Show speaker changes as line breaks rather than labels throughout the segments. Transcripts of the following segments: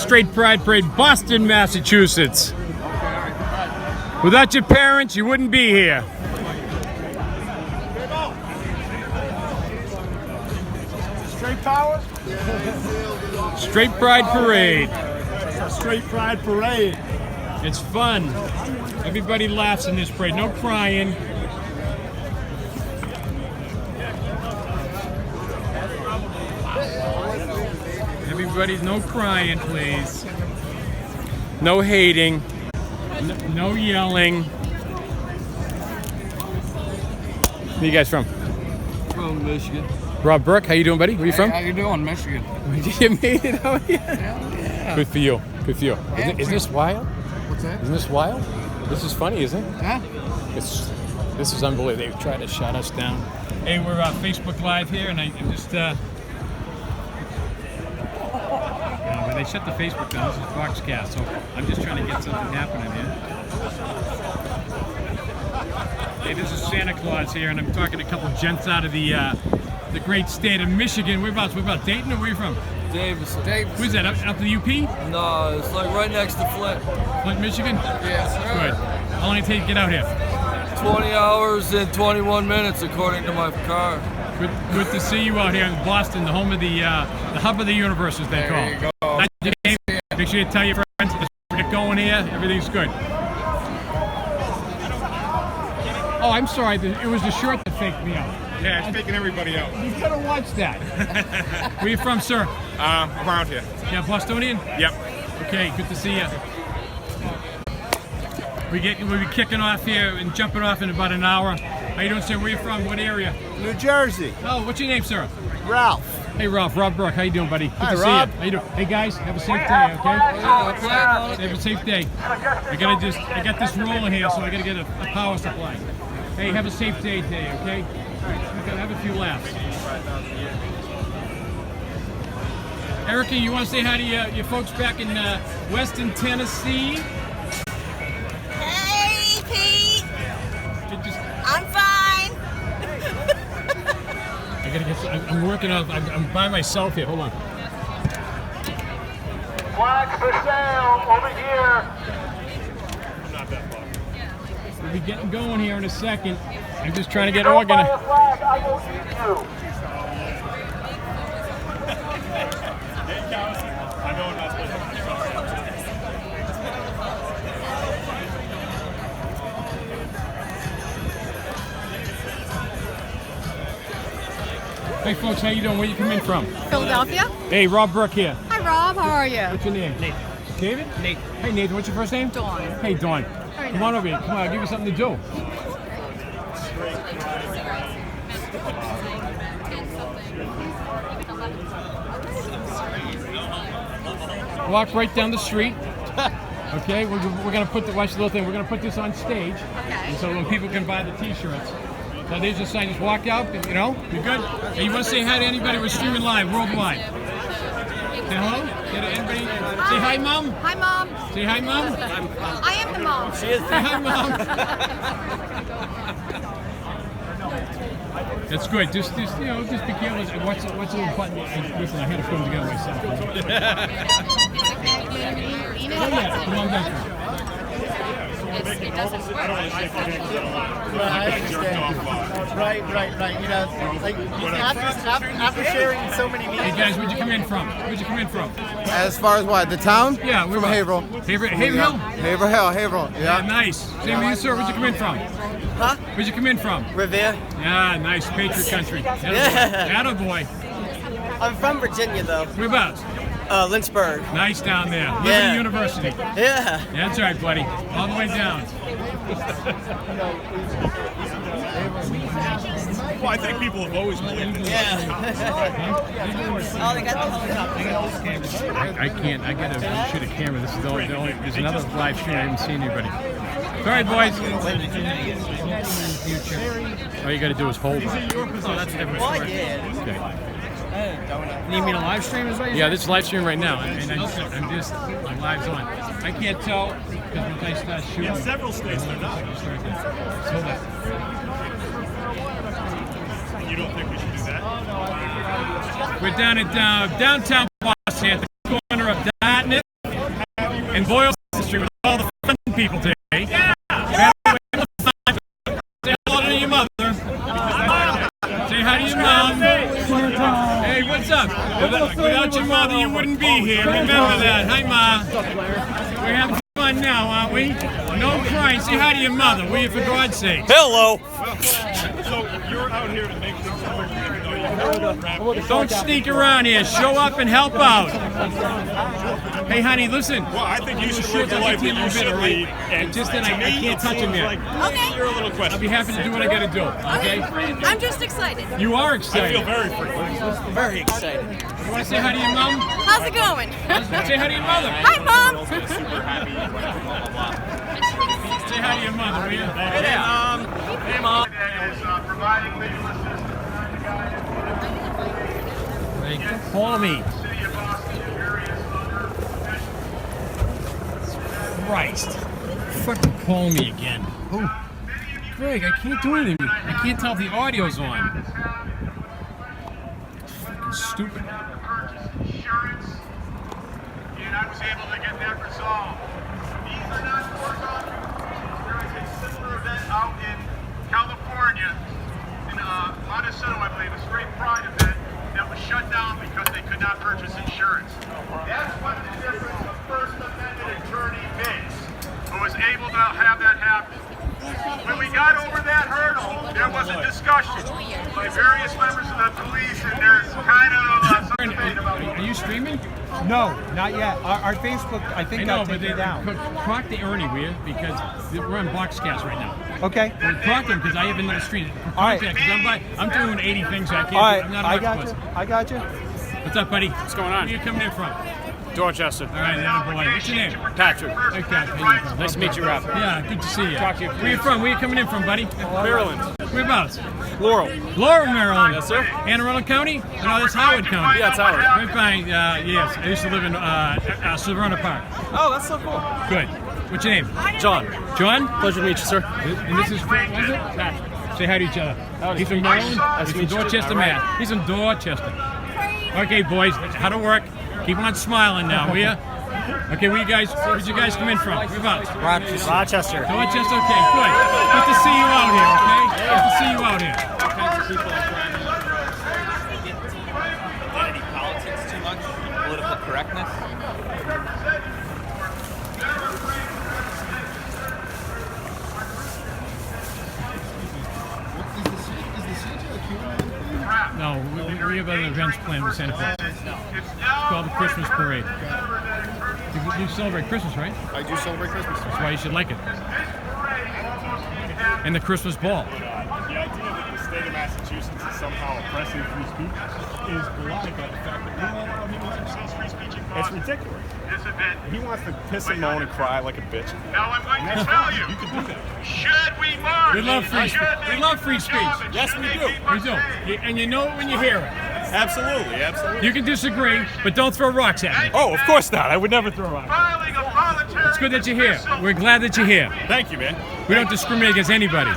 Straight Pride Parade, Boston, Massachusetts. Without your parents, you wouldn't be here.
Straight power?
Straight Pride Parade.
Straight Pride Parade.
It's fun. Everybody laughs in this parade. No crying. Everybody, no crying, please. No hating. No yelling. Where you guys from?
From Michigan.
Rob Burke, how you doing, buddy? Where you from?
How you doing, Michigan?
You made it out here.
Yeah.
Good for you. Good for you. Isn't this wild?
What's that?
Isn't this wild? This is funny, isn't it?
Huh?
This is unbelievable. They tried to shut us down. Hey, we're Facebook Live here, and I'm just when they shut the Facebook down, this is Foxcast, so I'm just trying to get something happening here. Hey, this is Santa Claus here, and I'm talking to a couple of gents out of the great state of Michigan. We're about Dayton, or where are you from?
Davis.
Where's that, up the UP?
No, it's like right next to Flint.
Flint, Michigan?
Yes, sir.
Good. How long did it take to get out here?
20 hours and 21 minutes, according to my car.
Good to see you out here in Boston, the home of the hub of the universe, as they call
There
it.
you go.
Make sure you tell your friends. Let's get going here. Everything's good. Oh, I'm sorry. It was the shirt that faked me out.
Yeah, it's faking everybody out.
You could have watched that. Where you from, sir?
Around here.
Yeah, Bostonian?
Yep.
Okay, good to see you. We'll be kicking off here and jumping off in about an hour. How you doing, sir? Where you from? What area?
New Jersey.
Oh, what's your name, sir?
Ralph.
Hey, Ralph. Rob Burke. How you doing, buddy? Good
Hi,
to see
Rob.
you. How you doing? Hey, guys. Have a safe day, okay? Have a safe day. I got this rolling here, so I gotta get a power supply. Hey, have a safe day today, okay? We gotta have a few laughs. Erica, you want to say hi to your folks back in Weston, Tennessee?
Hey, Pete.
Just,
I'm fine.
I gotta get. I'm working on. I'm by myself here. Hold on.
Flag for sale over here.
Not that far.
We'll be getting going here in a second. I'm just trying to get organized.
Flag, I will eat you.
I know I'm not supposed to.
Hey, folks, how you doing? Where you coming from?
Philadelphia.
Hey, Rob Burke here.
Hi, Rob. How are you?
What's your name? Nathan. David?
Nate.
Hey, Nathan. What's your first name?
Dawn.
Hey, Dawn.
Very
Come on over here. Come on, I'll give you something to do. Walk right down the street. Okay, we're gonna put watch the little thing. We're gonna put this on stage, and so when people can buy the T-shirts. So there's a sign. Just walk out. You know, you good? Hey, you want to say hi to anybody? We're streaming live worldwide. Say hello. Anybody? Say hi, Mom.
Hi, Mom.
Say hi, Mom.
I am the mom.
Say hi, Mom. That's good. Just be careful. What's a little button? Listen, I had to put them together myself. Oh yeah, come on back.
It doesn't work.
Right. You know, like after sharing so many
Hey
memes.
guys, where'd you come in from?
As far as what? The town?
Yeah, we're
From Haverhill.
Haverhill?
Haverhill.
Yeah,
Yeah.
nice. Same with you, sir. Where'd you come in from?
Huh?
Where'd you come in from?
Revere.
Yeah, nice. Patriot country.
Yeah.
Attaboy.
I'm from Virginia, though.
Whereabouts?
Lynchburg.
Nice down there.
Yeah.
Liberty University.
Yeah.
That's right, buddy. All the way down.
Well, I think people have always believed it.
Yeah.
Oh, they got the helicopter.
I can't. I gotta shoot a camera. This is the only. There's another live stream. I haven't seen anybody. All right, boys. All you gotta do is hold it.
Well, I did.
Okay.
You mean a live stream as well?
Yeah, this is live stream right now, and my live's on. I can't tell because once I start shooting.
In several states, they're not.
Hold that.
You don't think we should do that?
We're down at downtown Boston, at the corner of Dartmouth in Boyle Street with all the fun people today. Yeah. Say hello to your mother. Say hi to your mom. Hey, what's up? Without your mother, you wouldn't be here. Remember that. Hi, Ma. We're having fun now, aren't we? No crying. Say hi to your mother, will you, for God's sake?
Hello.
So you're out here to make things work.
Don't sneak around here. Show up and help out. Hey, honey, listen.
Well, I think you should live the life that you should lead. And
Just that I can't touch him yet.
Okay.
you're a little
I'll
question.
be happy to do what I gotta do, okay?
I'm just excited.
You are
I feel
excited.
very free.
Very excited.
You wanna say hi to your mom?
How's it going?
Say hi to your mother.
Hi, Mom.
Say hi to your mother, will you?
Hey, Mom.
Hey, call me. Christ. Fucking call me again. Oh. Greg, I can't do anything. I can't tell if the audio's on. It's fucking stupid.
Insurance, and I was able to get that resolved. These are not foregone conclusions. There is a similar event out in California, in Montecito, I believe, a straight pride event that was shut down because they could not purchase insurance. That's what the difference of First Amendment attorney makes, who was able to have that happen. When we got over that hurdle, there was a discussion by various members of the police, and there's kind of some debate about
Are you streaming?
No, not yet. Our Facebook, I think,
I know,
got
but
taken down.
Crock the Ernie, will you? Because we're on Boxcast right now.
Okay.
Crock them because I have another stream.
All right.
I'm doing 80 things I can't
All right.
do. I'm not
I
an
got
octopus.
you. I got you.
What's up, buddy? What's
going on?
Where are you coming in from?
Dorchester.
All right, now, boy. What's your name?
Patrick.
Hey, Pat. How you doing?
Nice to meet you, Rob.
Yeah, good to see you.
Talk to you.
Where you from? Where you coming in from, buddy?
Maryland.
Whereabouts?
Laurel.
Laurel, Maryland.
Yes, sir.
Anne Arundel County? No, that's Howard County.
Yeah, it's Howard.
Right by, yes. I used to live in Savannah Park.
Oh, that's so cool.
Good. What's your name?
John.
John?
Pleasure to meet you, sir.
And this is what was it? Patrick. Say hi to each other. He's from Maryland. He's from Dorchester, Mass. He's from Dorchester. Okay, boys, how to work. Keep on smiling now, will ya? Okay, where'd you guys come in from? Whereabouts?
Rochester.
Dorchester, okay, good. Good to see you out here, okay? Good to see you out here.
Identity politics too much? Political correctness?
No, we have other events planned with Santa Fe. It's called the Christmas Parade. You celebrate Christmas, right?
I do celebrate Christmas.
That's why you should like it. And the Christmas ball.
The idea that the state of Massachusetts is somehow oppressing free speech is belied by the fact that we don't allow people to exercise free speech in Congress. It's ridiculous. He wants to piss and moan and cry like a bitch.
Now I'm going to tell you.
You can do that.
Should we march?
We love free speech. We love free speech.
Yes, we do.
We do. And you know it when you hear it.
Absolutely, absolutely.
You can disagree, but don't throw rocks at me.
Oh, of course not. I would never throw rocks.
Filing a voluntary
It's good that you're here. We're glad that you're here.
Thank you, man.
We don't discriminate against anybody.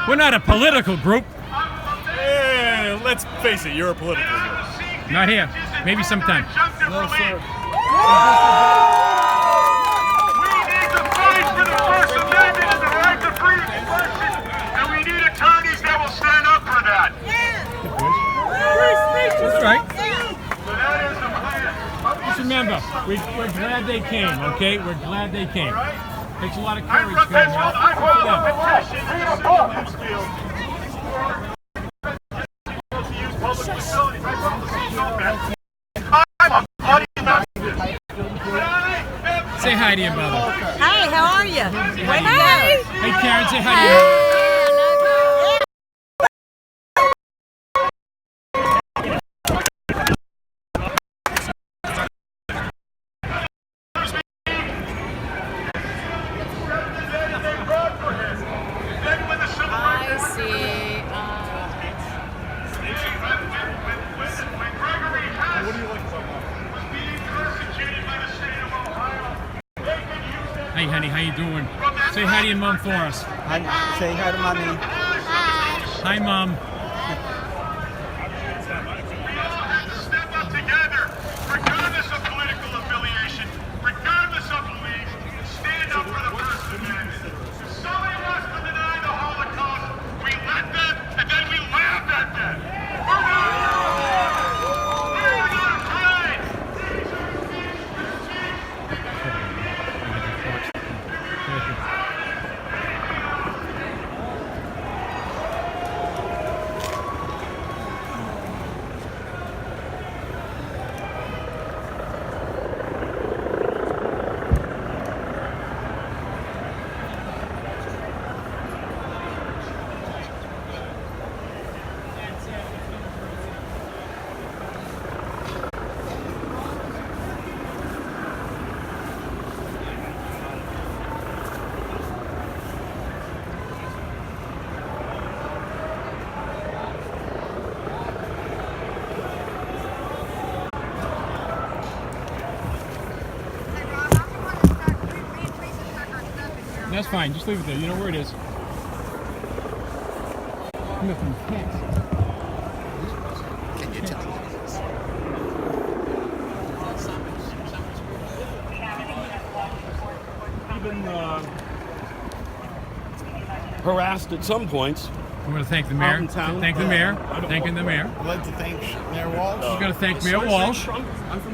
We're not a political group.
Yeah, let's face it, you're a political group.
Not here. Maybe sometime.
No, sir. We need to fight for the First Amendment and the right to free expression, and we need attorneys that will stand up for that.
That's right.
So that is the plan.
Just remember, we're glad they came, okay? We're glad they came. Takes a lot of
I
courage to come
filed
here.
a petition in the city of Newsfield to use public facilities. I wrote the city. I'm a bloody mess.
Say hi to your mother.
Hi, how are you?
Where'd you go? Hey, Karen, say hi to your mother.
I see.
Hey, honey, how you doing? Say hi to your mom for us.
Say hi to mommy.
Hi, mom.
Step up together, regardless of political affiliation, regardless of belief.
That's fine. Just leave it there. You know where it is.
Can you tell?
Even harassed at some points.
I'm going to thank the mayor.
Out in town.
Thank the mayor. Thanking the mayor.
I'd like to thank Mayor Walsh.
We're going to thank Mayor Walsh.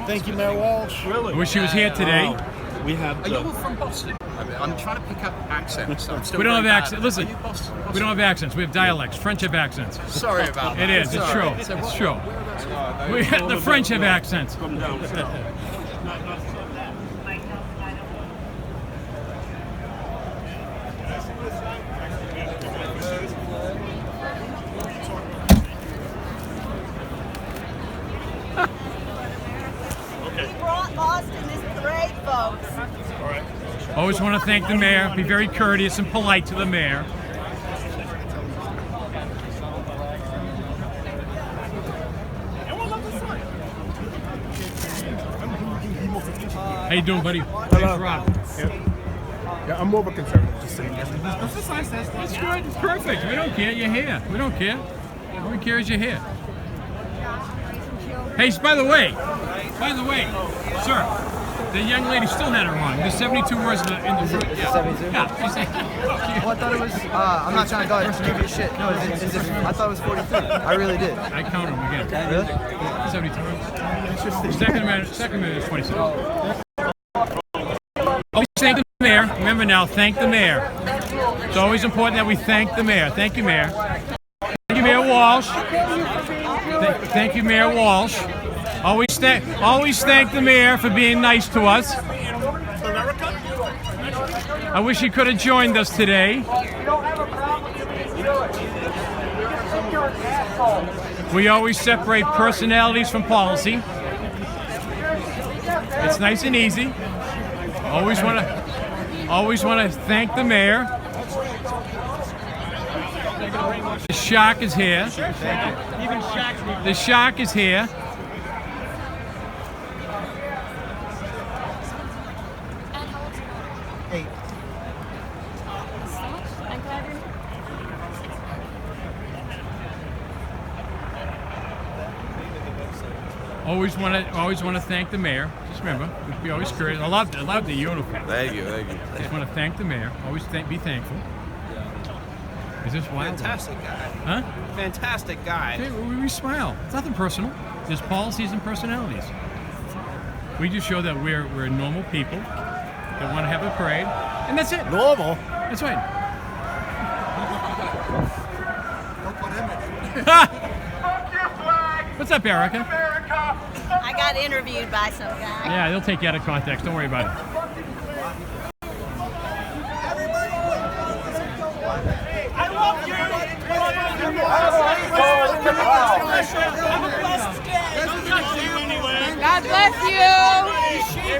Thank you, Mayor Walsh.
Really?
I wish she was here today.
We have.
Are you from Boston? I'm trying to pick up accents. I'm still
We don't have
very bad.
accents. Listen,
Are you Boston?
we don't have accents. We have dialects. French have accents.
Sorry about that.
It is. It's true. It's true. The French have accents.
Come down south.
Boston is great, folks.
Always want to thank the mayor. Be very courteous and polite to the mayor. How you doing, buddy? Thanks, Rob.
Yeah, I'm more of a conservative. Just saying.
That's good. It's perfect. We don't care. You're here. We don't care. All we care is you're here. Hey, by the way, sir, the young lady still had it wrong. There's 72 words in the front. Yeah.
72?
Yeah. She said,
Well, I thought it was, I'm not trying to go give you shit. No, I thought it was 43. I really did.
I counted them again.
Really?
72 words. Second minute is 27. Always thank the mayor. Remember now, thank the mayor. It's always important that we thank the mayor. Thank you, Mayor. Thank you, Mayor Walsh. Thank you, Mayor Walsh. Always thank the mayor for being nice to us. I wish he could have joined us today. We always separate personalities from policy. It's nice and easy. Always want to thank the mayor. The shark is here. The shark is here. Always want to thank the mayor. Just remember, be always curious. I love the uniform.
Thank you.
Just want to thank the mayor. Always be thankful. Is this wild?
Fantastic guy.
Huh?
Fantastic guy.
Okay, we smile. It's nothing personal. There's policies and personalities. We just show that we're normal people that want to have a parade, and that's it.
Normal?
That's right. What's up, Erica?
I got interviewed by some guy.
Yeah, they'll take you out of context. Don't worry about it.
I love you.
God bless you.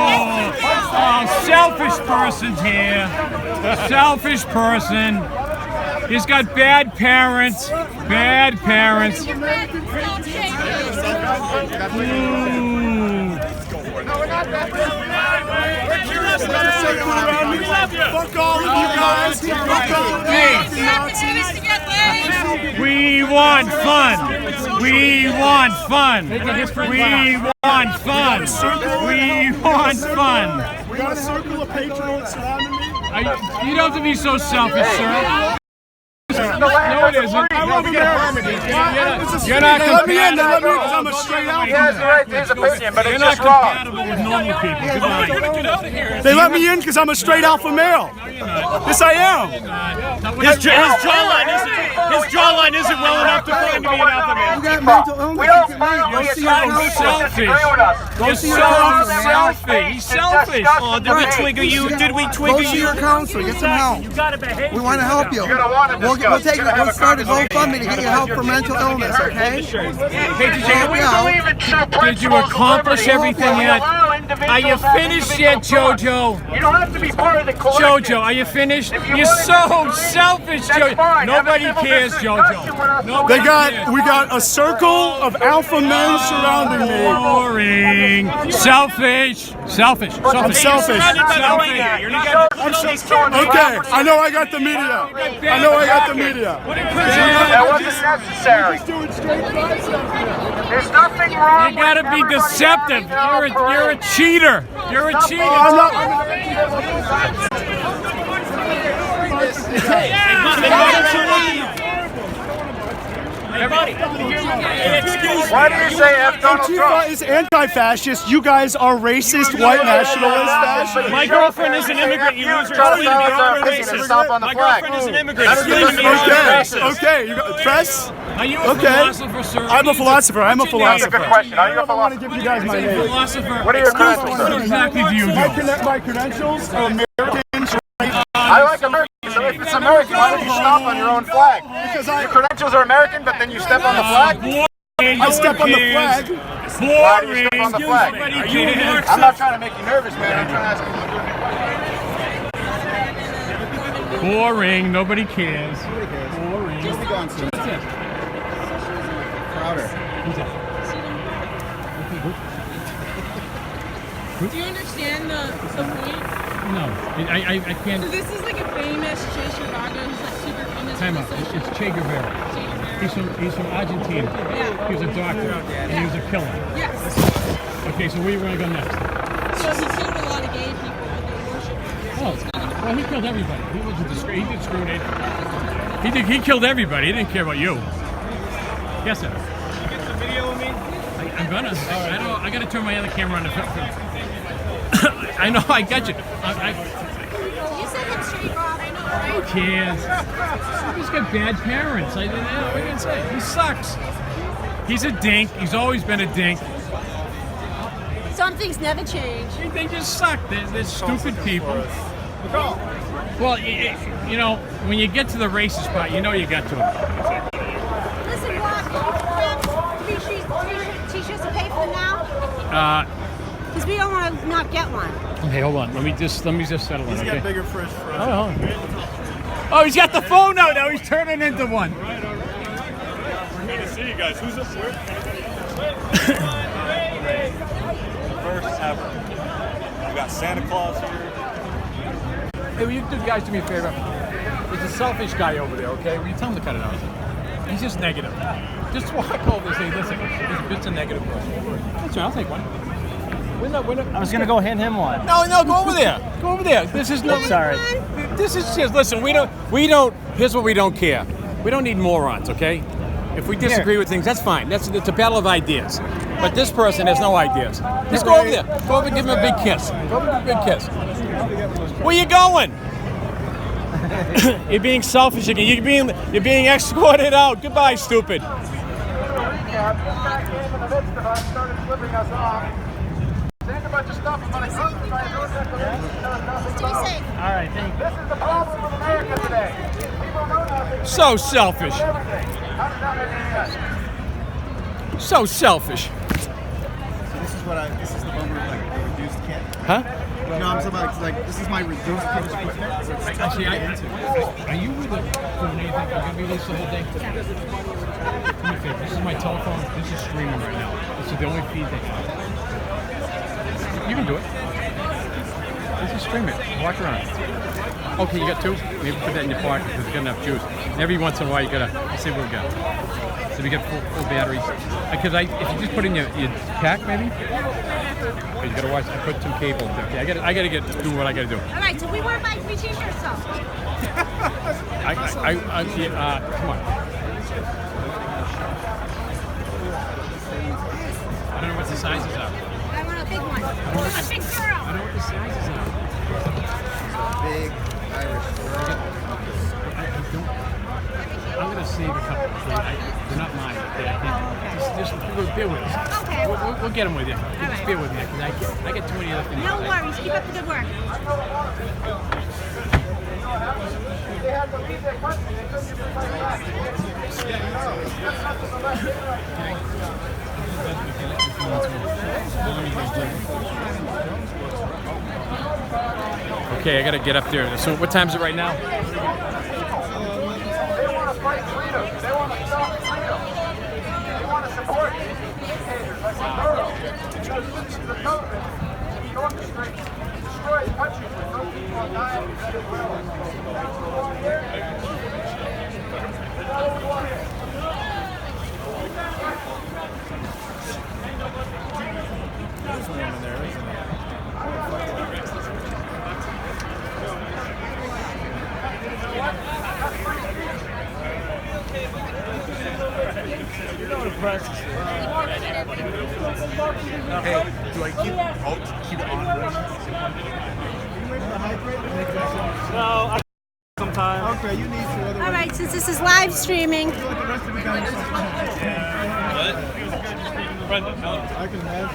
Oh, selfish person's here. Selfish person. He's got bad parents. Bad parents.
No, we're not that
Fuck all of you guys. Fuck all of you.
We want fun. We want fun. We want fun. We want fun.
We got a circle of patrons surrounding me.
You don't have to be so selfish, sir. No, it isn't.
I love America.
You're not
Let me in. Let me in
compatible.
because I'm a straight out.
You're not compatible with normal people. Goodbye.
They let me in because I'm a straight alpha male. Yes, I am.
His jawline isn't well enough to find to be an alpha male.
You got mental illness.
We don't
You
smile
can
when
leave.
you
Go see your
try to
counselor.
disagree with us.
You're
see
so
your counselor.
selfish. He's selfish.
Oh,
Did we trigger you? Did we
Go
trigger
see
you?
your counselor. Get some help. We want to help you.
You're gonna want to
We'll
discuss.
start a GoFundMe to get you help for mental illness, okay?
Hey,
We believe in true
did you
principles of
accomplish
liberty.
everything
We
yet?
allow individuals.
Are you
have
finished yet,
individual thoughts.
Jojo?
You don't have to be part of the collective.
Jojo, are you finished?
If you
You're
believe
so
in
selfish,
that's
Jojo.
fine. Have a
Nobody
civil
cares,
discussion
Jojo.
without
Nobody cares.
We got a circle of alpha men surrounding me.
Boring. Selfish. Selfish.
I'm selfish. Okay, I know I got the media. I know I got the media.
That wasn't necessary. There's nothing wrong.
You gotta be deceptive. You're a cheater. You're a cheater.
I'm not.
Why do you say F Donald
Antifa
Trump?
is anti-fascist. You guys are racist, white nationalists.
My girlfriend is an immigrant. You lose her
Explain to me how you're racist. Stop on the
My
flag.
girlfriend is an immigrant. Explain to me how you're racist.
Okay. You got press.
Are you a
Okay.
philosopher, sir?
I'm a philosopher. I'm a
That's a
philosopher.
good question. Are you a
I want to
philosopher?
give you guys my
Are you a
name.
philosopher?
What are your credentials,
What
sir?
exactly do you do?
My credentials are Americans.
I like Americans. So if it's American, why don't you stomp on your own flag?
Because
Your credentials are American, but then you step on the flag?
I step on the flag.
Why do you step on the flag?
Are you a Marxist?
I'm not trying to make you nervous, man. I'm trying to ask you a good question.
Boring. Nobody cares. Boring.
Do you understand the point?
No, I can't.
So this is like a famous Che Guevara who's like super famous.
Time out. It's Che Guevara. He's from Argentina.
Yeah.
He was a doctor and he was a killer.
Yes.
Okay, so where are you going to go next?
So he killed a lot of gay people with their worship.
Oh, well, he killed everybody. He wasn't he did discriminate. He killed everybody. He didn't care about you. Yes, sir.
You get the video of me?
I'm gonna. I gotta turn my other camera on to film. I know. I got you.
You said him straight, Rob. I know, right?
Who cares? He's got bad parents. What are you gonna say? He sucks. He's a dink. He's always been a dink.
Some things never change.
They just suck. They're stupid people. Well, you know, when you get to the racist part, you know you got to him.
Listen, Rob, t-shirts to pay for them now? Because we don't want to not get one.
Okay, hold on. Let me just settle in.
He's
Okay.
got bigger fish for us.
Oh, he's got the phone out now. He's turning into one.
We're good to see you guys. Who's this with? First ever. We got Santa Claus here.
Hey, will you two guys do me a favor? There's a selfish guy over there, okay? Will you tell him to cut it out? He's just negative. Just walk over and say, listen, he's just a negative person. That's right, I'll take one. We're not,
I was gonna go hand him one.
No, go over there. Go over there. This is no.
Sorry.
This is just, listen, we don't, here's what we don't care. We don't need morons, okay? If we disagree with things, that's fine. It's a battle of ideas. But this person has no ideas. Just go over there. Go over and give him a big kiss. Go over and give him a big kiss. Where you going? You're being selfish again. You're being escorted out. Goodbye, stupid.
This guy came in the midst of us, started flipping us off. Saying a bunch of stuff about a country by his own declaration.
Stay safe.
All right, thank you.
This is the problem with America today. People know nothing.
So selfish.
How does that make any sense?
So selfish.
This is the bummer of like the reduced kit.
Huh?
No, I'm talking about like this is my reduced kit equipment. So it's tough to
Actually,
get into.
are you with a doing anything? I'm gonna be this the whole day. Do me a favor. This is my telephone. This is streaming right now. This is the only feed they have. You can do it. This is streaming. Walk around. Okay, you got two? Maybe put that in your pocket because you got enough juice. And every once in a while, you gotta see what we got. So we got full batteries. Because if you just put in your pack, maybe. Okay, you gotta watch. I put some cable. Okay, I gotta do what I gotta do.
All right, so we want to buy 3 t-shirts, though.
Come on. I don't know what the sizes are.
I want a big one. I'm a big girl.
I don't know what the sizes are.
Big Irish.
I'm gonna save a couple. Okay? They're not mine. Okay? I can't. Just bear with us.
Okay.
We'll get them with you. Just bear with me because I get too many other things.
No worries. Keep up the good work.
They had to leave their country. They couldn't even fight back.
Okay. Okay, I gotta get up there. So what time is it right now?
They want to fight freedom. They want to stop freedom. They want to support dictators like Maduro. Because this is the government that orchestrates, destroys countries with no people are dying in Venezuela. That's what we want here. That's what we want here.
There's one in there, isn't there?
Hey, do I keep it on?
No, sometimes.
Okay, you need to.
All right, since this is live streaming.
I can have.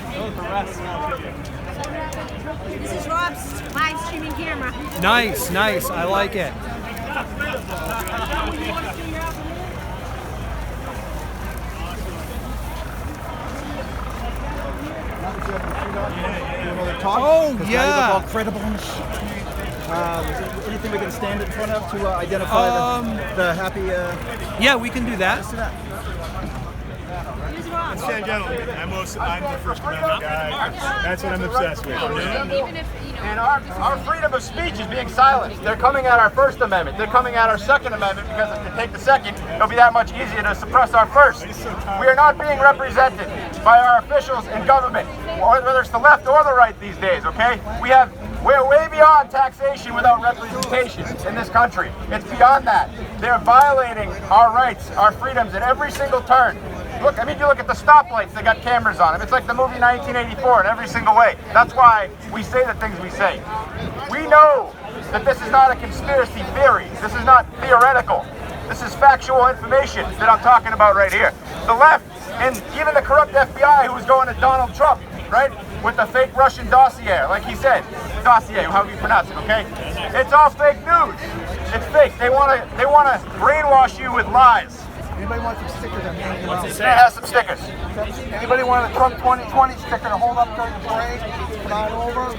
This is Rob's live streaming camera.
Nice, nice. I like it. Oh, yeah.
All credible and shit. Is there anything we can stand in front of to identify the happy?
Yeah, we can do that.
Who's Rob?
I'm the First Amendment guy. That's what I'm obsessed with.
And our freedom of speech is being silenced. They're coming at our First Amendment. They're coming at our Second Amendment because if they take the second, it'll be that much easier to suppress our first. We are not being represented by our officials in government, whether it's the left or the right these days, okay? We're way beyond taxation without representation in this country. It's beyond that. They're violating our rights, our freedoms at every single turn. Look, I mean, you look at the stoplights, they got cameras on them. It's like the movie 1984 in every single way. That's why we say the things we say. We know that this is not a conspiracy theory. This is not theoretical. This is factual information that I'm talking about right here. The left and even the corrupt FBI who was going to Donald Trump, right? With the fake Russian dossier, like he said. Dossier, however you pronounce it, okay? It's all fake news. It's fake. They want to brainwash you with lies.
Anybody want some stickers?
It has some stickers. Anybody want a Trump 2020 sticker to hold up during the parade? Come on over.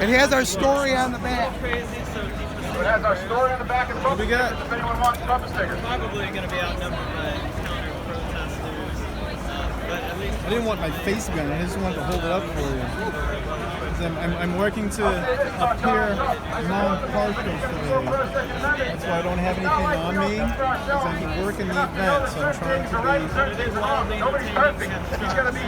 It has our story on the back.
It has our story on the back and Trump stickers if anyone wants Trump stickers.
Probably going to be outnumbered by counter-protesters. But at least
I didn't want my face to be on it. I just wanted to hold it up for you. I'm working to appear non-partial today. That's why I don't have anything on me, because I'm working the event, so I'm trying to
Nobody's perfect. He's going to be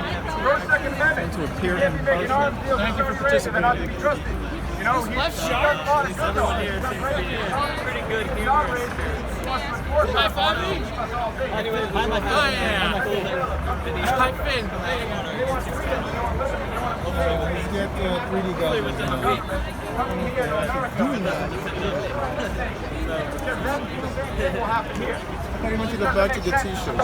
pro-Second Amendment.
to appear impartial.
Thank you for participating. Not to be trusted. You know, he's
left sharp. Everyone here seems pretty good humorous. High five me? Anyway, hi, my friend. Hi, Finn.
Let's get the 3D guys. Doing that. I thought you went to go back to the t-shirts.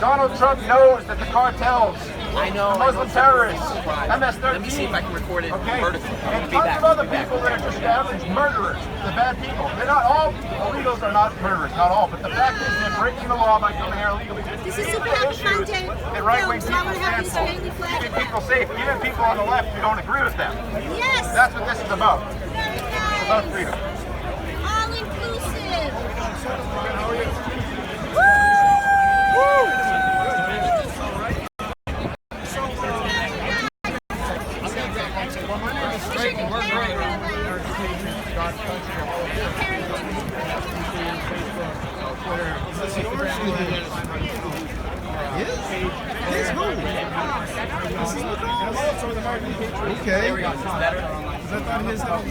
Donald Trump knows that the cartels, the Muslim terrorists, MS-13.
Let me see if I can record it vertically.
And tons of other people that are just average murderers, the bad people. They're not all, illegals are not murderers, not all, but the fact is they're breaking the law by coming here illegally.
This is super happy fun day.
The right-wing people stand for keeping people safe, even people on the left who don't agree with them.
Yes.
That's what this is about.
Very nice.
It's about freedom.
All inclusive.
Okay. Is that on his stuff?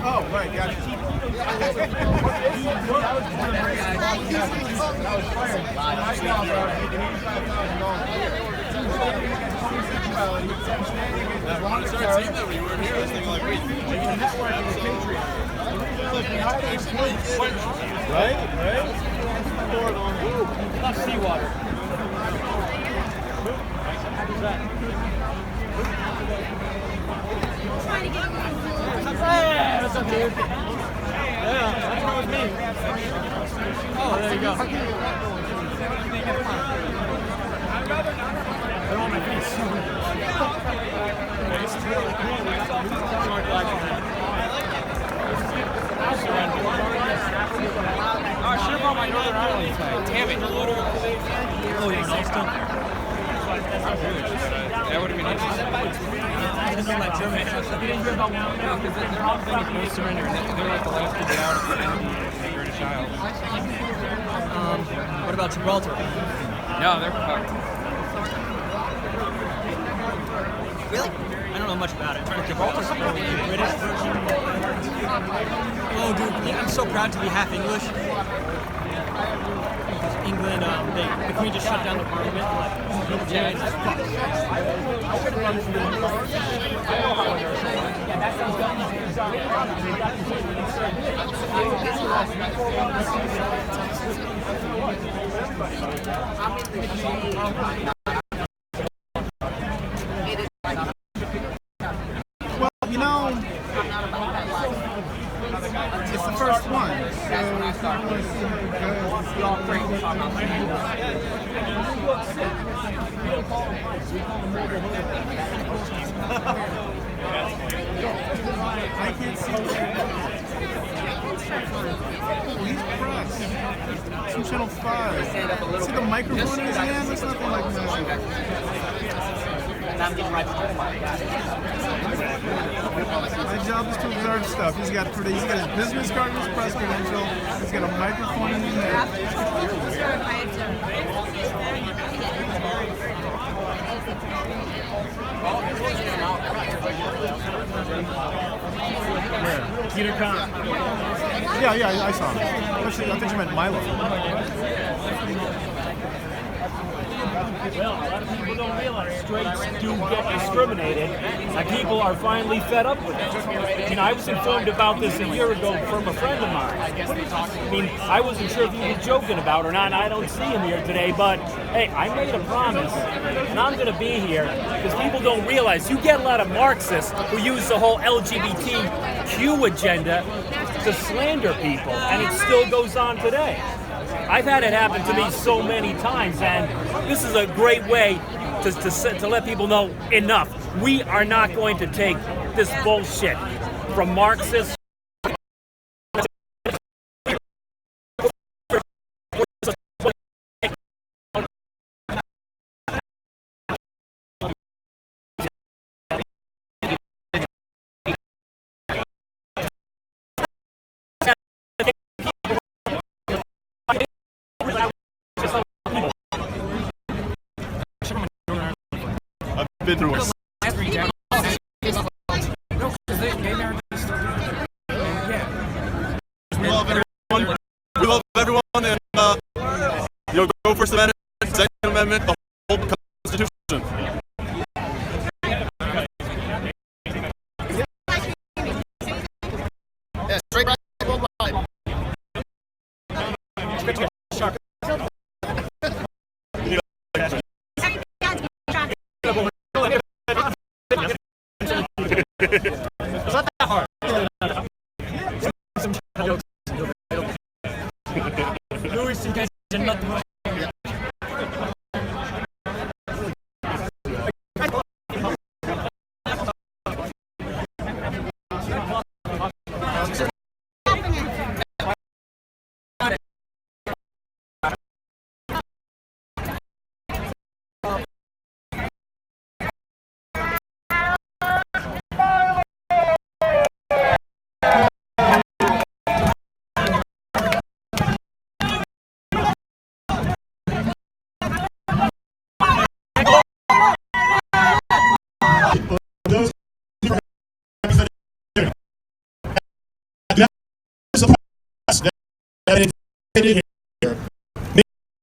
Oh, right, gotcha. Right?
Enough seawater.
Trying to get
Hey, what's up, dude? Yeah, that's what with me. Oh, there you go. I should have brought my Northern Ireland tag. Damn it. Oh, yeah, Austin. That would have been interesting. I didn't know that German. You didn't hear about one? No, because they're no surrender. They're like the last to get out of the British Isles.
What about Gibraltar?
No, they're fucked.
Really? I don't know much about it. Gibraltar's the British version. Oh, dude, I'm so proud to be half English. England, the Queen just shut down the Parliament. Yeah, it's fucked.
Well, you know, it's the first one, so if you want to see how it goes, it's all great. I can't see he's pressed. Some Channel 5. See the microphone in his hand? There's nothing like my job is to observe stuff. He's got his business card, his press credential. He's got a microphone in his hand. Where? Peter Khan. Yeah, I saw him. Actually, I think you meant Milo.
Well, a lot of people don't realize straights do get discriminated, and people are finally fed up with it. You know, I was informed about this a year ago from a friend of mine. I mean, I wasn't sure if he was joking about it or not, and I don't see him here today, but hey, I made a promise, and I'm going to be here, because people don't realize you get a lot of Marxists who use the whole LGBTQ agenda to slander people, and it still goes on today. I've had it happen to me so many times, and this is a great way to let people know enough. We are not going to take this bullshit from Marxists.
Been through it. We love everyone, and go First Amendment, Second Amendment, the whole Constitution. Yeah, straight right, worldwide.
It's not that hard. Louis, you guys are not the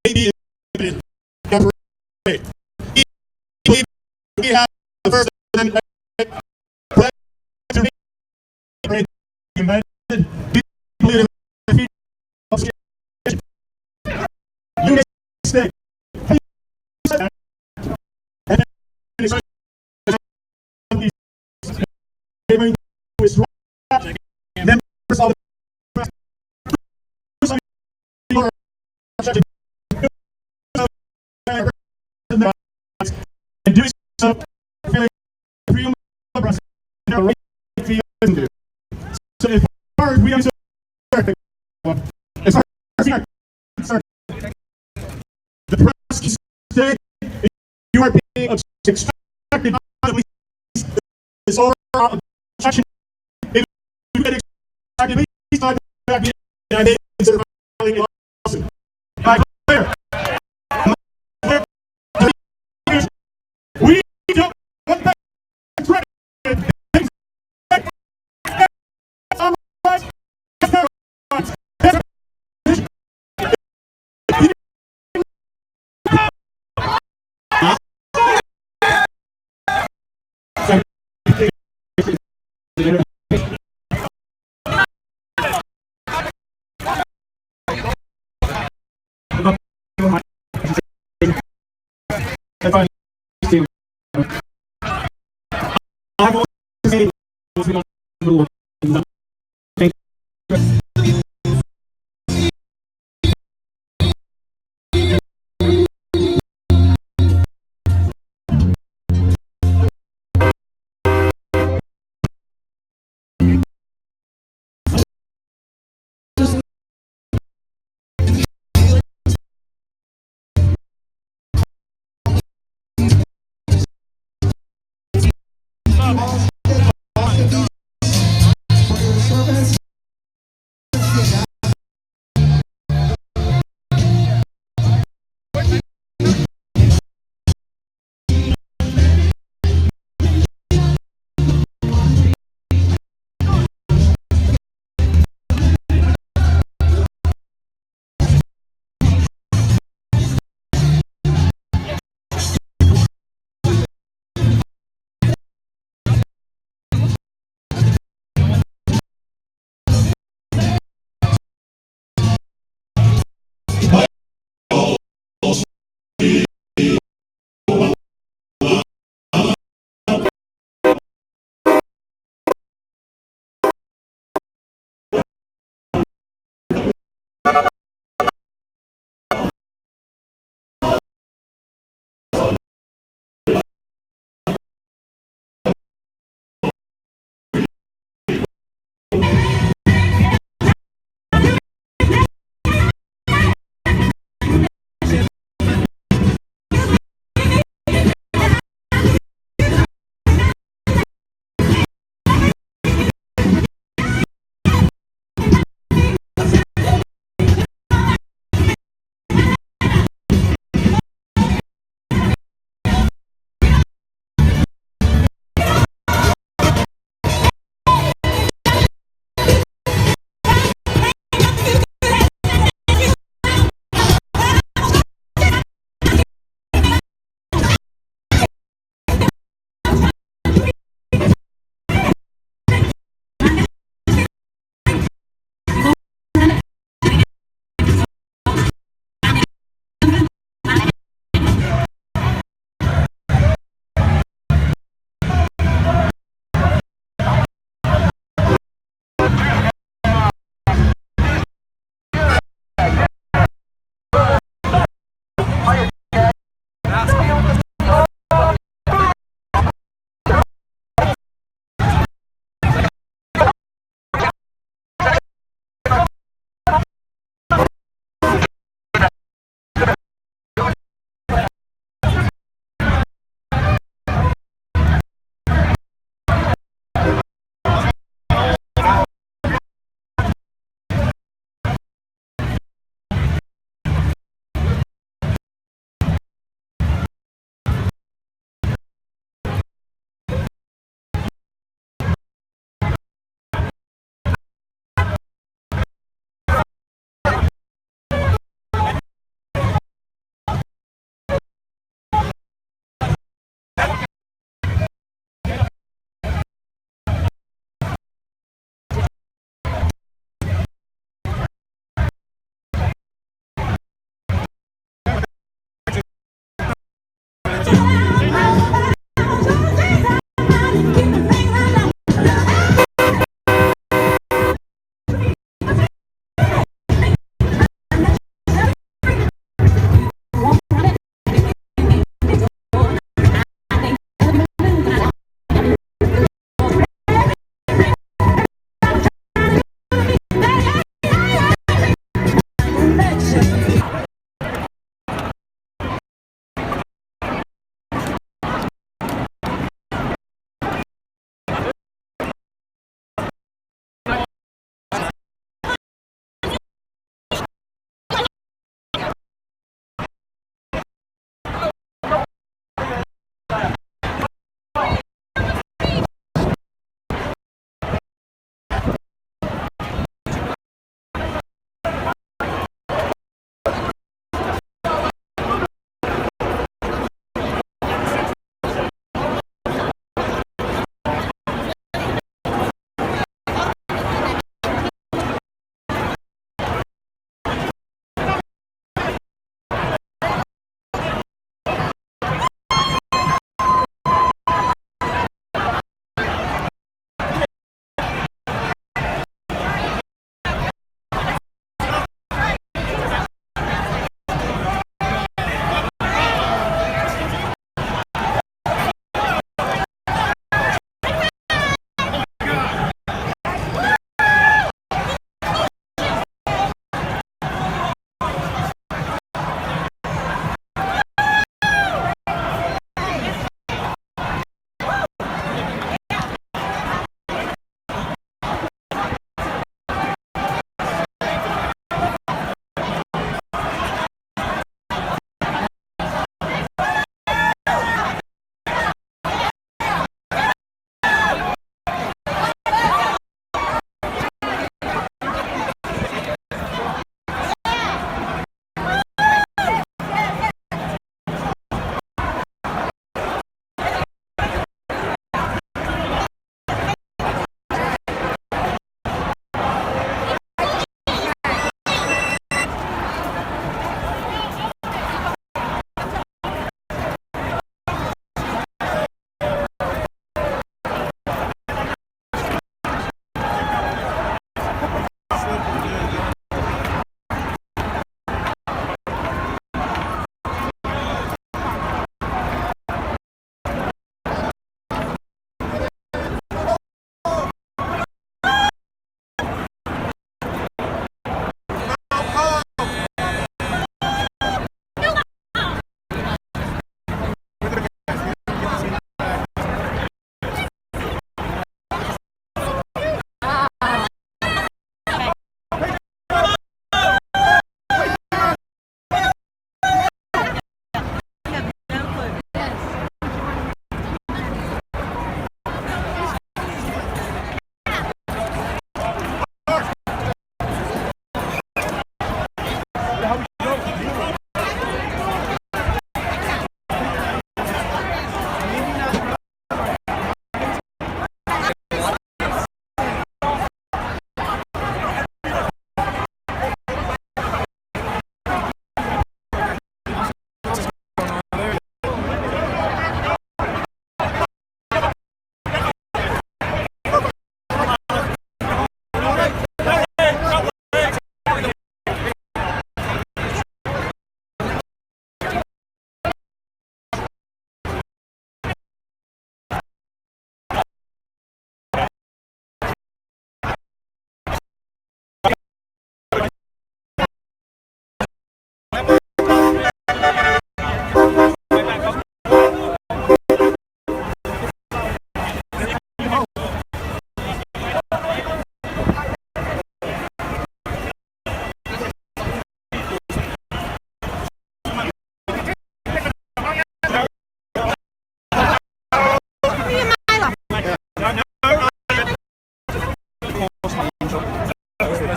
Maybe we have the First Amendment to be united. United States. Members of and do so far as we understand, as far as we are concerned, the press state, you are being expected at least this overall objection. If you get expected, at least not back in the United States of filing a lawsuit. Am I clear? We don't want that threat.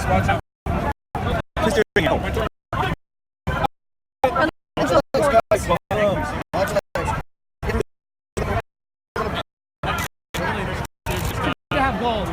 Watch out.
Just doing it.
Have gold.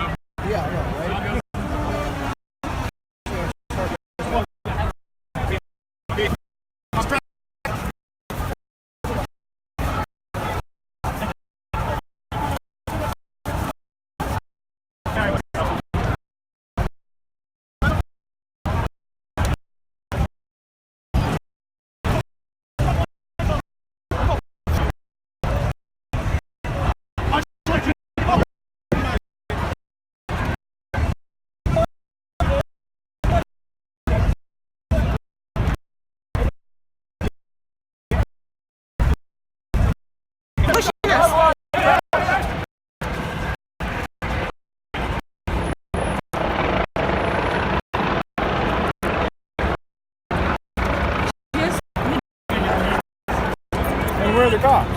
And where are the cops?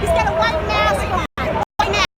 He's got a white mask on. White mask.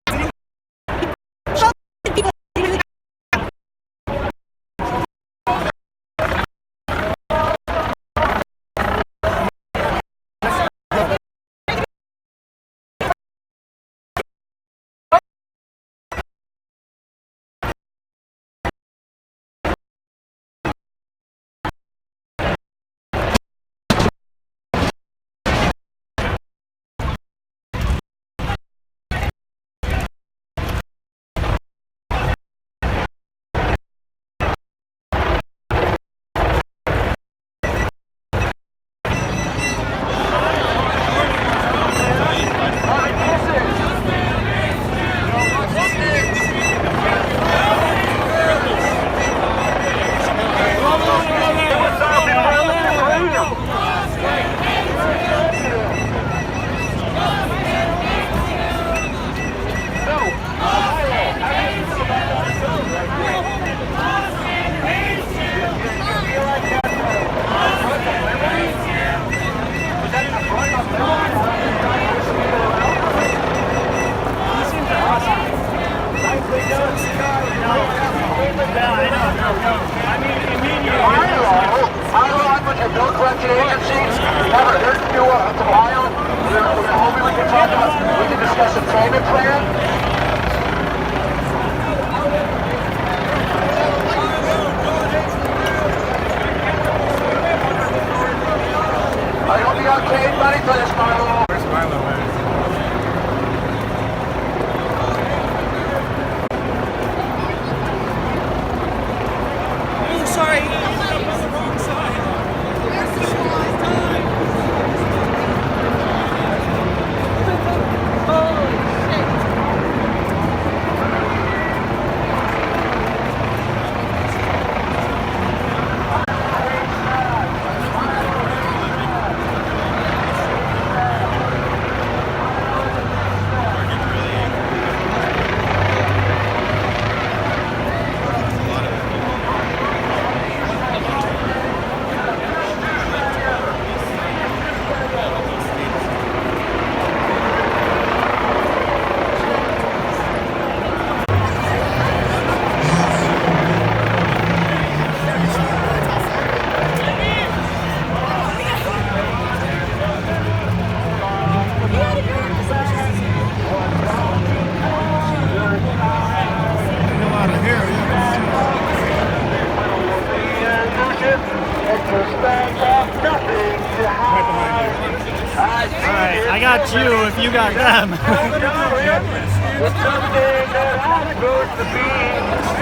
Alright, I got you if you got them.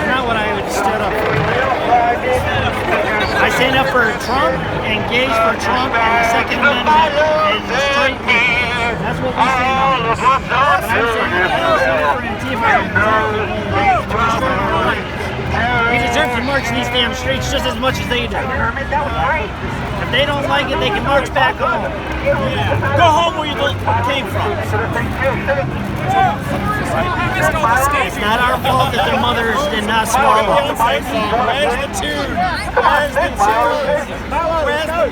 Not what I would stand up for. I stand up for Trump, engage for Trump, and the Second Amendment, and straight people. That's what we stand up for. But I'm saying for Antifa we deserve to march in these damn streets just as much as they do. If they don't like it, they can march back home. Yeah. Go home where you came from. It's not our fault that their mothers did not swallow.
Where's the tune? Where's the tune? Where's the
You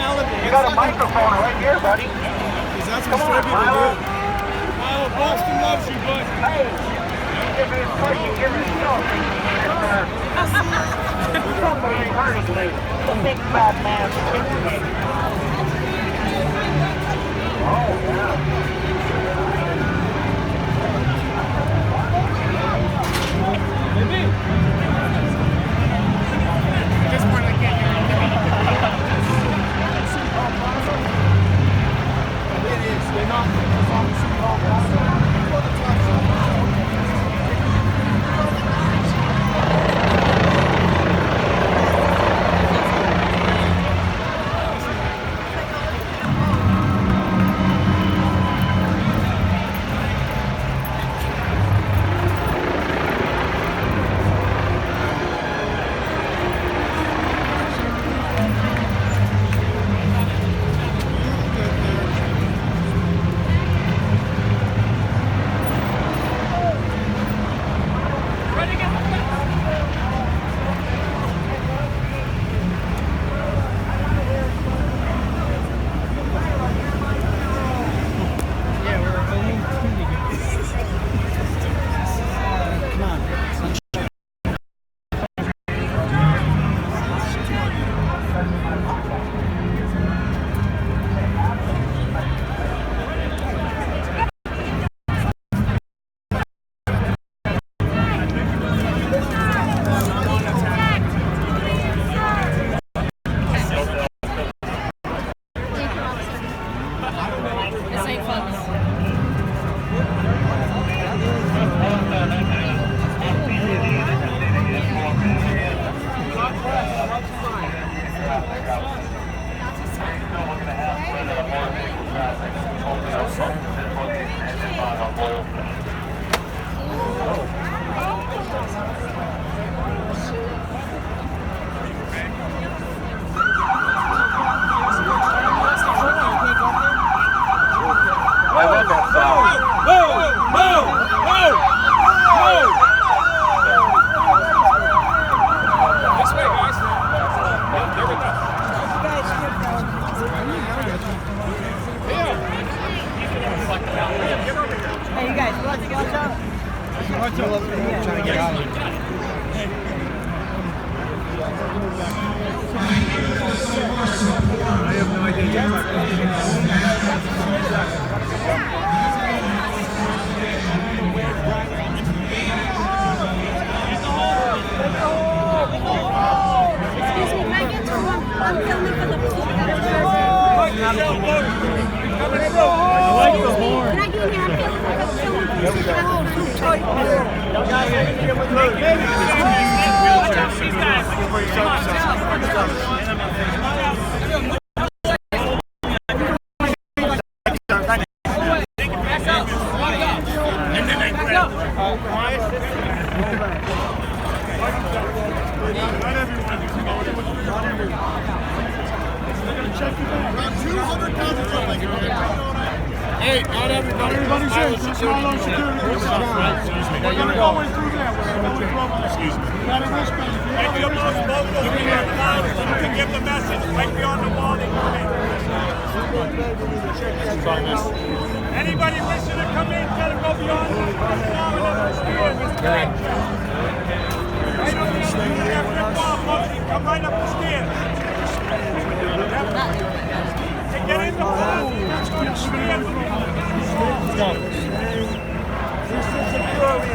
got a microphone right here, buddy.
That's what straight people do.
Milo, Boston loves you, bud. Hey, give me a question, give me a show. Somebody hurting me. The big fat man. Oh, yeah. At this point, I can't hear anything. It is. They're not on the City Hall Plaza.
Hey, not everybody's in. Just follow security. We're going to go in through there. Excuse me. You got a wristband. If you have those logos in your cloud, you can give the message right beyond the wall. Anybody wishing to come in, gotta go beyond the wall and understand. Right on the other end of that brick wall, folks. You come right up the stairs. Get in the pool.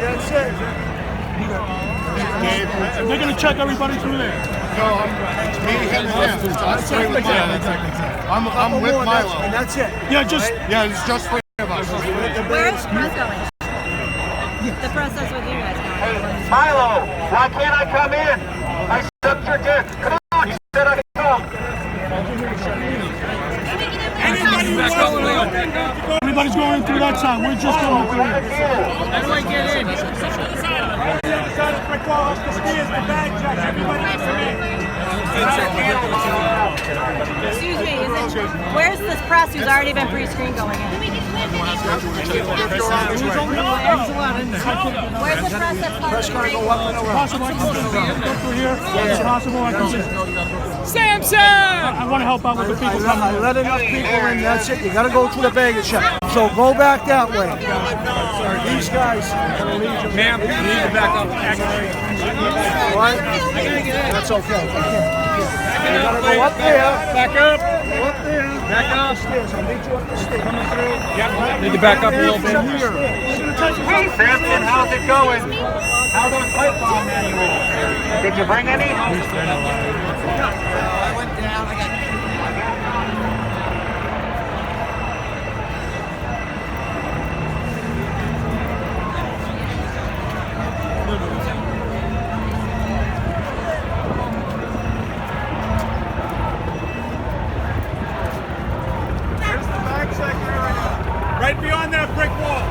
That's it. They're going to check everybody through there.
No, I'm with Milo.
And that's it. Yeah,
it's just for us.
Where is the press going? The press is with you guys now.
Hey, Milo, why can't I come in? I sucked your dick. Come on, you said I could come.
Everybody's going through that side. We're just going through here.
How do I get in?
Excuse me, where's this press who's already been pre-screened going in? Where's the press that's
possible? I can go through here. It's possible. I can
Samson! I want to help out with the people.
I let enough people in, that's it. You got to go through the baggage check. So go back that way. These guys.
Ma'am, you need to back up.
What? That's okay. You got to go up there.
Back up.
Go up there.
Back up.
Stairs. I'll meet you up the stairs. Coming through.
Yep. Need to back up a little bit.
Hey, Samson, how's it going? How's our pipe bomb manual? Did you bring any?
I went down. I got.
Right beyond that brick wall.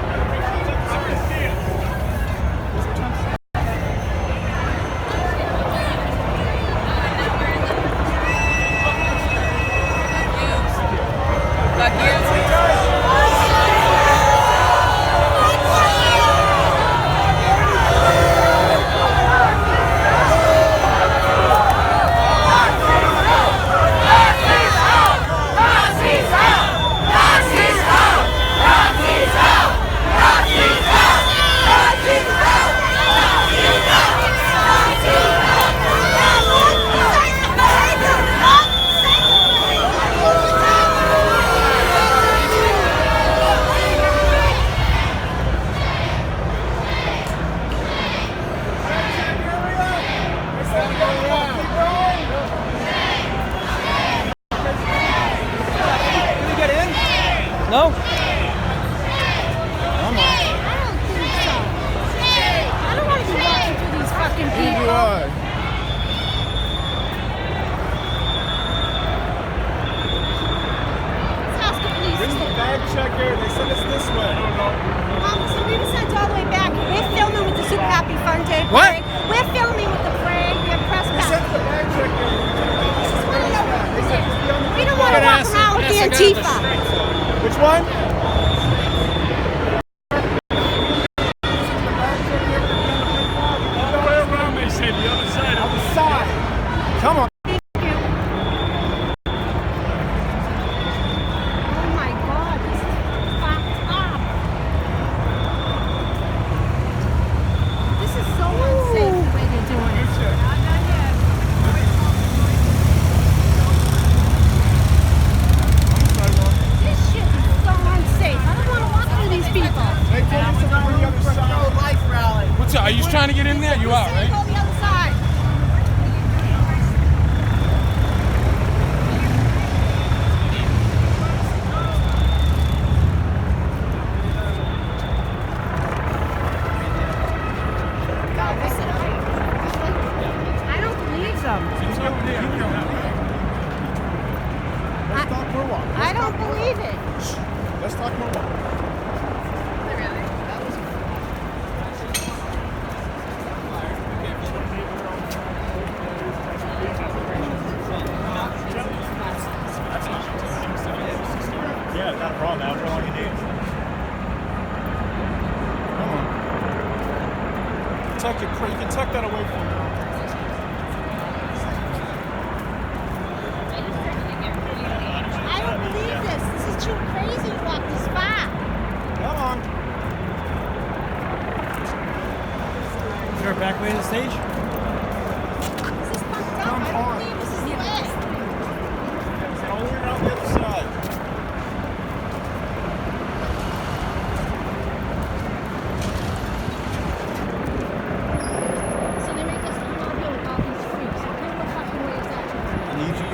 No?
I don't want to be walking through these fucking people. Let's ask the police.
Where's the bag checker? They said it's this way. I don't know.
So we were sent all the way back. We're filming with the Super Happy Fun Day
What?
parade. We're filming with the parade. We have press
They
back.
said the bag checker.
We don't want to walk around with the Antifa.
Which one?
All the way around, they say, the other side.
On the side. Come on.
Oh my God, this is fucked up. This is so unsafe the way they're doing it. This shit is so unsafe. I don't want to walk through these people.
They told us to go on the other side.
Life rally.
What's up? Are you trying to get in there? You are,
Go
right?
the other side. I don't believe them.
Let's talk more walk.
I don't believe it.
Let's talk more walk.
Yeah, not a problem. However long you need.
Come on. Tuck it. You can tuck that away from me.
I don't believe this. This is too crazy to walk this far.
Come on.
Is there a back way to the stage?
This is fucked up. I don't believe this is lit.
All the way around the other side.
So they make us come out here with all these freaks. Okay, what fucking way is that?
I need you.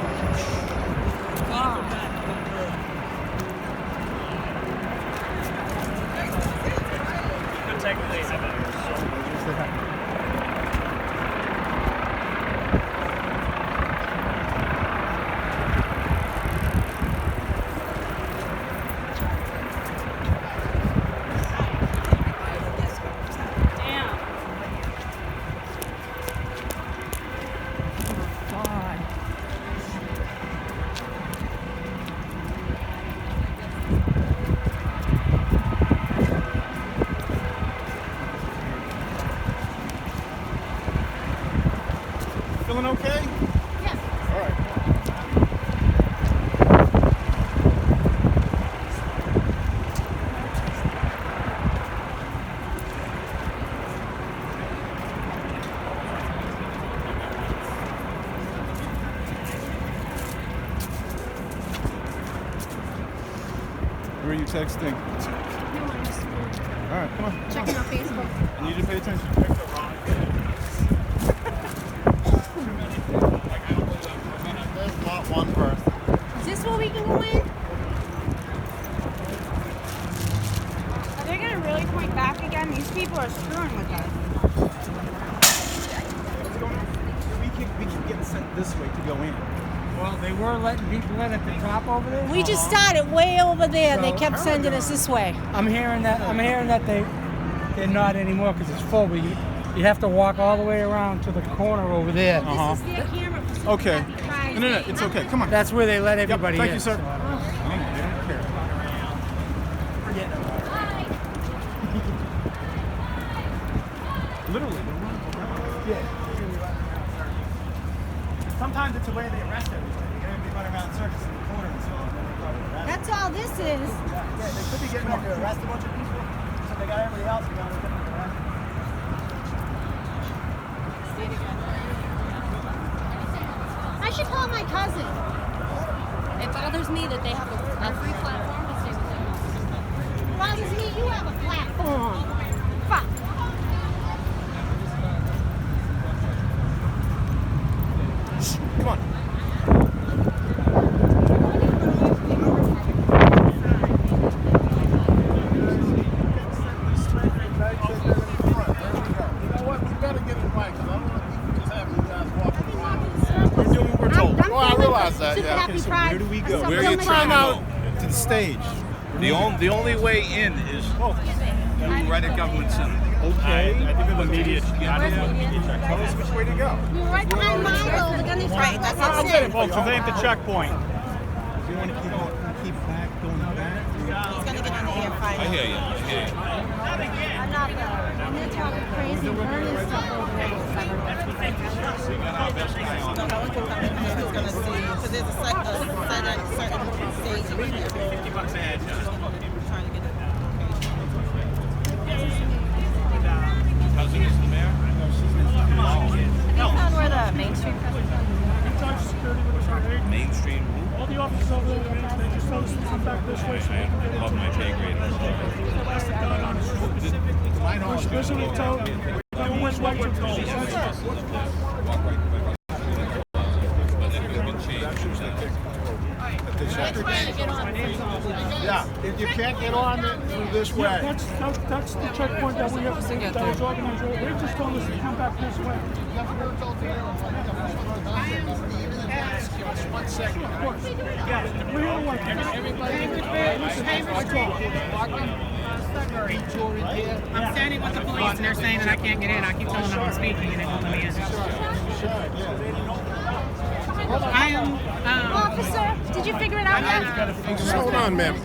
Who are you texting? All right, come on.
Checking on Facebook.
I need you to pay attention.
There's not one person.
Is this where we can go in? Are they gonna really point back again? These people are screwing with us.
We keep getting sent this way to go in.
Well, they were letting people in at the top over there.
We just started way over there. They kept sending us this way.
I'm hearing that they're not anymore because it's full. But you have to walk all the way around to the corner over there.
This is their camera.
Okay. No, it's okay. Come on.
That's where they let everybody
Thank
in.
you, sir.
So,
They don't care. Literally, they run around. Yeah. Sometimes it's the way they arrest everybody. They run around circus in the corner and so on.
That's all this is.
Yeah, they could be getting ready to arrest a bunch of people, so they got everybody else around to get them arrested.
I should call my cousin.
It bothers me that they have a free platform to say what they want.
Bothers me, you have a platform. Fuck.
Come on. Where do we go?
Where are you trying to go?
To the stage.
The only way in is right at Government Center.
Okay.
I think the media check.
Tell us which way to go.
We're right behind Michael. They're gonna
Right, that's
I'm
it.
getting folks. I think the checkpoint.
Do you want to keep back, going back?
He's gonna get on the air
I
finally.
hear you.
I'm not there. And they're talking crazy, burning stuff over there.
We got our best guy on.
So no one can come in here who's gonna see, because there's a certain stage in here.
$50 a head.
Trying to get it.
Cousin is the mayor?
Have you found where the Main Street
Main Street.
All the officers over there, they just told us to come back this way. So
I love my pay grade.
Listen to told. Which way you're told.
Yeah, if you can't get on it through this way.
Yeah, that's the checkpoint that we have that was organized. They just told us to come back this way.
Just 1 second.
Of course. Yeah, we're all like listen, I talk.
I'm standing with the police and they're saying that I can't get in. I keep telling them I'm speaking and they won't let me in. I am.
Officer, did you figure it out yet?
Just hold on, ma'am.
And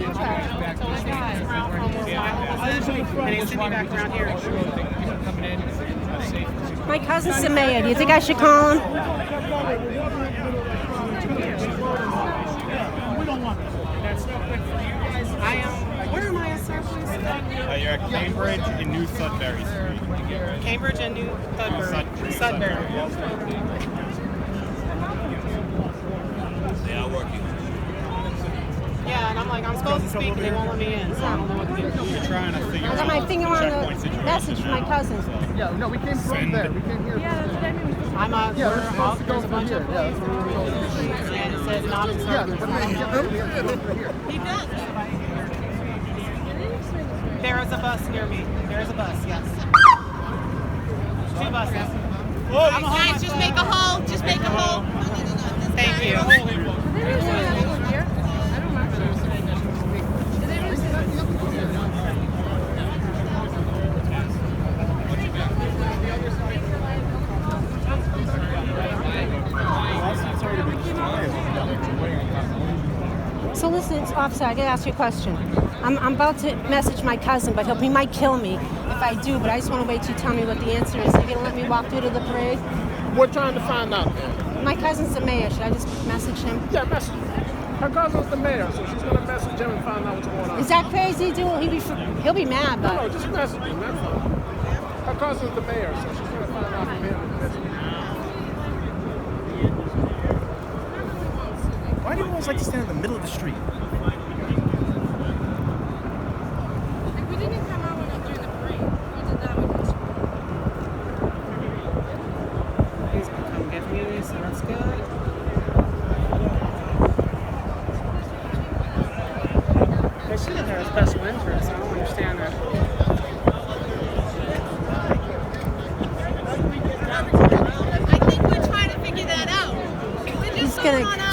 he's sending me back around here.
My cousin's the mayor. Do you think I should call him?
We don't want this.
I am. Where am I at, sir, please?
You're at Cambridge and New Sudbury Street.
Cambridge and New Sudbury.
They are working.
Yeah, and I'm like, I'm supposed to speak and they won't let me in, so I don't know what to do.
You're trying to figure
I got my finger on the message from my cousin.
Yeah, no, we came from there. We came here.
I'm out.
Yeah, we're supposed to go
There's a bunch
here.
of
Yeah,
and it says not in
yeah,
service.
but then you get over here.
He does. There is a bus near me. There is a bus, yes. 2 buses.
Guys, just make a hole. Just make a hole.
Thank you.
So listen, officer, I gotta ask you a question. I'm about to message my cousin, but he might kill me if I do, but I just want to wait till you tell me what the answer is. Are you gonna let me walk through to the parade?
We're trying to find out.
My cousin's the mayor. Should I just message him?
Yeah, message. Her cousin's the mayor, so she's gonna message him and find out what's going on.
Is that crazy, dude? He'll be mad, but...
No, just message him, that's all. Her cousin's the mayor, so she's gonna find out from him and message him.
Why do you always like to stand in the middle of the street?
They should have had a special interest. I don't understand that.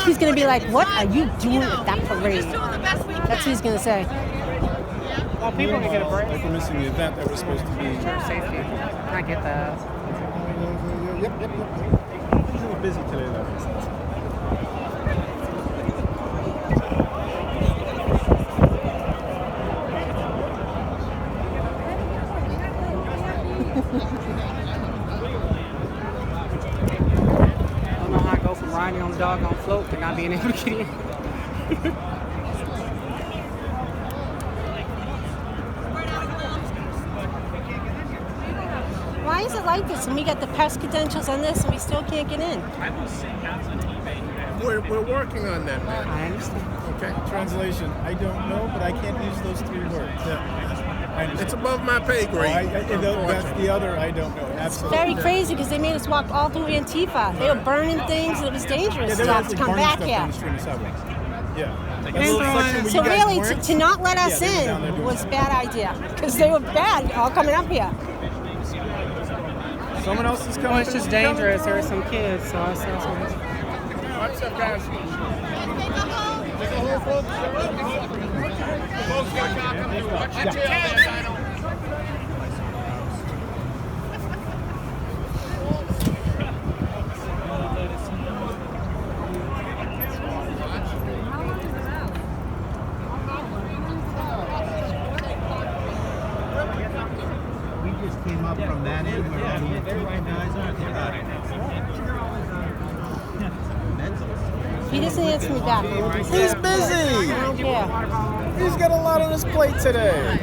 He's gonna be like, what are you doing at that parade? That's what he's gonna say.
Well, people can get a break.
Like we're missing the event that was supposed to be.
Safety. I get that.
Yep. He's a little busy today, though.
I don't know how I go from riding on the doggone float to not being able to get in.
Why is it like this? And we got the press credentials on this, and we still can't get in.
We're working on that, man.
I understand.
Okay. Translation. I don't know, but I can't use those 3 words.
It's above my pay grade.
That's the other I don't know. Absolutely.
Very crazy because they made us walk all through Antifa. They were burning things, and it was dangerous
they
to
were
have to
actually
come
burning
back
stuff
here.
down the street in the subway. Yeah. That little section where
So
you guys
really,
weren't?
to not let us
Yeah, they were down there
in
doing
was a bad idea because they were bad all coming up here.
Someone else is coming.
Well, it's just dangerous. There are some kids, so I saw some.
What's up, guys?
We just came up from that end where all the Antifa guys are. They're out.
He doesn't answer me back.
He's busy.
I don't care.
He's got a lot on his plate today.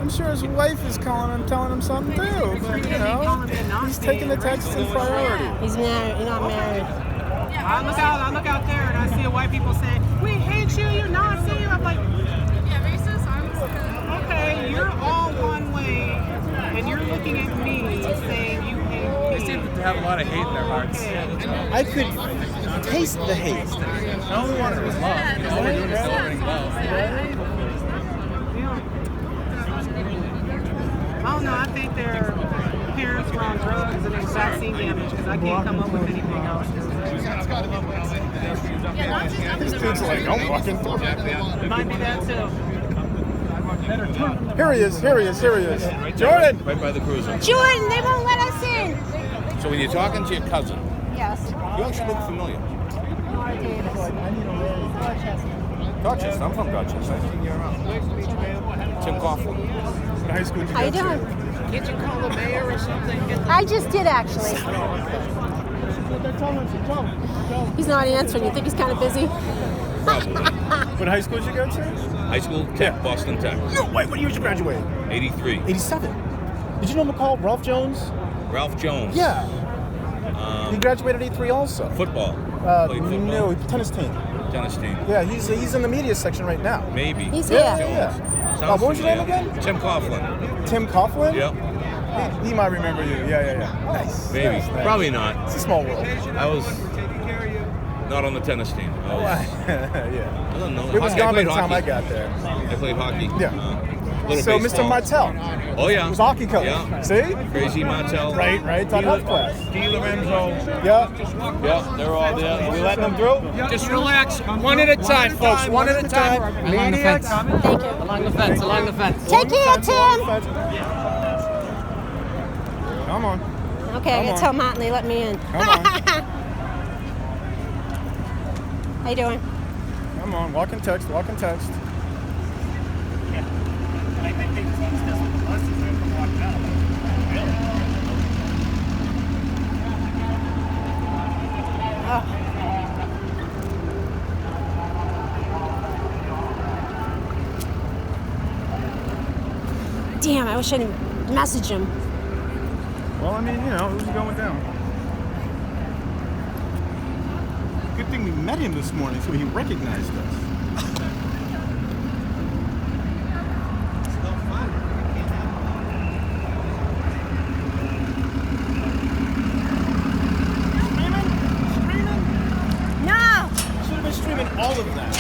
I'm sure his wife is calling him, telling him something too. But you know, he's taking the text in priority.
He's married. You're not married.
I look out there and I see white people saying, "We hate you, you're Nazi." I'm like, yeah, racist. Okay, you're all one way, and you're looking at me saying you hate me.
They seem to have a lot of hate in their hearts.
I could taste the hate.
I only wanted was love. All we're doing is celebrating love.
I don't know. I think their parents were on drugs and it's vaccine damage because I can't come up with anything else.
This dude's like, I'm walking through.
Might be that too.
Here he is. Jordan!
Right by the cruiser.
Jordan, they won't let us in.
So when you're talking to your cousin,
Yes.
you actually look familiar.
Laura Davis.
Dorchester. I'm from Dorchester. I've seen you around. Tim Coughlin.
What high school did you
How you
go to?
doing?
Did you call the mayor or something?
I just did actually. He's not answering. You think he's kind of busy?
What high school did you go to?
High school, Tech, Boston Tech.
No, wait, what year did you graduate?
83.
87. Did you know McCall, Ralph Jones?
Ralph Jones.
Yeah. He graduated 83 also.
Football. Played football.
No, tennis team.
Tennis team.
Yeah, he's in the media section right now.
Maybe.
He's
Yeah,
here.
yeah.
Sounds
What was your name
familiar.
again?
Tim Coughlin.
Tim Coughlin?
Yep.
He might remember you. Yeah. Nice.
Maybe.
Nice.
Probably not.
It's a small world.
I was not on the tennis team. I was,
Yeah.
I don't know.
It was
Hockey.
gone by
played
the time
hockey.
I got there.
I played hockey.
Yeah.
Little
So,
baseball.
Mr. Martell.
Oh, yeah.
He was hockey coach.
Yeah.
See?
Crazy Martell.
Right. Taught health class.
Guy Lorenzo.
Yeah.
Yeah, they're all there.
We letting them through?
Just relax. One at a time, folks. One at a time.
Along the fence.
Thank you.
Along the fence. Along the fence.
Take care, Tim.
Come on.
Okay, I gotta tell Martin they let me in.
Come on.
How you doing?
Come on. Walk and text.
Damn, I wish I didn't message him.
Well, I mean, you know, it was going down. Good thing we met him this morning so he recognized us.
No!
Should have been streaming all of that.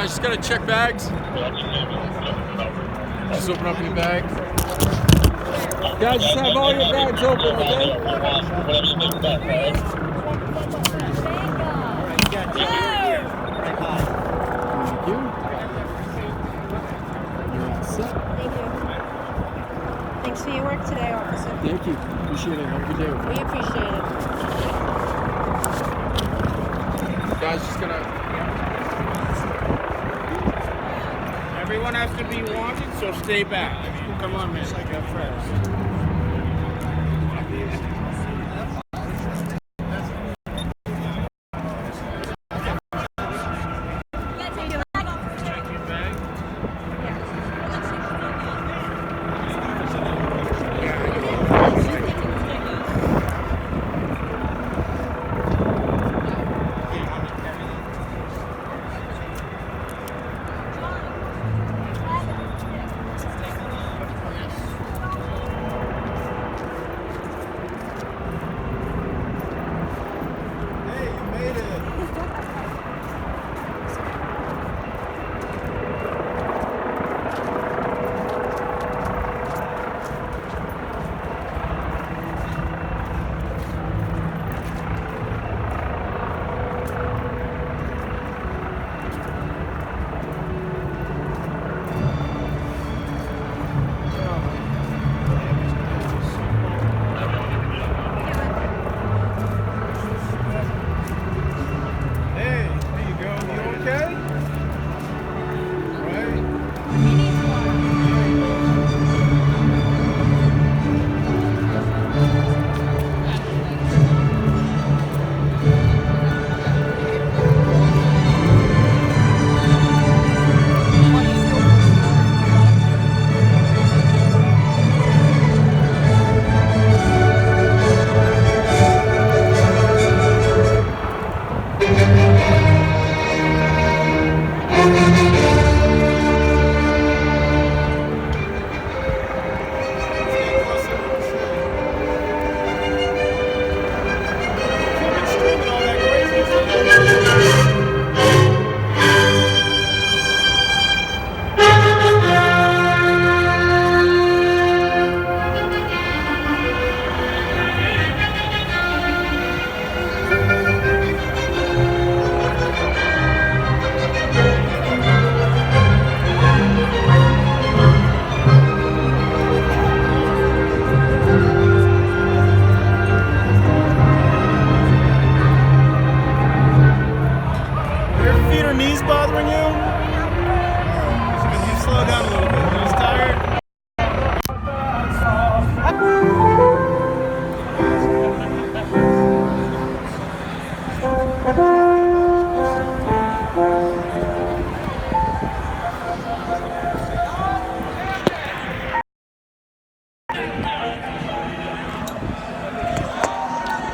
Guys, just gotta check bags. Just open up your bag. Guys, just have all your bags open, okay?
Thank you. Thank you. Thanks for your work today, officer.
Thank you. Appreciate it. Have a good day.
We appreciate it.
Guys, just gonna.
Everyone has to be wanted, so stay back. Come on, man. Like that first.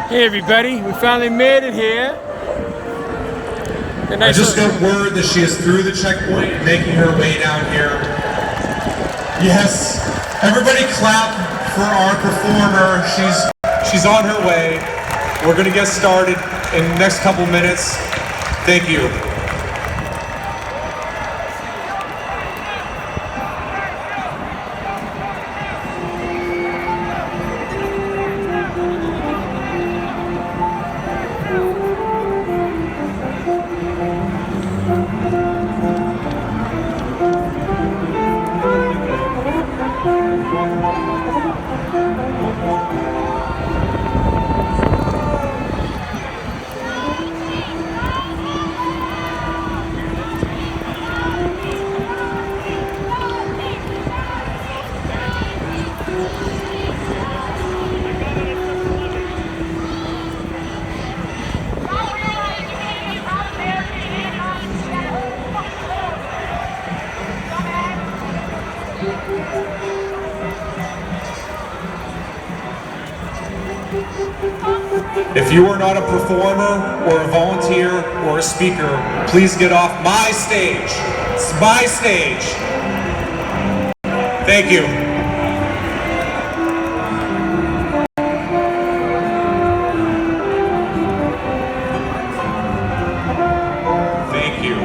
Hey everybody, we finally made it here.
I just got word that she is through the checkpoint and making her way down here. Yes, everybody clap for our performer. She's on her way. We're gonna get started in the next couple minutes. Thank you. If you are not a performer or a volunteer or a speaker, please get off my stage. It's my stage. Thank you. Thank you.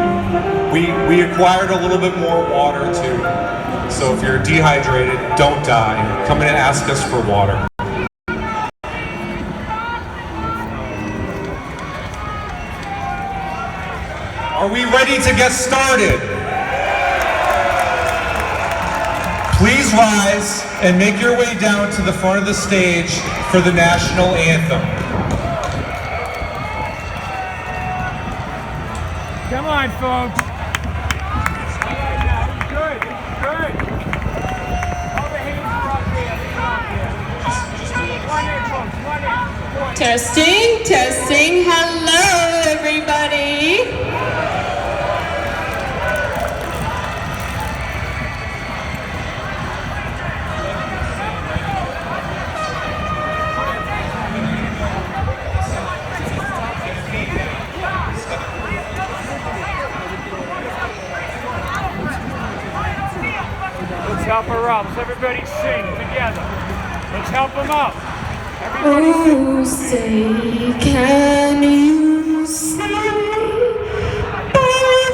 we acquired a little bit more water too. So if you're dehydrated, don't die. Come in and ask us for water. Are we ready to get started? Please rise and make your way down to the front of the stage for the national anthem.
Come on, folks. Good, good. All the hands are up there. One hand, folks, one hand.
Testing, testing. Hello, everybody.
Let's help her out. Let's everybody sing together. Let's help them out. Everybody
say, can you say by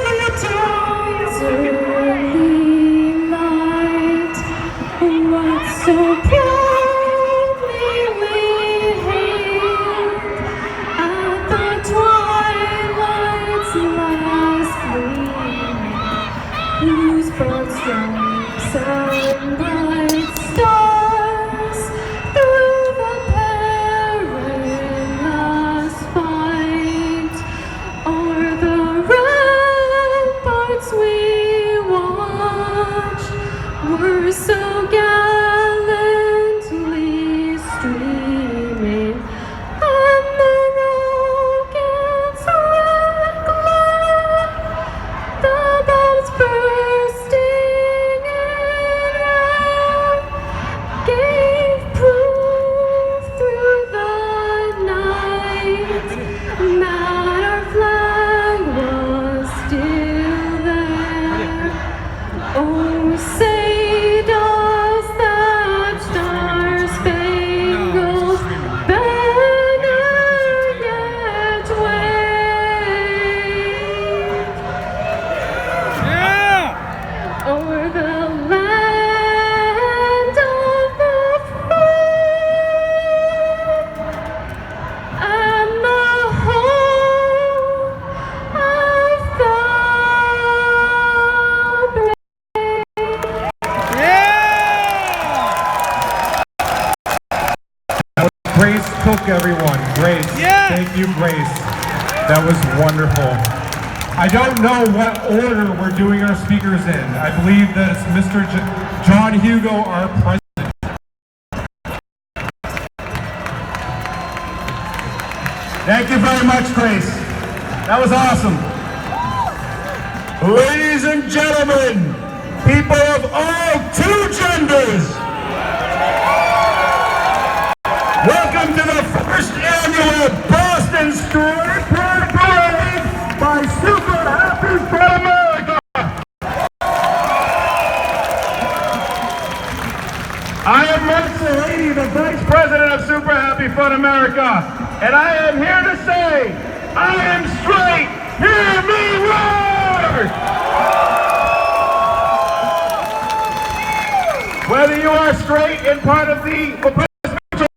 the dawn's early light what so proudly we hailed at the twilight's last gleam, whose broad stripes and bright stars through the perilous fight o'er the ramparts we watched were so gallantly streaming, and the rockets red glare, the bombs bursting in air, gave proof through the night that our flag was still there. Oh, say does that star-spangled banner yet wave o'er the land of the free and the home of the brave?
Grace Cook, everyone. Grace. Thank you, Grace. That was wonderful. I don't know what order we're doing our speakers in. I believe that it's Mr. John Hugo, our president.
Thank you very much, Grace. That was awesome. Ladies and gentlemen, people of all two genders, welcome to the first annual Boston Straight Pride Parade by Super Happy for America. I am Mike Salini, the Vice President of Super Happy Fun America, and I am here to say, I am straight, hear me roar! Whether you are straight and part of the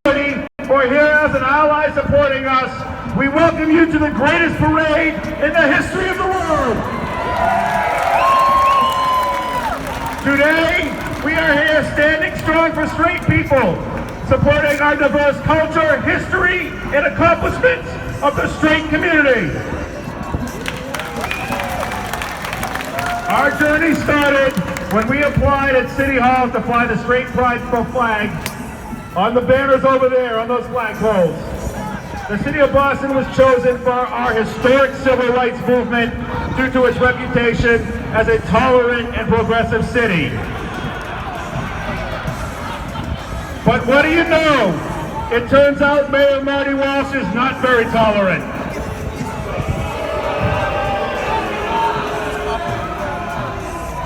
majority, or here as an ally supporting us, we welcome you to the greatest parade in the history of the world. Today, we are here standing strong for straight people, supporting our diverse culture, history, and accomplishments of the straight community. Our journey started when we applied at City Hall to fly the Straight Pride flag on the banners over there, on those flagpoles. The City of Boston was chosen for our historic civil rights movement due to its reputation as a tolerant and progressive city. But what do you know? It turns out Mayor Marty Walsh is not very tolerant.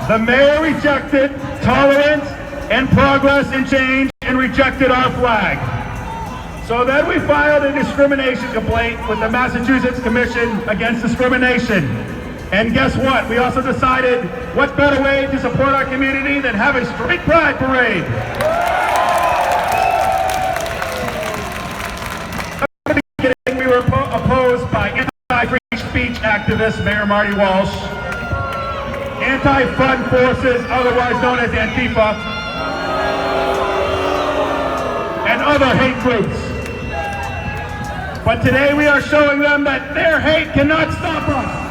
The mayor rejected tolerance and progress and change and rejected our flag. So then we filed a discrimination complaint with the Massachusetts Commission Against Discrimination.
And guess what? We also decided, what better way to support our community than have a straight pride parade? At the beginning, we were opposed by anti-free speech activist Mayor Marty Walsh, anti-fun forces, otherwise known as Antifa, and other hate groups. But today we are showing them that their hate cannot stop us.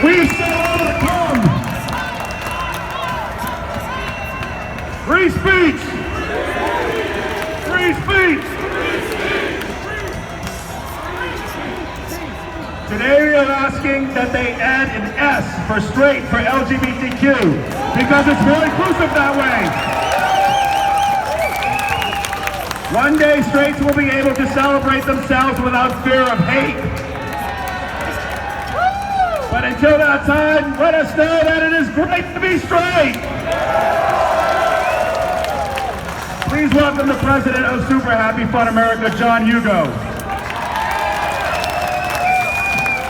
We shall overcome. Free speech. Free speech. Today we are asking that they add an S for straight for LGBTQ because it's more inclusive that way. One day straights will be able to celebrate themselves without fear of hate. But until that time, let us know that it is great to be straight. Please welcome the president of Super Happy Fun America, John Hugo.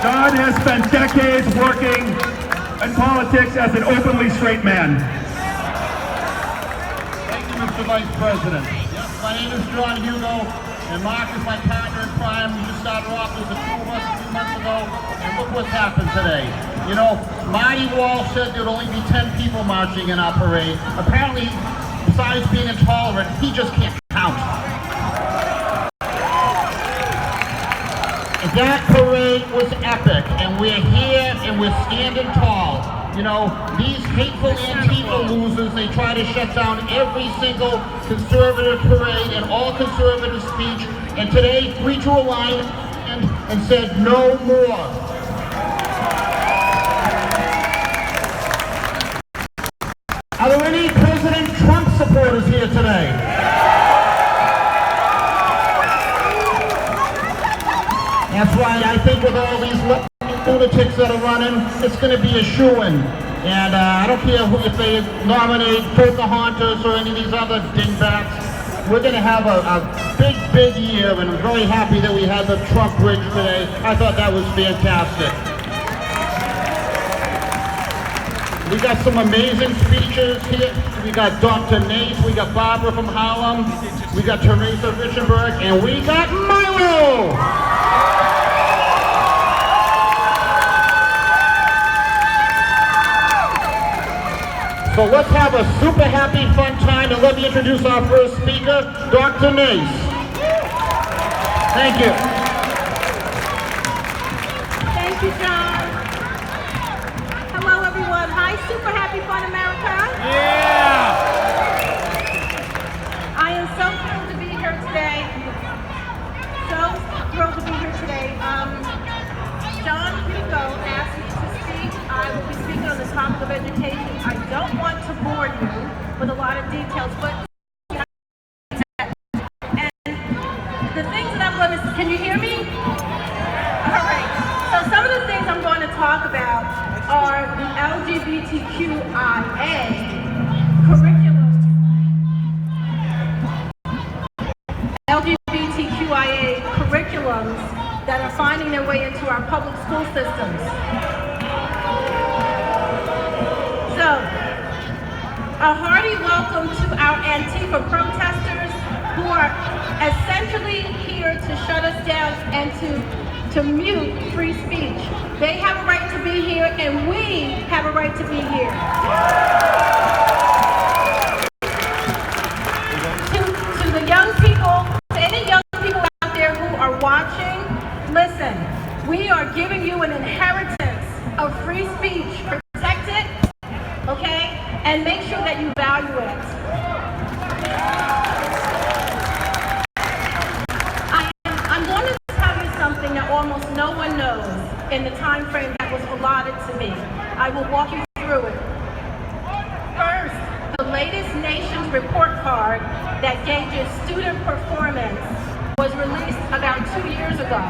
John has spent decades working in politics as an openly straight man.
Thank you, Mr. Vice President. Yes, my name is John Hugo, and Mark is my partner in crime. We just started off as the two of us a few months ago, and look what's happened today. You know, Marty Walsh said there'd only be 10 people marching in our parade. Apparently, besides being intolerant, he just can't count. That parade was epic, and we're here and we're standing tall. You know, these hateful Antifa losers, they try to shut down every single conservative parade and all conservative speech, and today we drew a line and said no more. Are there any President Trump supporters here today? That's right, I think with all these lunatics that are running, it's going to be a shoo-in. And I don't care if they nominate Pocahontas or any of these other dingbats. We're going to have a big year, and I'm very happy that we had the Trump bridge today. I thought that was fantastic. We got some amazing speeches here. We got Dr. Nate, we got Barbara from Harlem, we got Theresa Richenberg, and we got Milo! So let's have a super happy, fun time, and let me introduce our first speaker, Dr. Nace. Thank you.
Thank you, John. Hello, everyone. Hi, Super Happy Fun America.
Yeah!
I am so thrilled to be here today. So thrilled to be here today. John Hugo asked me to speak. I will be speaking on the topic of education. I don't want to bore you with a lot of details, but and the things that I'm going to, can you hear me? All right. So some of the things I'm going to talk about are the LGBTQIA curriculum. LGBTQIA curriculums that are finding their way into our public school systems. So, a hearty welcome to our Antifa protesters who are essentially here to shut us down and to mute free speech. They have a right to be here, and we have a right to be here. To the young people, to any young people out there who are watching, listen, we are giving you an inheritance of free speech. Protect it, okay? And make sure that you value it. I'm going to tell you something that almost no one knows in the time frame that was allotted to me. I will walk you through it. First, the latest Nations report card that gauges student performance was released about 2 years ago.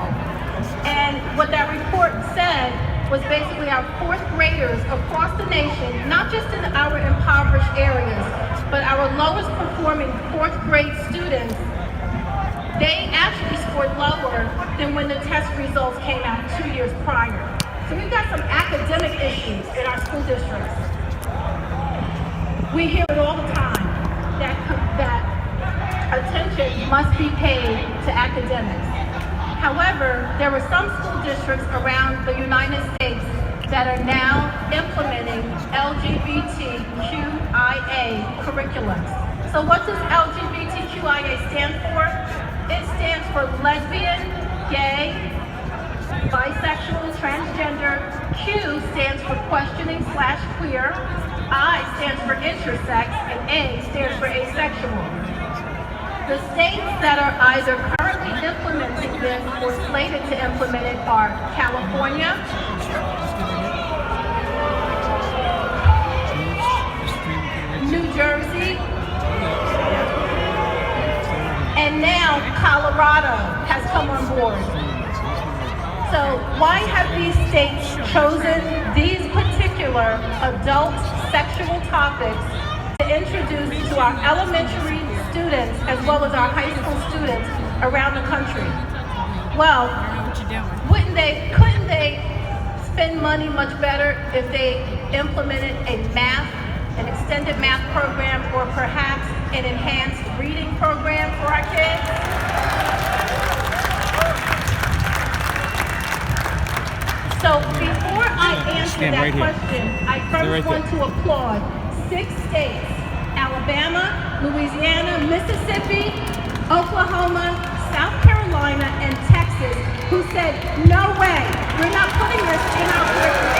And what that report said was basically our fourth graders across the nation, not just in our impoverished areas, but our lowest performing fourth grade students they actually scored lower than when the test results came out 2 years prior. So we've got some academic issues in our school districts. We hear it all the time, that attention must be paid to academics. However, there are some school districts around the United States that are now implementing LGBTQIA curriculums. So what does LGBTQIA stand for? It stands for lesbian, gay, bisexual, transgender. Q stands for questioning/queer. I stands for intersex, and A stands for asexual. The states that are either currently implementing this or slated to implement it are California, New Jersey, and now Colorado has come on board. So why have these states chosen these particular adult sexual topics to introduce to our elementary students as well as our high school students around the country? Well, couldn't they spend money much better if they implemented an extended math program, or perhaps an enhanced reading program for our kids? So before I answer that question, I first want to applaud 6 states: Alabama, Louisiana, Mississippi, Oklahoma, South Carolina, and Texas, who said, no way, we're not putting this in our curriculum.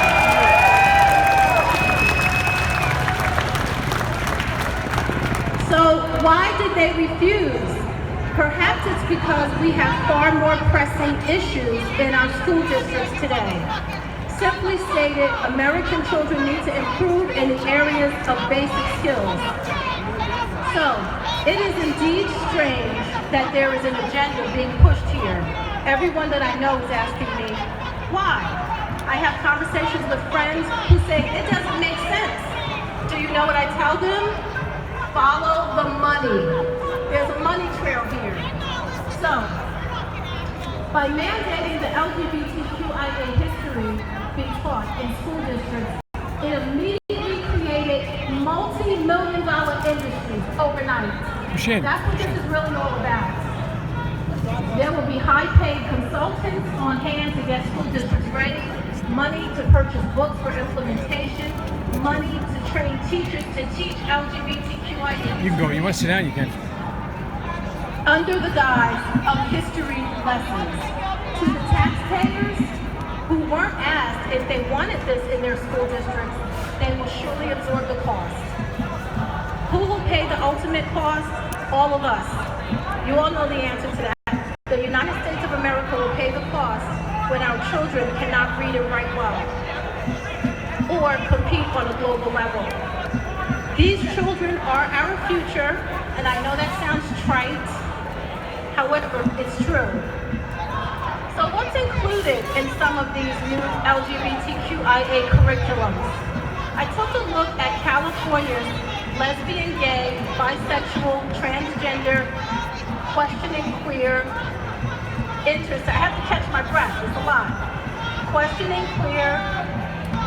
So why did they refuse? Perhaps it's because we have far more pressing issues in our school districts today. Simply stated, American children need to improve in the areas of basic skills. So, it is indeed strange that there is an agenda being pushed here. Everyone that I know is asking me, why? I have conversations with friends who say, it doesn't make sense. Do you know what I tell them? Follow the money. There's a money trail here. So, by mandating the LGBTQIA history be taught in school districts, it immediately created multi-million-dollar industries overnight. That's what this is really all about. There will be high-paid consultants on hand to get school districts ready, money to purchase books for implementation, money to train teachers to teach LGBTQIA.
You can go. You want to sit down? You can.
Under the guise of history lessons. To the taxpayers who weren't asked if they wanted this in their school districts, they will surely absorb the cost. Who will pay the ultimate cost? All of us. You all know the answer to that. The United States of America will pay the cost when our children cannot read and write well, or compete on a global level. These children are our future, and I know that sounds trite, however, it's true. So what's included in some of these new LGBTQIA curriculums? I took a look at California's lesbian, gay, bisexual, transgender, questioning queer, intersex. I have to catch my breath, it's a lot. Questioning queer,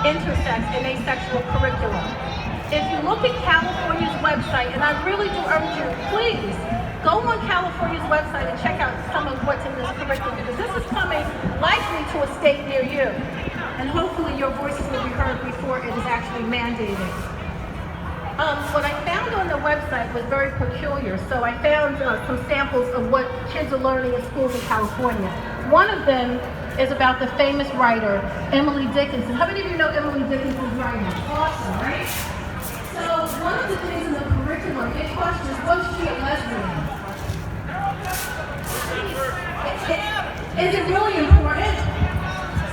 intersex, and asexual curriculum. If you look at California's website, and I really do urge you, please, go on California's website and check out some of what's in this curriculum, because this is coming likely to a state near you. And hopefully your voices will be heard before it is actually mandated. What I found on the website was very peculiar, so I found some samples of what kids are learning in schools in California. One of them is about the famous writer, Emily Dickinson. How many of you know Emily Dickinson's writing? Awesome, right? So one of the things in the curriculum, it questions, was she a lesbian? Is it really important?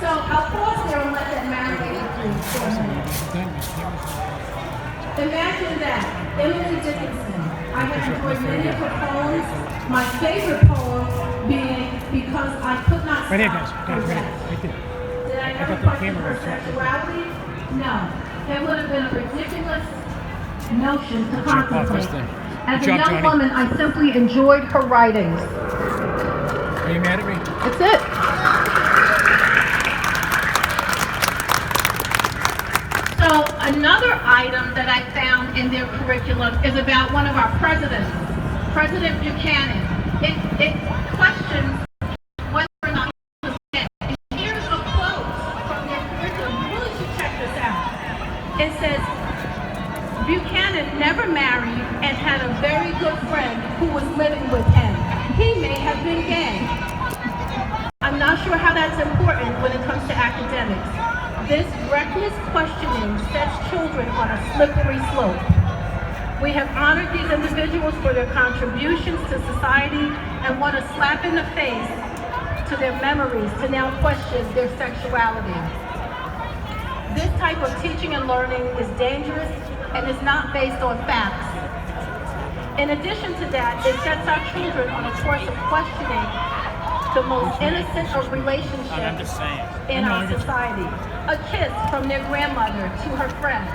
So I'll pause there and let that marinate for a minute. Imagine that, Emily Dickinson. I have enjoyed many of her poems. My favorite poem being Because I Could Not Stop.
Right here, guys. Right there.
Did I ever question her sexuality? No. It would have been a ridiculous notion to contemplate. As a young woman, I simply enjoyed her writings.
Are you mad at me?
That's it. So another item that I found in their curriculum is about one of our presidents, President Buchanan. It questions whether or not he was dead. And here's a quote from their curriculum. You really should check this out. It says, Buchanan never married and had a very good friend who was living with him. He may have been gay. I'm not sure how that's important when it comes to academics. This reckless questioning sets children on a slippery slope. We have honored these individuals for their contributions to society and want to slap in the face to their memories to now question their sexuality. This type of teaching and learning is dangerous and is not based on facts. In addition to that, it sets our children on a course of questioning the most innocent of relationships in our society. A kiss from their grandmother to her friend.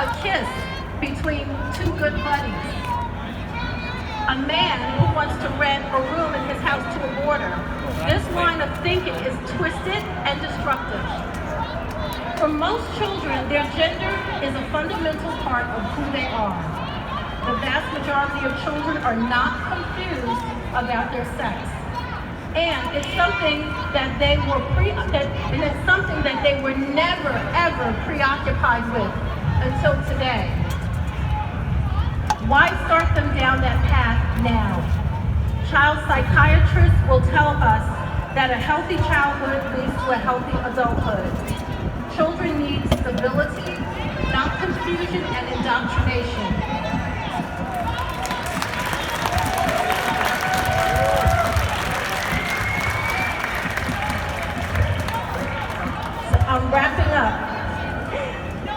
A kiss between two good buddies. A man who wants to rent a room in his house to a boarder. This line of thinking is twisted and destructive. For most children, their gender is a fundamental part of who they are. The vast majority of children are not confused about their sex. And it's something that they were never ever preoccupied with until today. Why start them down that path now? Child psychiatrists will tell us that a healthy childhood leads to a healthy adulthood. Children need stability, not confusion and indoctrination. I'm wrapping up.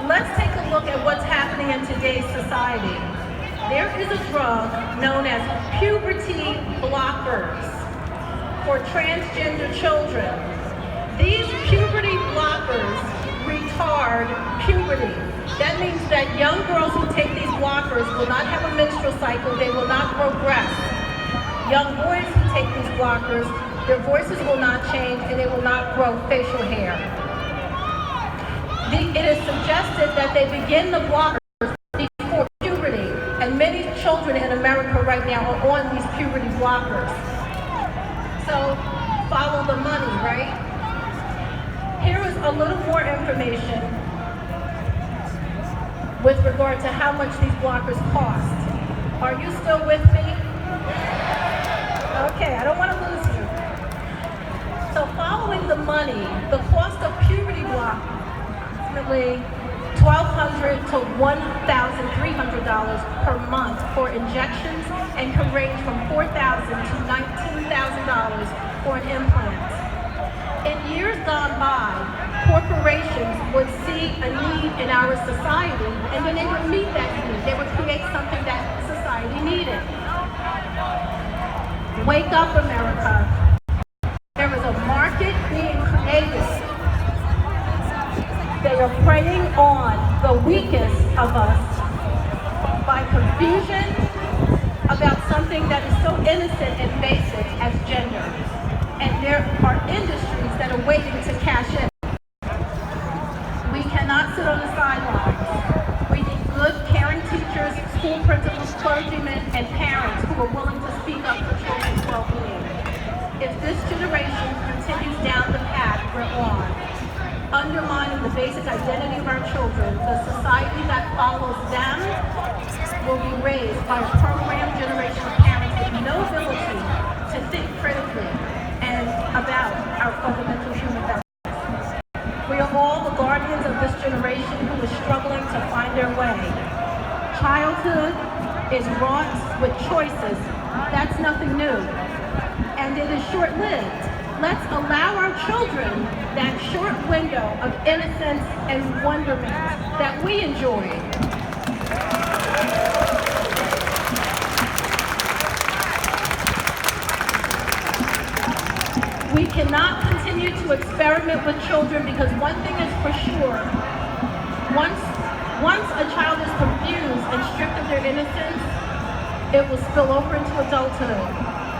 Let's take a look at what's happening in today's society. There is a drug known as puberty blockers for transgender children. These puberty blockers retard puberty. That means that young girls who take these blockers will not have a menstrual cycle, they will not grow breasts. Young boys who take these blockers, their voices will not change and they will not grow facial hair. It is suggested that they begin the blockers before puberty, and many children in America right now are on these puberty blockers. So, follow the money, right? Here is a little more information with regard to how much these blockers cost. Are you still with me? Okay, I don't want to lose you. So following the money, the cost of puberty blockers, approximately $1,200 to $1,300 per month for injections and can range from $4,000 to $19,000 for an implant. In years gone by, corporations would see a need in our society and then they would meet that need. They would create something that society needed. Wake up, America. There is a market being created. They are preying on the weakest of us by confusion about something that is so innocent and basic as gender. And there are industries that are waiting to cash in. We cannot sit on the sidelines. We need good, caring teachers, school principals, clergymen, and parents who are willing to speak up for children's well-being. If this generation continues down the path we're on, undermining the basic identity of our children, the society that follows them will be raised by a programmed generation of parents with no ability to think critically and about our fundamental human values. We are all the guardians of this generation who is struggling to find their way. Childhood is wrought with choices. That's nothing new. And it is short-lived. Let's allow our children that short window of innocence and wonderment that we enjoyed. We cannot continue to experiment with children because one thing is for sure. Once a child is confused and stripped of their innocence, it will spill over into adulthood.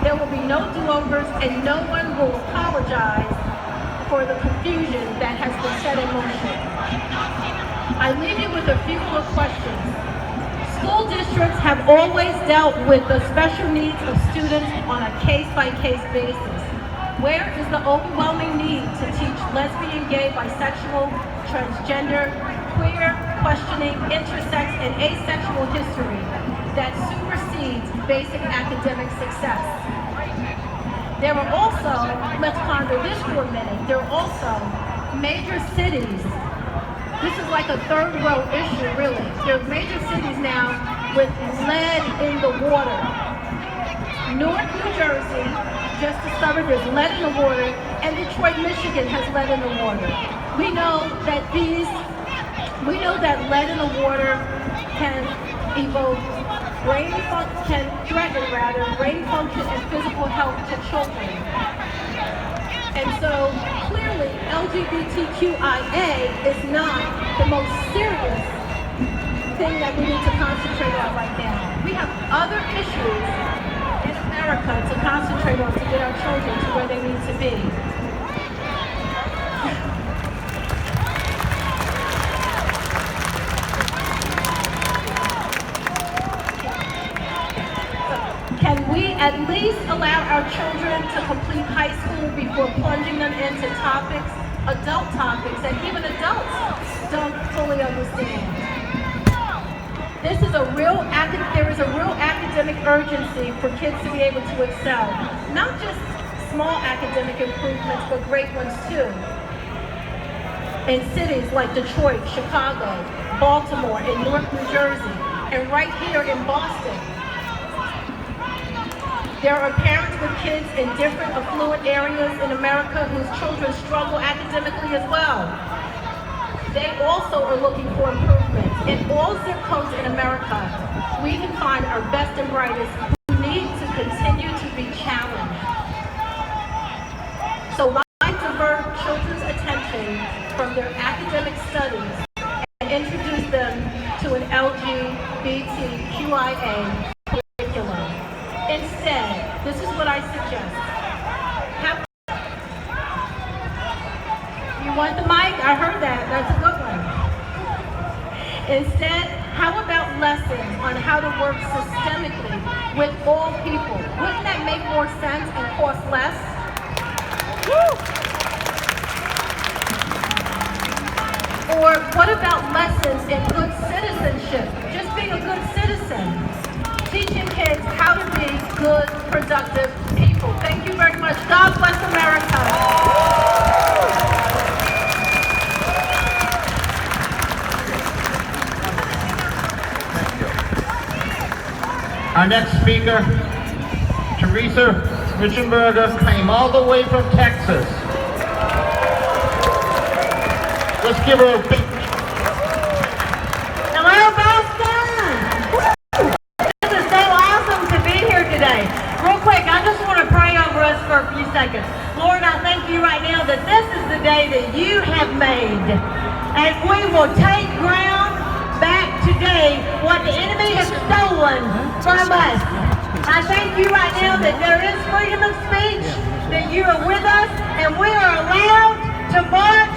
There will be no do-overs, and no one will apologize for the confusion that has been set in motion. I leave you with a few more questions. School districts have always dealt with the special needs of students on a case-by-case basis. Where is the overwhelming need to teach lesbian, gay, bisexual, transgender, queer, questioning, intersex, and asexual history that supersedes basic academic success? There are also, let's ponder this for a minute, there are also major cities. This is like a third row issue, really. There are major cities now with lead in the water. Newark, New Jersey just discovered there's lead in the water, and Detroit, Michigan has lead in the water. We know that lead in the water can evoke can threaten brain function and physical health to children. And so clearly LGBTQIA is not the most serious thing that we need to concentrate on right now. We have other issues in America to concentrate on to get our children to where they need to be. Can we at least allow our children to complete high school before plunging them into topics, adult topics, that even adults don't fully understand? There is a real academic urgency for kids to be able to excel. Not just small academic improvements, but great ones too. In cities like Detroit, Chicago, Baltimore, and Newark, New Jersey, and right here in Boston. There are parents with kids in different affluent areas in America whose children struggle academically as well. They also are looking for improvements. In all zip codes in America, we can find our best and brightest who need to continue to be challenged. So why divert children's attention from their academic studies and introduce them to an LGBTQIA curriculum? Instead, this is what I suggest. You want the mic? I heard that. That's a good one. Instead, how about lessons on how to work systemically with all people? Wouldn't that make more sense and cost less? Woo! Or what about lessons in good citizenship? Just being a good citizen. Teaching kids how to be good, productive people. Thank you very much. God bless America.
Our next speaker, Theresa Richenberger, came all the way from Texas. Let's give her a big...
Hello, Boston! This is so awesome to be here today. Real quick, I just want to pray over us for a few seconds. Lord, I thank you right now that this is the day that you have made. And we will take ground back today what the enemy has stolen from us. I thank you right now that there is freedom of speech, that you are with us, and we are allowed to march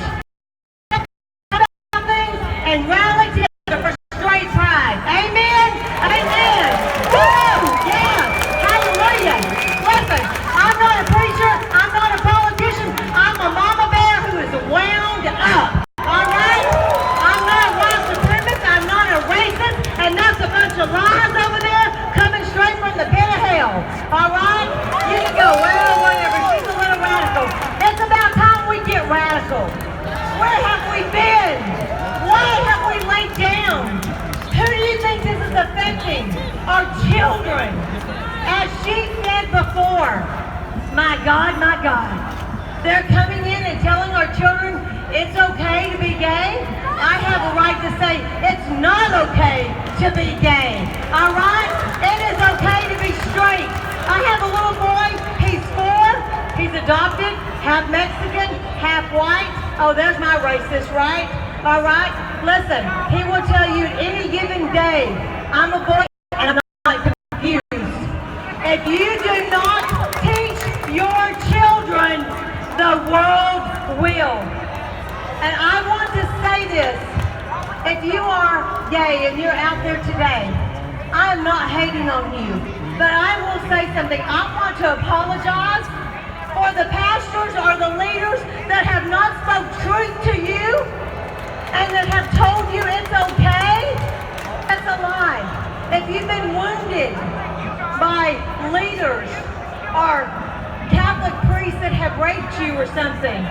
and rally together for straight pride. Amen? Amen. Woo! Yeah. Hallelujah. Listen, I'm not a preacher. I'm not a politician. I'm a mama bear who is wound up. All right? I'm not a white supremacist. I'm not a racist. And that's a bunch of lies over there coming straight from the pit of hell. All right? You can go, well, whatever. She's a little radical. It's about time we get radical. Where have we been? Why have we laid down? Who do you think this is affecting? Our children. As she said before, my God, they're coming in and telling our children it's okay to be gay. I have a right to say it's not okay to be gay. All right? It is okay to be straight. I have a little boy. He's 4. He's adopted, half Mexican, half white. Oh, there's my racist, right? All right? Listen, he will tell you any given day, I'm a boy and I'm not confused. If you do not the world will. And I want to say this. If you are gay and you're out there today, I am not hating on you, but I will say something. I want to apologize for the pastors or the leaders that have not spoke truth to you and that have told you it's okay. That's a lie. If you've been wounded by leaders or Catholic priests that have raped you or something,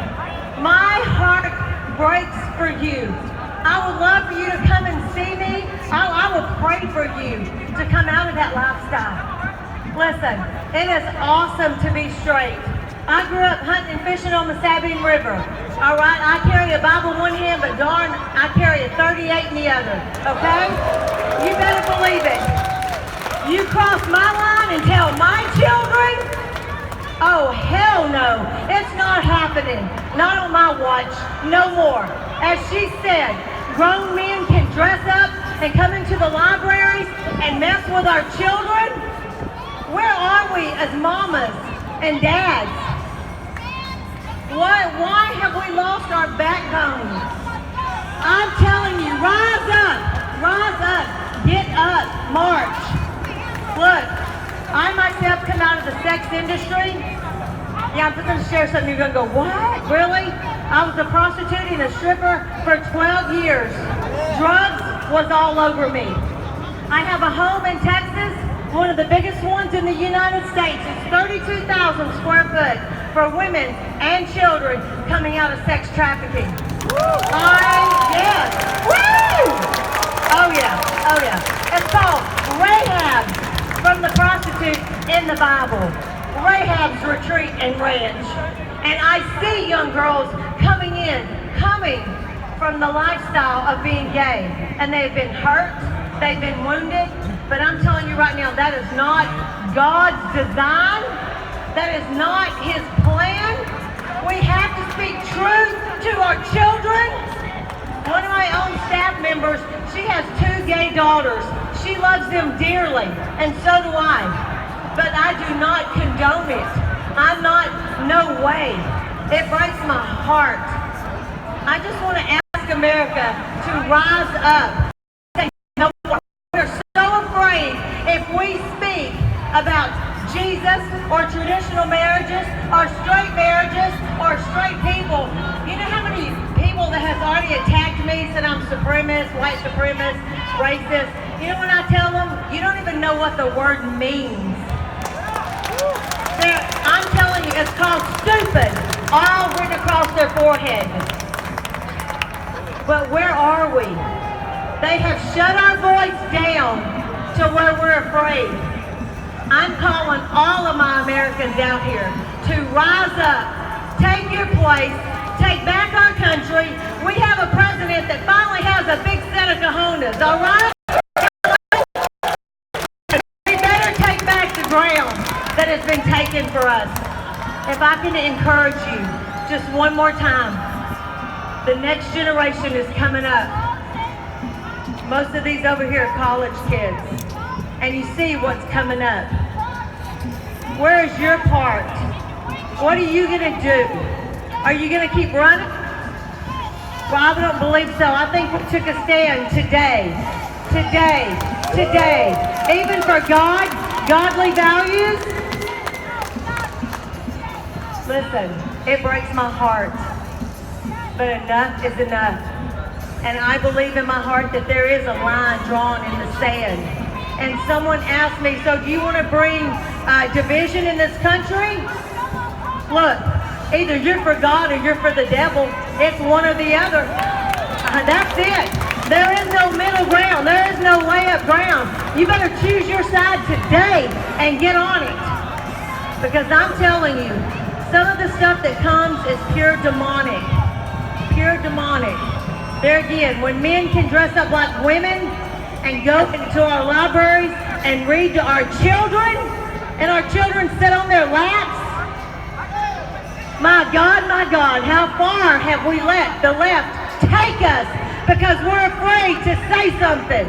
my heart breaks for you. I would love for you to come and see me. I will pray for you to come out of that lifestyle. Listen, it is awesome to be straight. I grew up hunting and fishing on the Sabine River. All right, I carry a Bible in one hand, but darn, I carry a 38 in the other. Okay? You better believe it. You cross my line and tell my children, oh, hell no. It's not happening. Not on my watch. No more. As she said, grown men can dress up and come into the libraries and mess with our children. Where are we as mamas and dads? Why have we lost our backbone? I'm telling you, rise up, get up, march. Look, I myself come out of the sex industry. Yeah, I'm going to share something. You're going to go, what? Really? I was a prostitute and a stripper for 12 years. Drugs was all over me. I have a home in Texas, one of the biggest ones in the United States. It's 32,000 square foot for women and children coming out of sex trafficking. Yes. Woo! Oh yeah. It's called Rahab from the prostitute in the Bible. Rahab's retreat and ranch. And I see young girls coming from the lifestyle of being gay. And they've been hurt, they've been wounded, but I'm telling you right now, that is not God's design. That is not His plan. We have to speak truth to our children. One of my own staff members, she has 2 gay daughters. She loves them dearly, and so do I. But I do not condone it. No way. It breaks my heart. I just want to ask America to rise up. We're so afraid if we speak about Jesus or traditional marriages or straight people. You know how many people that has already attacked me, said I'm supremacist, white supremacist, racist. You know what I tell them? You don't even know what the word means. I'm telling you, it's called stupid, all written across their forehead. But where are we? They have shut our voice down to where we're afraid. I'm calling all of my Americans out here to rise up, take your place, take back our country. We have a president that finally has a big set of cojones, all right? We better take back the ground that has been taken for us. If I can encourage you just one more time, the next generation is coming up. Most of these over here are college kids, and you see what's coming up. Where is your part? What are you going to do? Are you going to keep running? Well, I don't believe so. I think we took a stand today. Even for God, godly values. Listen, it breaks my heart, but enough is enough. And I believe in my heart that there is a line drawn in the sand. And someone asked me, so do you want to bring division in this country? Look, either you're for God or you're for the devil. It's one or the other. That's it. There is no middle ground. There is no layup ground. You better choose your side today and get on it. Because I'm telling you, some of the stuff that comes is pure demonic. Pure demonic. There again, when men can dress up like women and go into our libraries and read to our children, and our children sit on their laps, my God, how far have we let the left take us because we're afraid to say something?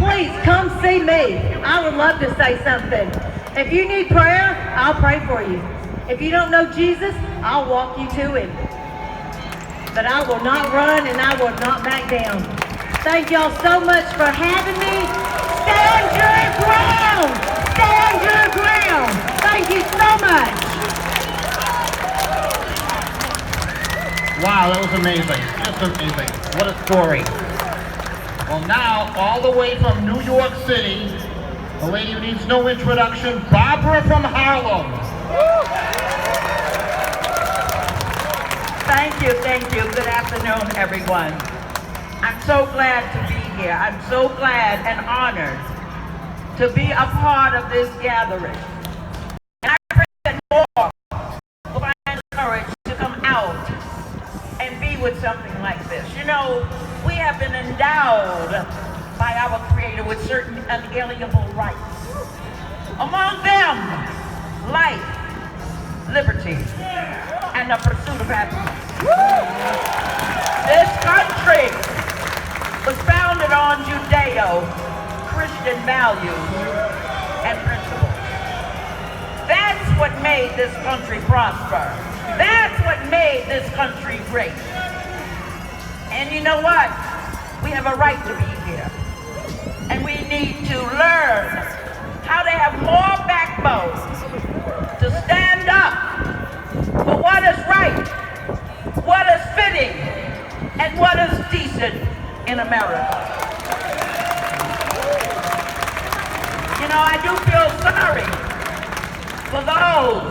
Please come see me. I would love to say something. If you need prayer, I'll pray for you. If you don't know Jesus, I'll walk you to him. But I will not run and I will not back down. Thank y'all so much for having me. Stand your ground! Stand your ground! Thank you so much.
Wow, that was amazing. Just amazing. What a story. Well, now, all the way from New York City, a lady who needs no introduction, Barbara from Harlem.
Thank you, thank you. Good afternoon, everyone. I'm so glad to be here. I'm so glad and honored to be a part of this gathering. And I pray that more will find courage to come out and be with something like this. You know, we have been endowed by our Creator with certain unalienable rights. Among them, life, liberty, and the pursuit of happiness. This country was founded on Judeo-Christian values and principles. That's what made this country prosper. That's what made this country great. And you know what? We have a right to be here. And we need to learn how to have more backbone to stand up for what is right, what is fitting, and what is decent in America. You know, I do feel sorry for those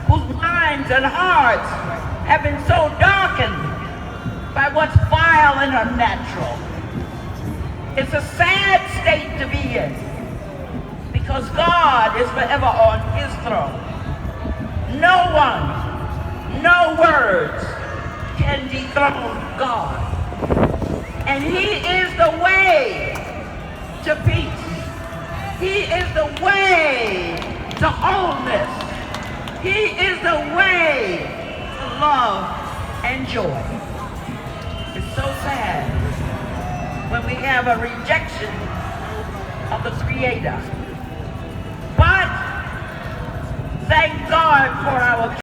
whose minds and hearts have been so darkened by what's vile and unnatural. It's a sad state to be in, because God is forever on his throne. No one, no words can dethrone God. And he is the way to peace. He is the way to wholeness. He is the way to love and joy. It's so sad when we have a rejection of the Creator. But thank God for our church.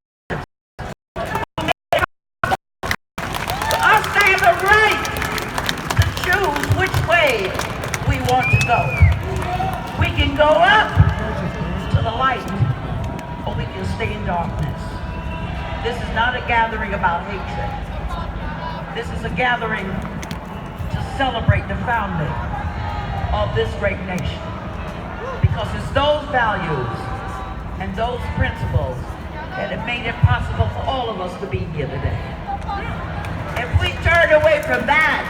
Us to have the right to choose which way we want to go. We can go up to the light, or we can stay in darkness. This is not a gathering about hatred. This is a gathering to celebrate the founding of this great nation. Because it's those values and those principles that have made it possible for all of us to be here today. If we turn away from that,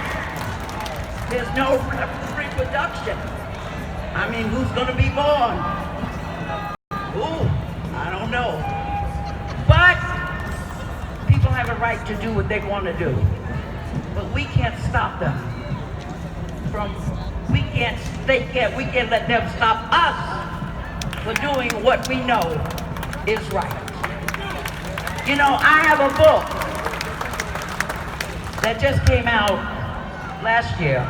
there's no reproduction. I mean, who's going to be born? Ooh, I don't know. But people have a right to do what they want to do. But we can't stop them from, we can't let them stop us for doing what we know is right. You know, I have a book that just came out last year,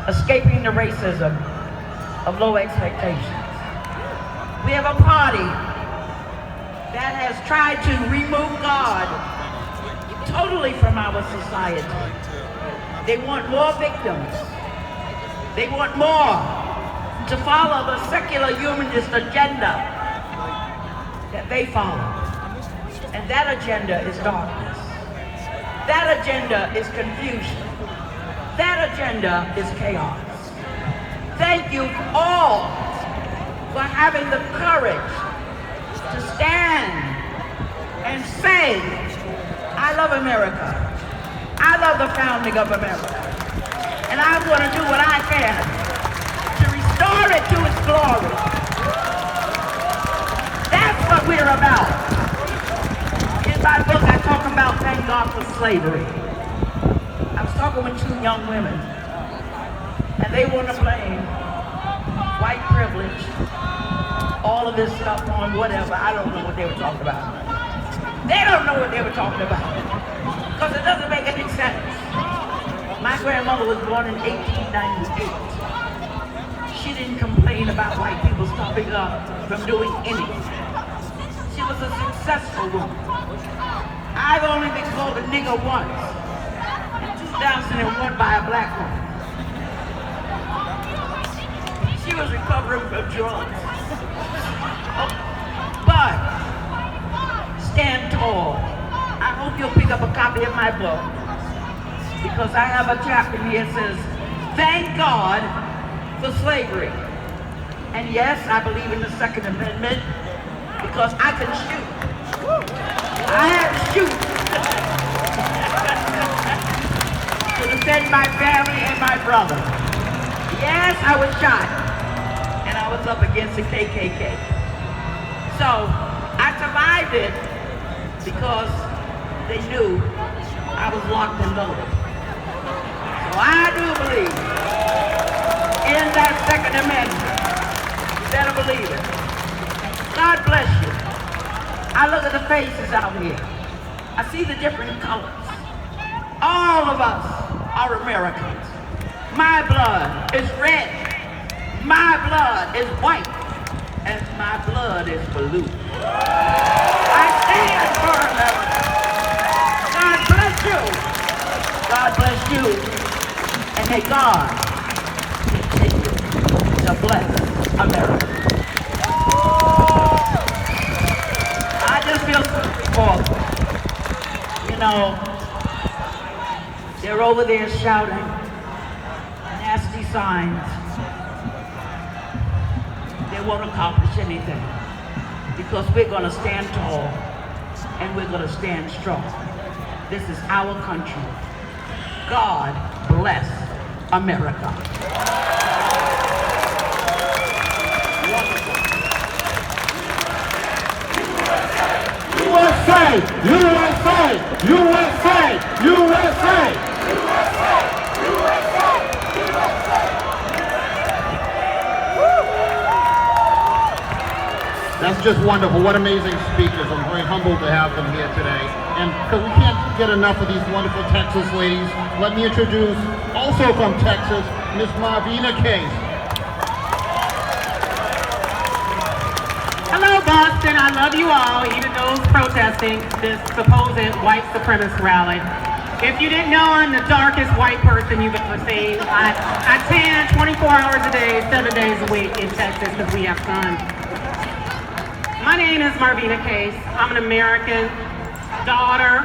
Escaping the Racism of Low Expectations. We have a party that has tried to remove God totally from our society. They want more victims. They want more to follow the secular humanist agenda that they follow. And that agenda is darkness. That agenda is confusion. That agenda is chaos. Thank you all for having the courage to stand and say, I love America. I love the founding of America. And I'm going to do what I can to restore it to its glory. That's what we're about. In my book, I talk about thank God for slavery. I was talking with two young women, and they want to blame white privilege, all of this stuff on whatever. I don't know what they were talking about. They don't know what they were talking about, because it doesn't make any sense. My grandmother was born in 1898. She didn't complain about white people stopping her from doing anything. She was was a successful woman. I've only been called a nigger once, in 2001 by a black woman. She was recovering from drugs. But, stand tall. I hope you'll pick up a copy of my book, because I have a chapter here that says, thank God for slavery. And yes, I believe in the Second Amendment, because I can shoot. I had to shoot to defend my family and my brother. Yes, I was shot, and I was up against the KKK. So, I survived it because they knew I was locked and loaded. So I do believe in that Second Amendment. You better believe it. God bless you. I look at the faces out here. I see the different colors. All of us are Americans. My blood is red. My blood is white. And my blood is blue. I stand for America. God bless you. God bless you. And may God continue to bless America. I just feel sorry for, you know, they're over there shouting nasty signs. They won't accomplish anything, because we're going to stand tall and we're going to stand strong. This is our country. God bless America.
USA! USA! USA! USA! That's just wonderful. What amazing speakers. I'm very humbled to have them here today. And because we can't get enough of these wonderful Texas ladies, let me introduce, also from Texas, Miss Marvina Case.
Hello, Boston. I love you all, even those protesting this supposed white supremacist rally. If you didn't know, I'm the darkest white person you've ever seen. I tan 24 hours a day, 7 days a week in Texas because we have sun. My name is Marvina Case. I'm an American daughter,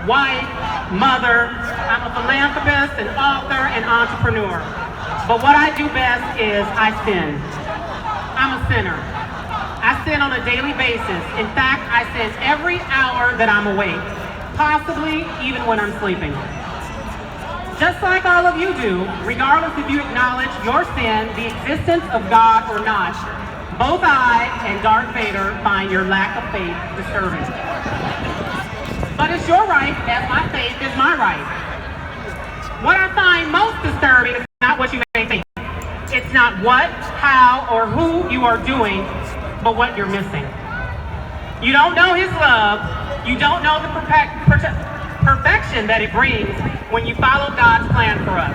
wife, mother. I'm a philanthropist, an author, and entrepreneur. But what I do best is I sin. I'm a sinner. I sin on a daily basis. In fact, I sin every hour that I'm awake, possibly even when I'm sleeping. Just like all of you do, regardless if you acknowledge your sin, the existence of God or not, both I and Darth Vader find your lack of faith disturbing. But it's your right, as my faith is my right. What I find most disturbing is not what you may think. It's not what, how, or who you are doing, but what you're missing. You don't know His love. You don't know the perfection that it brings when you follow God's plan for us.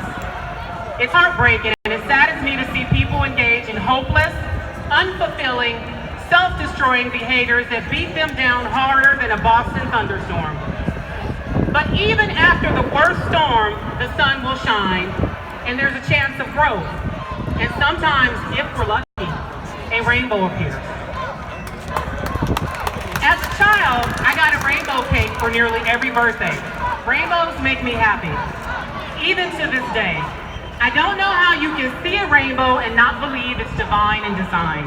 It's heartbreaking, and it saddens me to see people engage in hopeless, unfulfilling, self-destroying behaviors that beat them down harder than a Boston thunderstorm. But even after the worst storm, the sun will shine, and there's a chance of growth. And sometimes, if we're lucky, a rainbow appears. As a child, I got a rainbow cake for nearly every birthday. Rainbows make me happy, even to this day. I don't know how you can see a rainbow and not believe it's divine in design.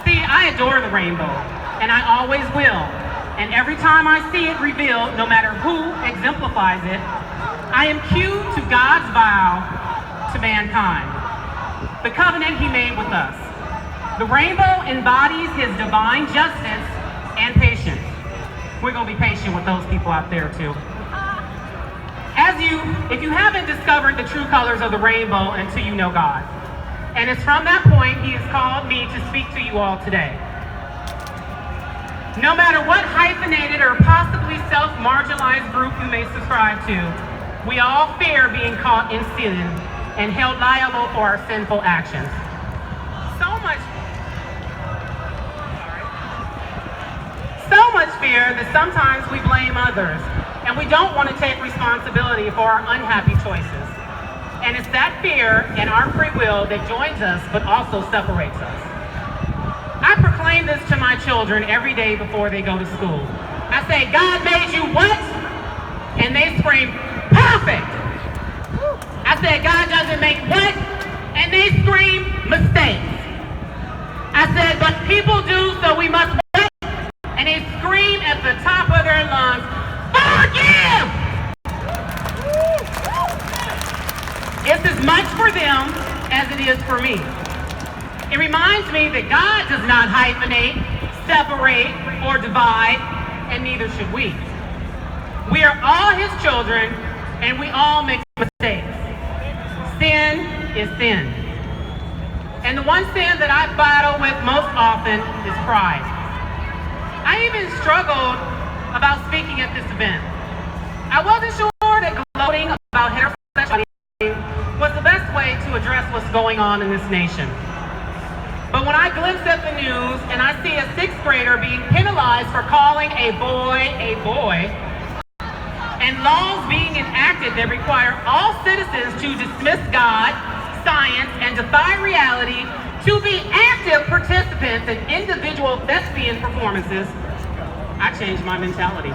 See, I adore the rainbow, and I always will. And every time I see it revealed, no matter who exemplifies it, I am cued to God's vow to mankind, the covenant He made with us. The rainbow embodies His divine justice and patience. We're going to be patient with those people out there too. If you haven't discovered the true colors of the rainbow until you know God. And it's from that point He has called me to speak to you all today. No matter what hyphenated or possibly self-marginalized group you may subscribe to, we all fear being caught in sin and held liable for our sinful actions. fear that sometimes we blame others, and we don't want to take responsibility for our unhappy choices. And it's that fear and our free will that joins us, but also separates us. I proclaim this to my children every day before they go to school. I say, God made you what? And they scream, perfect. I said, God doesn't make what? And they scream, mistakes. I said, but people do, so we must what? And they scream at the top of their lungs, forgive! It's as much for them as it is for me. It reminds me that God does not hyphenate, separate, or divide, and neither should we. We are all His children, and we all make mistakes. Sin is sin. And the one sin that I battle with most often is pride. I even struggled about speaking at this event. I wasn't sure that gloating about heterosexuality was the best way to address what's going on in this nation. But when I glimpse at the news and I see a 6th grader being penalized for calling a boy, and laws being enacted that require all citizens to dismiss God, science, and defy reality to be active participants in individual thespian performances, I changed my mentality.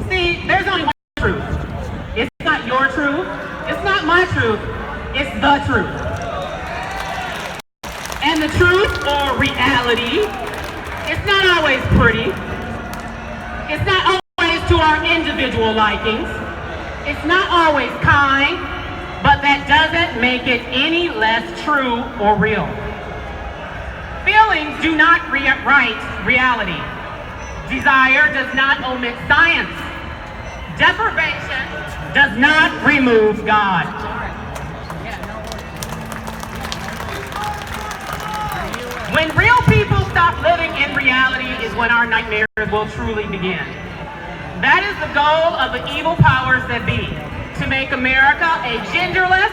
See, there's only one truth. It's not your truth. It's not my truth. It's the truth. And the truth, or reality, it's not always pretty. It's not always to our individual likings. It's not always kind, but that doesn't make it any less true or real. Feelings do not write reality. Desire does not omit science. Deprivation does not remove God. When real people stop living in reality is when our nightmares will truly begin. That is the goal of the evil powers that be, to make America a genderless,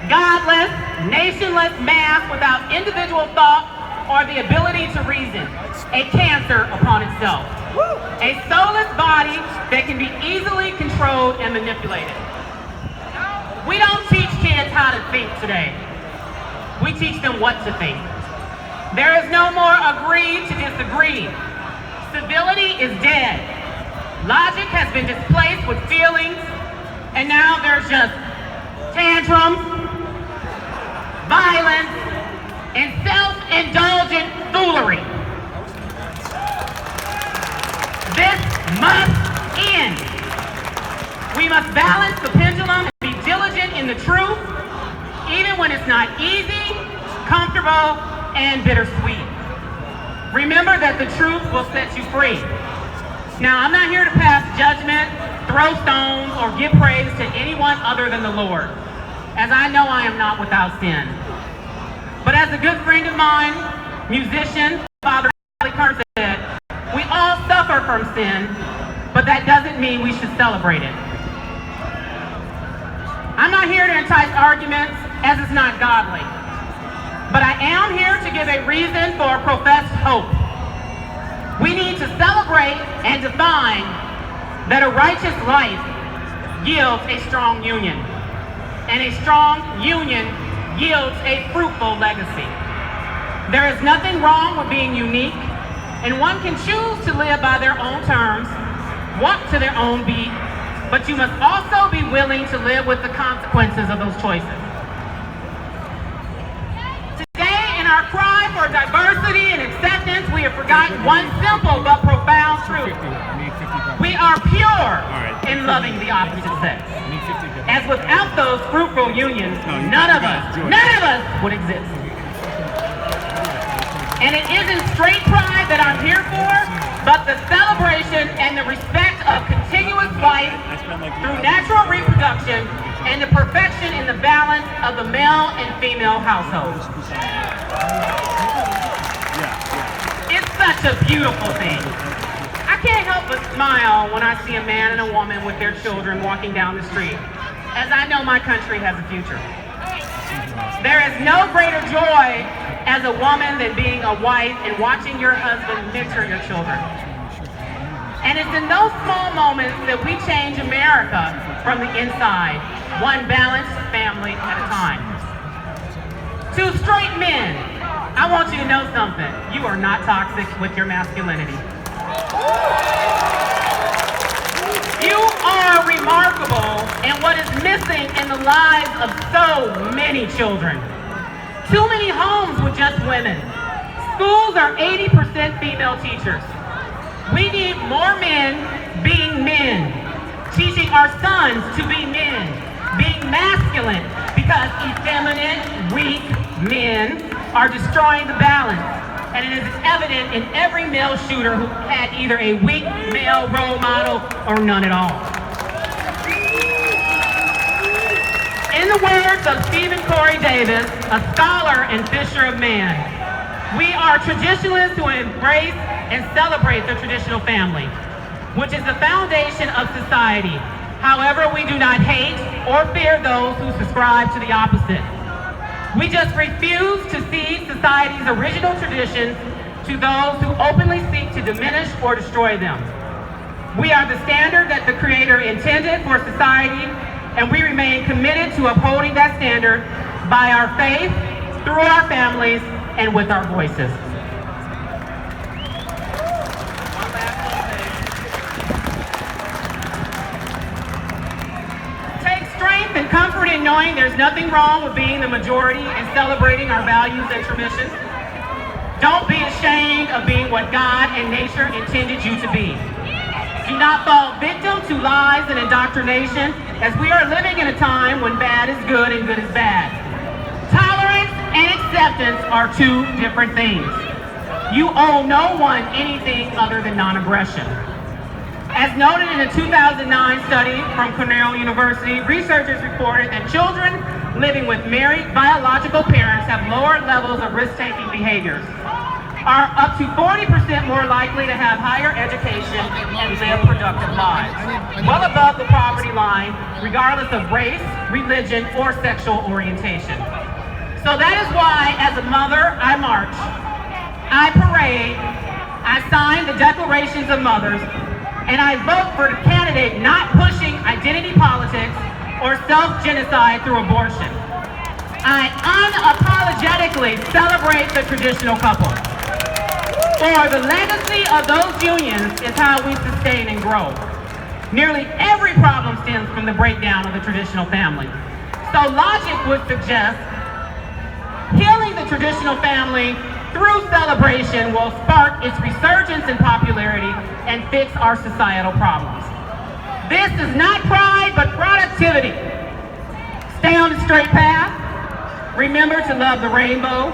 godless, nationless mass without individual thought or the ability to reason, a cancer upon itself, a soulless body that can be easily controlled and manipulated. We don't teach kids how to think today. We teach them what to think. There is no more agree to disagree. Civility is dead. Logic has been displaced with feelings, and now there's just tantrums, violence, and self-indulgent foolery. This must end. We must balance the pendulum and be diligent in the truth, even when it's not easy, comfortable, and bittersweet. Remember that the truth will set you free. Now, I'm not here to pass judgment, throw stones, or give praise to anyone other than the Lord, as I know I am not without sin. But as a good friend of mine, musician, Father Curse said, we all suffer from sin, but that doesn't mean we should celebrate it. I'm not here to entice arguments, as it's not godly. But I am here to give a reason for professed hope. We need to celebrate and define that a righteous life yields a strong union, and a strong union yields a fruitful legacy. There is nothing wrong with being unique, and one can choose to live by their own terms, walk to their own beat, but you must also be willing to live with the consequences of those choices. Our cry for diversity and acceptance, we have forgotten one simple but profound truth. We are pure in loving the opposite sex. As without those fruitful unions, none of us would exist. And it isn't straight pride that I'm here for, but the celebration and the respect of continuous life through natural reproduction and the perfection in the balance of the male and female household. It's such a beautiful thing. I can't help but smile when I see a man and a woman with their children walking down the street, as I know my country has a future. There is no greater joy as a woman than being a wife and watching your husband mentor your children.
And it's in those small moments that we change America from the inside, one balanced family at a time. To straight men, I want you to know something. You are not toxic with your masculinity. You are remarkable in what is missing in the lives of so many children. Too many homes with just women. Schools are 80% female teachers. We need more men being men, teaching our sons to be men, being masculine, because effeminate, weak men are destroying the balance. And it is evident in every male shooter who had either a weak male role model or none at all. In the words of Stephen Corey Davis, a scholar and fisher of man, we are traditionalists who embrace and celebrate the traditional family, which is the foundation of society. However, we do not hate or fear those who subscribe to the opposite. We just refuse to cede society's original traditions to those who openly seek to diminish or destroy them. We are the standard that the Creator intended for society, and we remain committed to upholding that standard by our faith, through our families, and with our voices. Take strength and comfort in knowing there's nothing wrong with being the majority and celebrating our values and traditions. Don't be ashamed of being what God and nature intended you to be. Do not fall victim to lies and indoctrination, as we are living in a time when bad is good and good is bad. Tolerance and acceptance are two different things. You owe no one anything other than non-aggression. As noted in a 2009 study from Cornell University, researchers reported that children living with married biological parents have lower levels of risk-taking behaviors, are up to 40% more likely to have higher education and live productive lives, well above the poverty line, regardless of race, religion, or sexual orientation. So that is why, as a mother, I march, I parade, I sign the declarations of mothers, and I vote for the candidate not pushing identity politics or self-genocide through abortion. I unapologetically celebrate the traditional couple. For the legacy of those unions is how we sustain and grow. Nearly every problem stems from the breakdown of the traditional family. So logic would suggest healing the traditional family through celebration will spark its resurgence in popularity and fix our societal problems. This is not pride, but productivity. Stay on the straight path. Remember to love the rainbow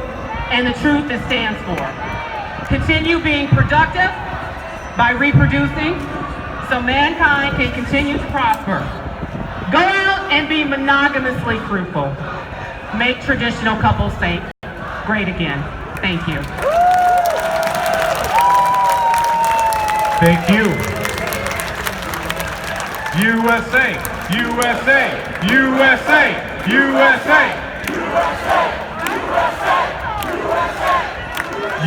and the truth it stands for. Continue being productive by reproducing so mankind can continue to prosper. Go out and be monogamously fruitful. Make traditional couples great again. Thank you.
Thank you. USA, USA, USA, USA, USA, USA.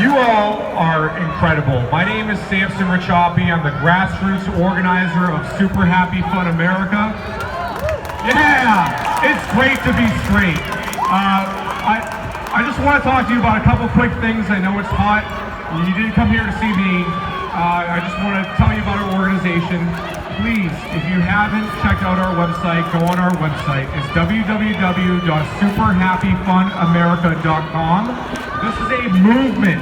You all are incredible. My name is Samson Rachapi. I'm the grassroots organizer of Super Happy Fun America. Yeah, it's great to be straight. I just want to talk to you about a couple quick things. I know it's hot. You didn't come here to see me. I just want to tell you about our organization. Please, if you haven't checked out our website, go on our website. It's www.superhappyfunamerica.com. This is a movement.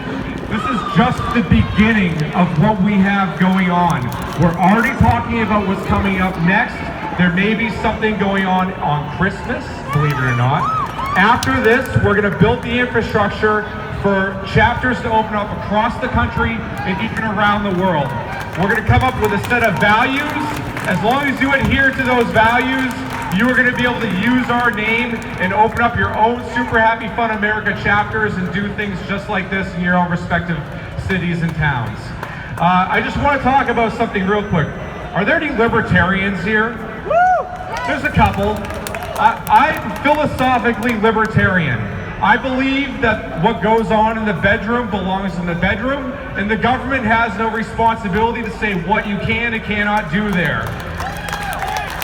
This is just the beginning of what we have going on. We're already talking about what's coming up next. There may be something going on Christmas, believe it or not. After this, we're going to build the infrastructure for chapters to open up across the country and even around the world. We're going to come up with a set of values. As long as you adhere to those values, you are going to be able to use our name and open up your own Super Happy Fun America chapters and do things just like this in your own respective cities and towns. I just want to talk about something real quick. Are there any libertarians here? There's a couple. I'm philosophically libertarian. I believe that what goes on in the bedroom belongs in the bedroom, and the government has no responsibility to say what you can and cannot do there.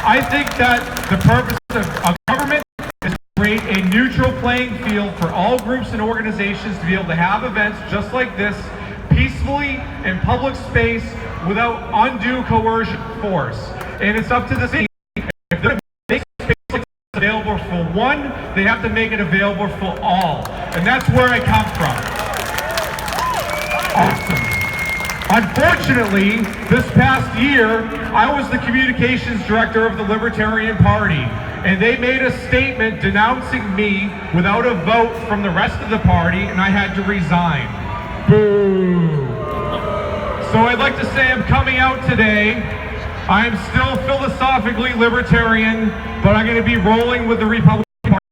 I think that the purpose of government is to create a neutral playing field for all groups and organizations to be able to have events just like this peacefully in public space without undue coercion force. And it's up to the city. If they're making space available for one, they have to make it available for all. And that's where I come from. Awesome. Unfortunately, this past year, I was the communications director of the Libertarian Party, and they made a statement denouncing me without a vote from the rest of the party, and I had to resign. Boo! So I'd like to say I'm coming out today. I am still philosophically libertarian, but I'm going to be rolling with the Republican Party.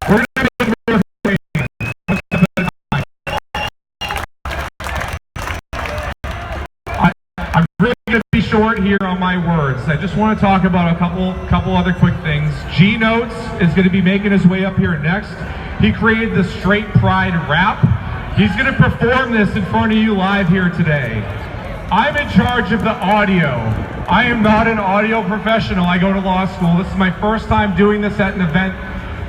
We're going to I'm really going to be short here on my words. I just want to talk about a couple other quick things. G Notes is going to be making his way up here next. He created the Straight Pride rap. He's going to perform this in front of you live here today. I'm in charge of the audio. I am not an audio professional. I go to law school. This is my first time doing this at an event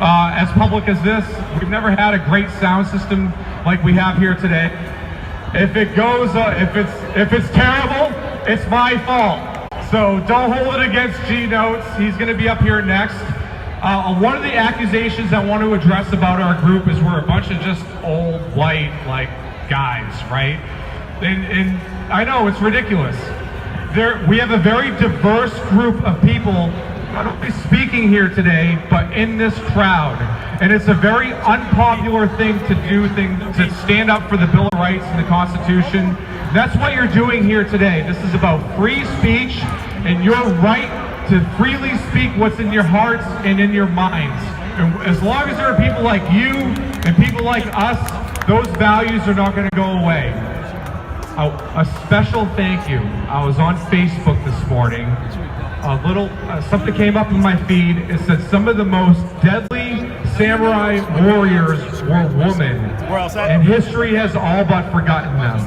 as public as this. We've never had a great sound system like we have here today. If it goes, if it's terrible, it's my fault. So don't hold it against G Notes. He's going to be up here next. One of the accusations I want to address about our group is we're a bunch of just old, white, like, guys, right? And I know, it's ridiculous. We have a very diverse group of people, not only speaking here today, but in this crowd. And it's a very unpopular thing to do, to stand up for the Bill of Rights and the Constitution. That's what you're doing here today. This is about free speech and your right to freely speak what's in your hearts and in your minds. And as long as there are people like you and people like us, those values are not going to go away. A special thank you. I was on Facebook this morning. Something came up in my feed. It said some of the most deadly samurai warriors were women, and history has all but forgotten them.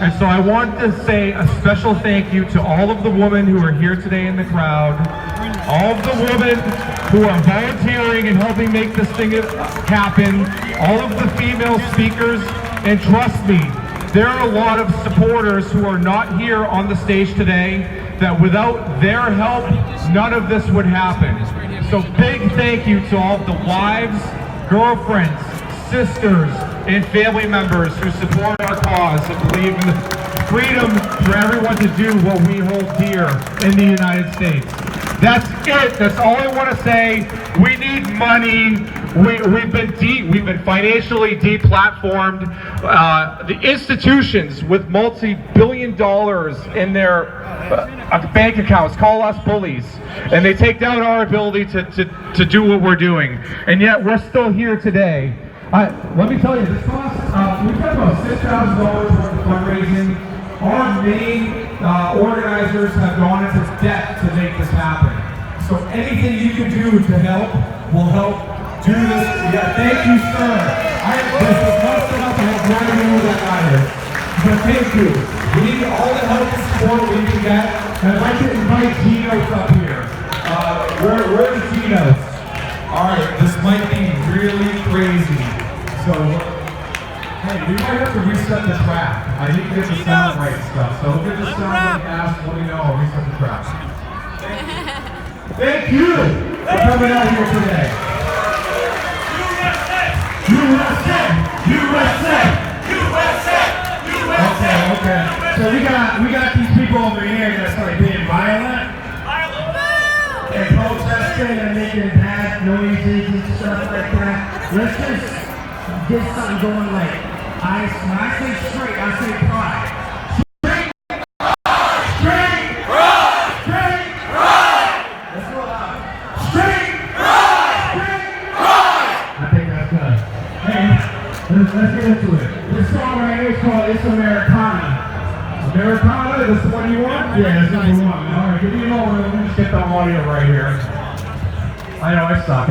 And so I want to say a special thank you to all of the women who are here today in the crowd, all of the women who are volunteering and helping make this thing happen, all of the female speakers, and trust me, there are a lot of supporters who are not here on the stage today that without their help, none of this would happen. So big thank you to all of the wives, girlfriends, sisters, and family members who support our cause and believe in the freedom for everyone to do what we hold dear in the United States. That's it. That's all I want to say. We need money. We've been financially deplatformed. The institutions with multi-billion dollars in their bank accounts call us bullies, and they take down our ability to do what we're doing. And yet we're still here today. Let me tell you, this cost, we've got about $6,000 worth of fundraising. Our main organizers have gone into debt to make this happen. So anything you can do to help will help do this. Yeah, thank you, sir. This is not set up. I have no idea who that guy is. But thank you. We need all the help and support we can get. And I'd like to invite G Notes up here. Where is G Notes? Alright, this might be really crazy. So, hey, we might have to reset the track. I need to get the sound right stuff. So if it just sounds like ass, let me know. I'll reset the track. Thank you for coming out here today. USA! USA! USA! USA! Okay. So we got these people over here that started being violent. And protesting and making bad noises and stuff like that. Let's just get something going like, when I say straight, I say pride. Straight pride! Straight pride! Straight pride! Let's go out. Straight pride! Straight pride! I think that's good. Hey, let's get into it. This song right here is called It's Americana. Americana, this is what you want? Yeah, this is what you want. Alright, give me a moment. Let me just get the audio right here. I know I suck.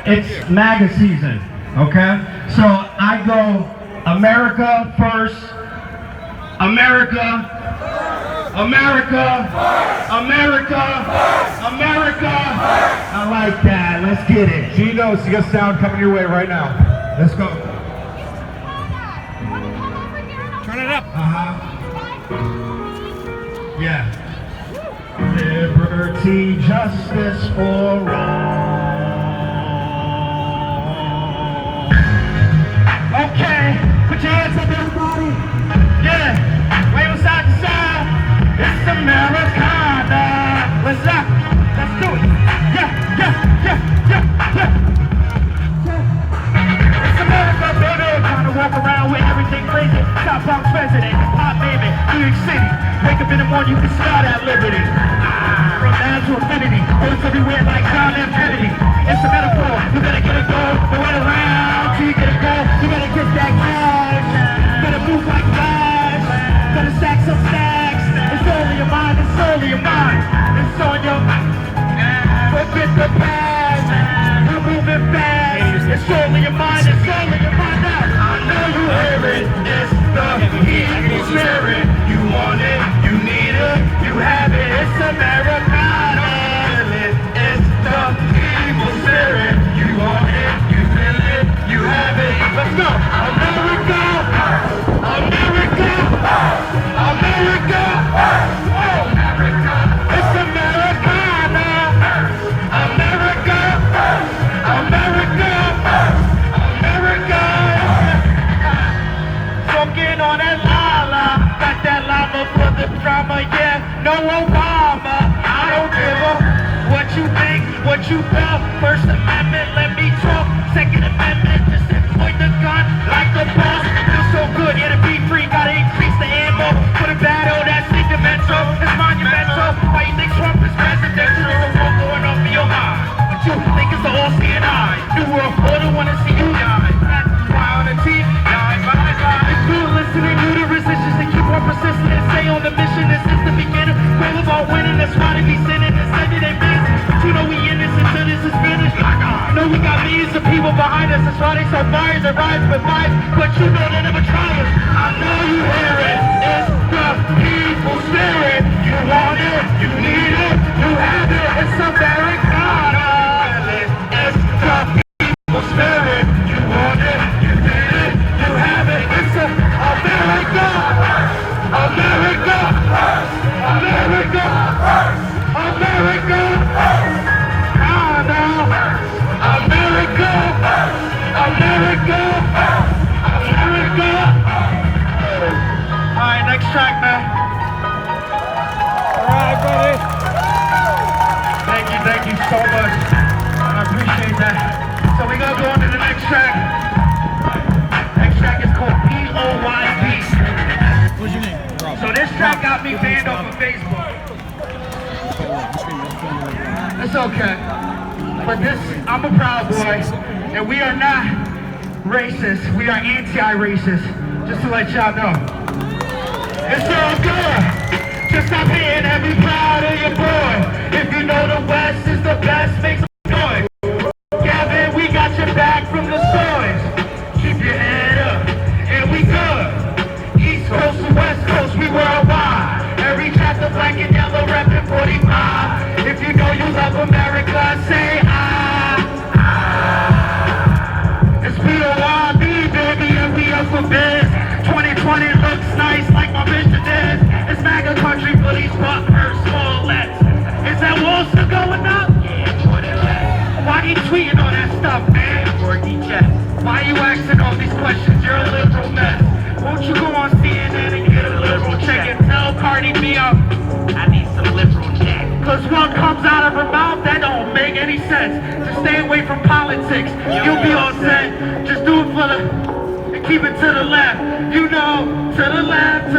It's MAGA season, okay? So I go America first, America, America, America, America. I like that. Let's get it.
Gino's, you got sound coming your way right now. Let's go.
Turn it up.
Yeah. Liberty, justice for all. Okay, put your hands up, everybody. Yeah, wave side to side. It's Americana. Let's do it. Yeah. It's America, baby. Trying to walk around with everything crazy. Top Bronx president, hot baby, New York City. Wake up in the morning, you can smell that liberty. From man to infinity, bullets everywhere like John F. Kennedy. It's a metaphor. You better get it go. You wait around till you get it go. You better get that cash. Better move like flash. Better stack some stacks. It's only your mind. It's only your mind. It's on your mind. Forget the past. We're moving fast. It's only your mind. It's only your mind now. I know you hear it. It's the evil spirit. You want it. You need it. You have it. It's Americana. It's the evil spirit. You want it. You feel it. You have it. Let's go. America. America. America. Oh, America. It's Americana. America. America. America. Smoking on that lala. Got that lava for the drama. Yeah, no Obama. I don't give a what you think, what you felt. First Amendment, let me talk. Second Amendment, just point the gun like a boss. Feels so good, yeah, to be free. Gotta increase the ammo for the battle that's sentimental. It's monumental. Why you think Trump is presidential? There's a war going on for your mind. What you think is the all-seeing eye? New world order, wanna see you die. That's why on the TV, die. It's good listening to the resistance and keep on persisting and stay on the mission. This is the beginning. All about winning, that's why they be sinning and sending their business. But you know we innocent till this is finished. You know we got millions of people behind us. That's why they so fires and rise with life. But you know they never try us. I know you hear it. It's the evil spirit. You want it, you need it, you have it. It's Americana. It's the evil spirit. You want it, you need it, you have it. It's America. America. America. America. America. America. America. All right, next track, man.
All right, buddy.
Thank you so much. I appreciate that. So we're gonna go on to the next track. Next track is called POYB.
What's your name? Rob.
So this track got me banned off of Facebook. It's okay. But this, I'm a Proud Boy, and we are not racist. We are anti-racist. Just to let y'all know. It's all good. Just stop hating and be proud of your boy. If you know the West is the best, make some noise. Gavin, we got your back from the stories. Keep your head up, and we good. East Coast to West Coast, we worldwide. Every chapter black and yellow, reppin' 45. If you know you love America, say It's POYB, baby, and we up for biz. 2020 looks nice like my vision is. It's MAGA country for these butt-hurt small lets. Is that wall still going up? Yeah, more than less. Why you tweeting all that stuff, man? Why you asking all these questions? You're a liberal mess. Won't you go on CNN and get a liberal check and tell Cardi B I need some liberal check? Cause what comes out of her mouth, that don't make any sense. Just stay away from politics. You'll be all set. Just do it for the... keep it to the left, you know, to the left,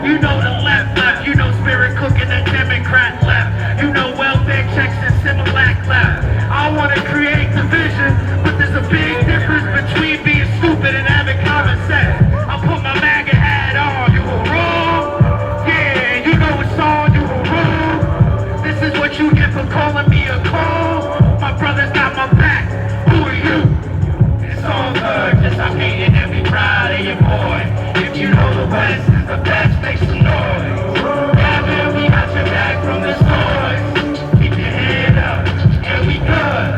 you know the left, you know Spirit cooking and Democrat left, you know welfare checks and Similac left. I want to create division, but there's a big difference between being stupid and having common sense. I put my MAGA hat on, you were wrong, yeah, you know it's on, you were wrong. This is what you get for
Let's make some noise. Yeah, man, we got your back from this noise. Keep your head up, and we good.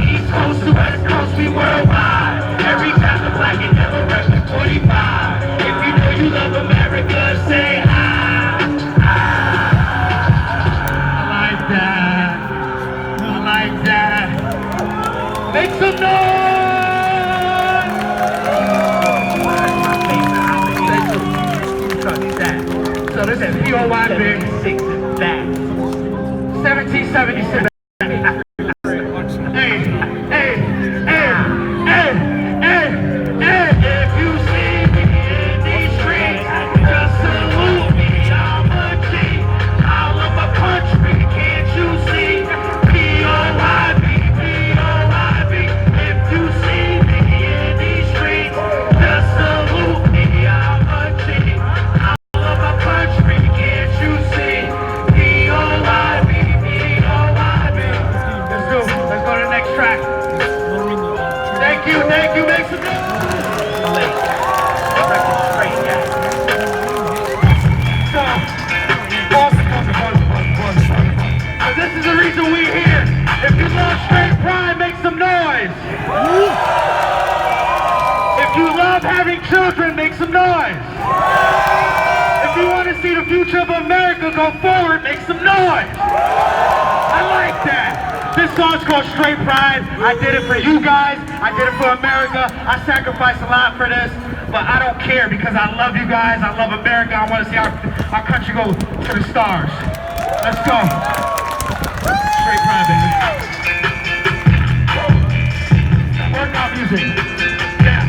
East Coast to West Coast, we worldwide. Every time the black and never rep the 45. If you know you love America, say hi. I like that. I like that. Make some noise! So this is POY Big 6 is back. 1776. Hey, hey, hey, hey, hey, hey. If you see me in these streets, just salute me. I'm a G. All of my country, can't you see? POYB, POYB. If you see me in these streets, just salute me. I'm a G. All of my country, can't you see? POYB, POYB. Let's go to the next track. Thank you, make some noise. So this is the reason we're here. If you love straight pride, make some noise. If you love having children, make some noise. If you want to see the future of America go forward, make some noise. I like that. This song's called Straight Pride. I did it for you guys. I did it for America. I sacrificed a lot for this, but I don't care because I love you guys. I love America. I want to see our country go to the stars. Let's go. Straight Pride, baby. Workout music. Yeah.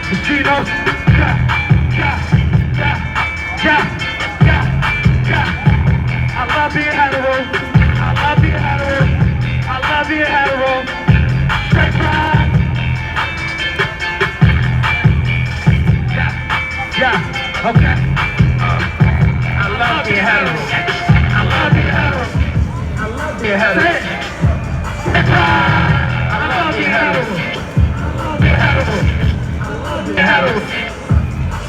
The Genos. Yeah. Yeah. Yeah. Yeah. Yeah. Yeah. I love being hetero. I love being hetero. I love being hetero. Straight pride. Yeah. Yeah. Okay. I love being hetero. I love being hetero. I love being hetero. Straight pride. I love being hetero. I love being hetero. I love being hetero.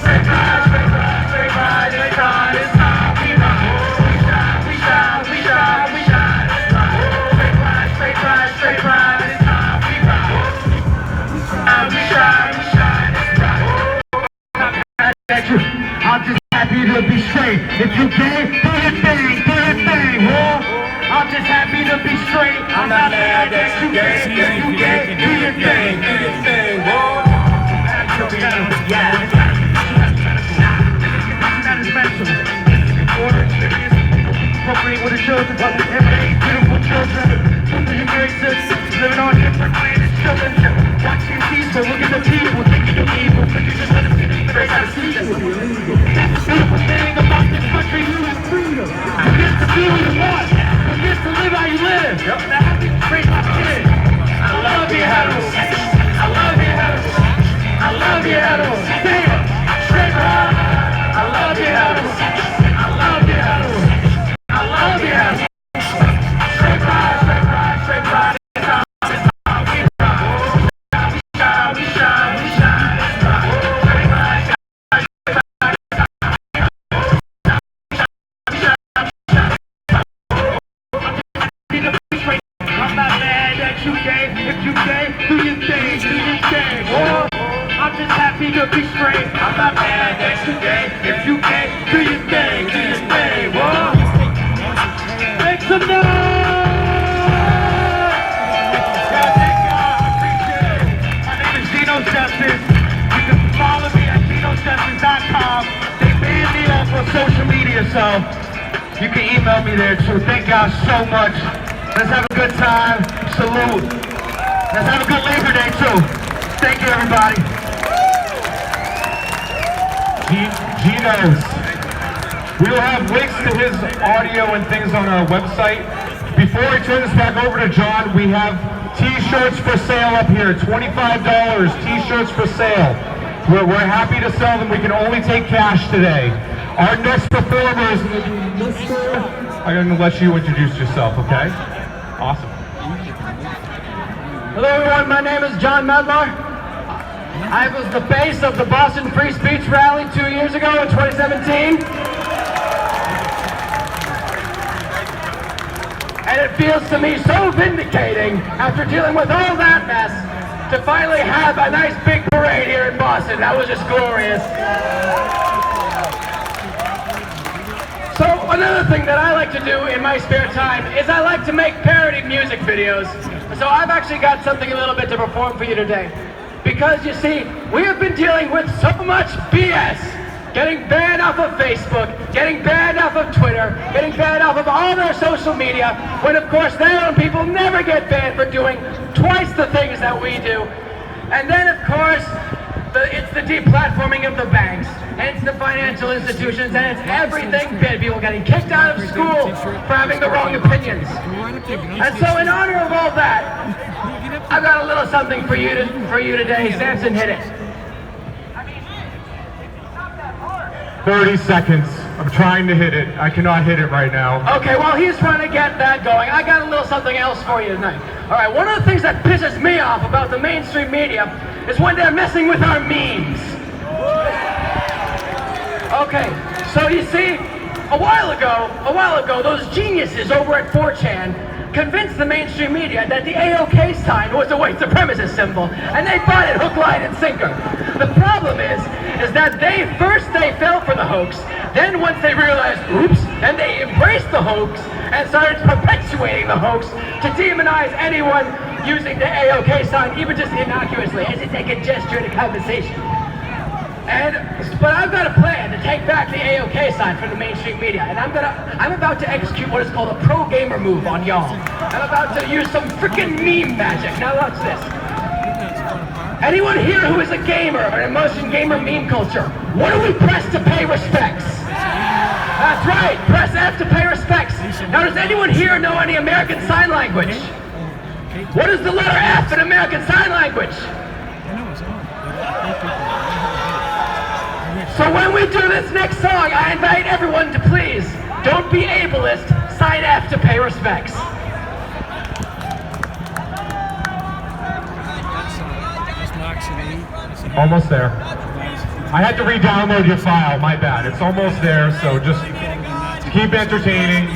Straight pride. Straight pride. Straight pride. Straight pride. It's time we ride. We shine. We shine. We shine. We shine. Straight pride, straight pride, it's time we ride. We shine, it's right. I'm just happy to be straight. If you gay, do your thing, whoa. I'm just happy to be straight. I'm not mad that you gay. If you gay, do your thing, whoa. Yeah. That is special. Appropriate with the children, everyday beautiful children. Living on different planets, children. Watching these, but look at the people, thinking of evil. But you just let us see the face out of season. That's the beautiful thing about this country, you have freedom. You get to do what you want. You get to live how you live. Now have to raise my kids. I love you, hetero. I love you, hetero. I love you, hetero. Damn, straight ride. I love you, hetero. I love you, hetero. I love you, hetero. Straight ride, straight ride, straight ride. To be straight, I'm not mad that you gay. If you gay, do your thing, whoa. Make some noise! Yeah, thank y'all, I appreciate it. My name is Judeo-Christian. You can follow me at judeo-christian.com. They banned me off of social media, so you can email me there too. Thank y'all so much. Let's have a good time. Salute. Let's have a good Labor Day too. Thank you, everybody.
Geno's. We will have links to his audio and things on our website. Before I turn this back over to John, we have t-shirts for sale up here. $25 t-shirts for sale. We're happy to sell them. We can only take cash today. Our next performer is Mr. I'm going to let you introduce yourself, okay? Awesome.
Hello everyone, my name is John Medlar. I was the face of the Boston Free Speech Rally 2 years ago in 2017. And it feels to me so vindicating after dealing with all that mess to finally have a nice big parade here in Boston. That was just glorious. So another thing that I like to do in my spare time is I like to make parody music videos. So I've actually got something a little bit to perform for you today. Because you see, we have been dealing with so much BS. Getting banned off of Facebook, getting banned off of Twitter, getting banned off of all their social media, when of course their own people never get banned for doing twice the things that we do. And then of course, it's the deplatforming of the banks, and it's the financial institutions, and it's everything big. People getting kicked out of school for having the wrong opinions. And so in honor of all that, I've got a little something for you today. Samson, hit it.
30 seconds. I'm trying to hit it. I cannot hit it right now.
Okay, well, he's trying to get that going. I got a little something else for you tonight. All right, one of the things that pisses me off about the mainstream media is when they're messing with our memes. Okay, so you see, a while ago, those geniuses over at 4chan convinced the mainstream media that the AOK sign was a white supremacist symbol, and they bought it hook, line, and sinker. The problem is that they fell for the hoax, then once they realized, oops, then they embraced the hoax and started perpetuating the hoax to demonize anyone using the AOK sign, even just innocuously, as if they could gesture to compensation. But I've got a plan to take back the AOK sign from the mainstream media, and I'm about to execute what is called a pro gamer move on y'all. I'm about to use some freaking meme magic. Now watch this. Anyone here who is a gamer or an emotion gamer meme culture, what do we press to pay respects? That's right, press F to pay respects. Now does anyone here know any American Sign Language? What is the letter F in American Sign Language? So when we do this next song, I invite everyone to please, don't be ableist, sign F to pay respects.
Almost there. I had to re-download your file, my bad. It's almost there, so just keep entertaining.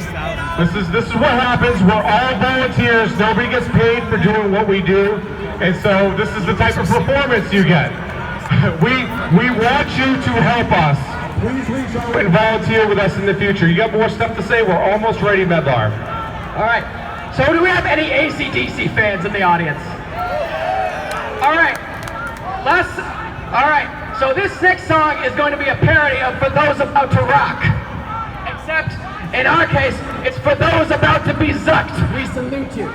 This is what happens. We're all volunteers. Nobody gets paid for doing what we do. And so this is the type of performance you get. We want you to help us and volunteer with us in the future. You got more stuff to say? We're almost ready, Medlar.
All right. So do we have any AC/DC fans in the audience? All right. All right. So this next song is going to be a parody of For Those About to Rock. Except, in our case, it's for those about to be zucked. We salute you.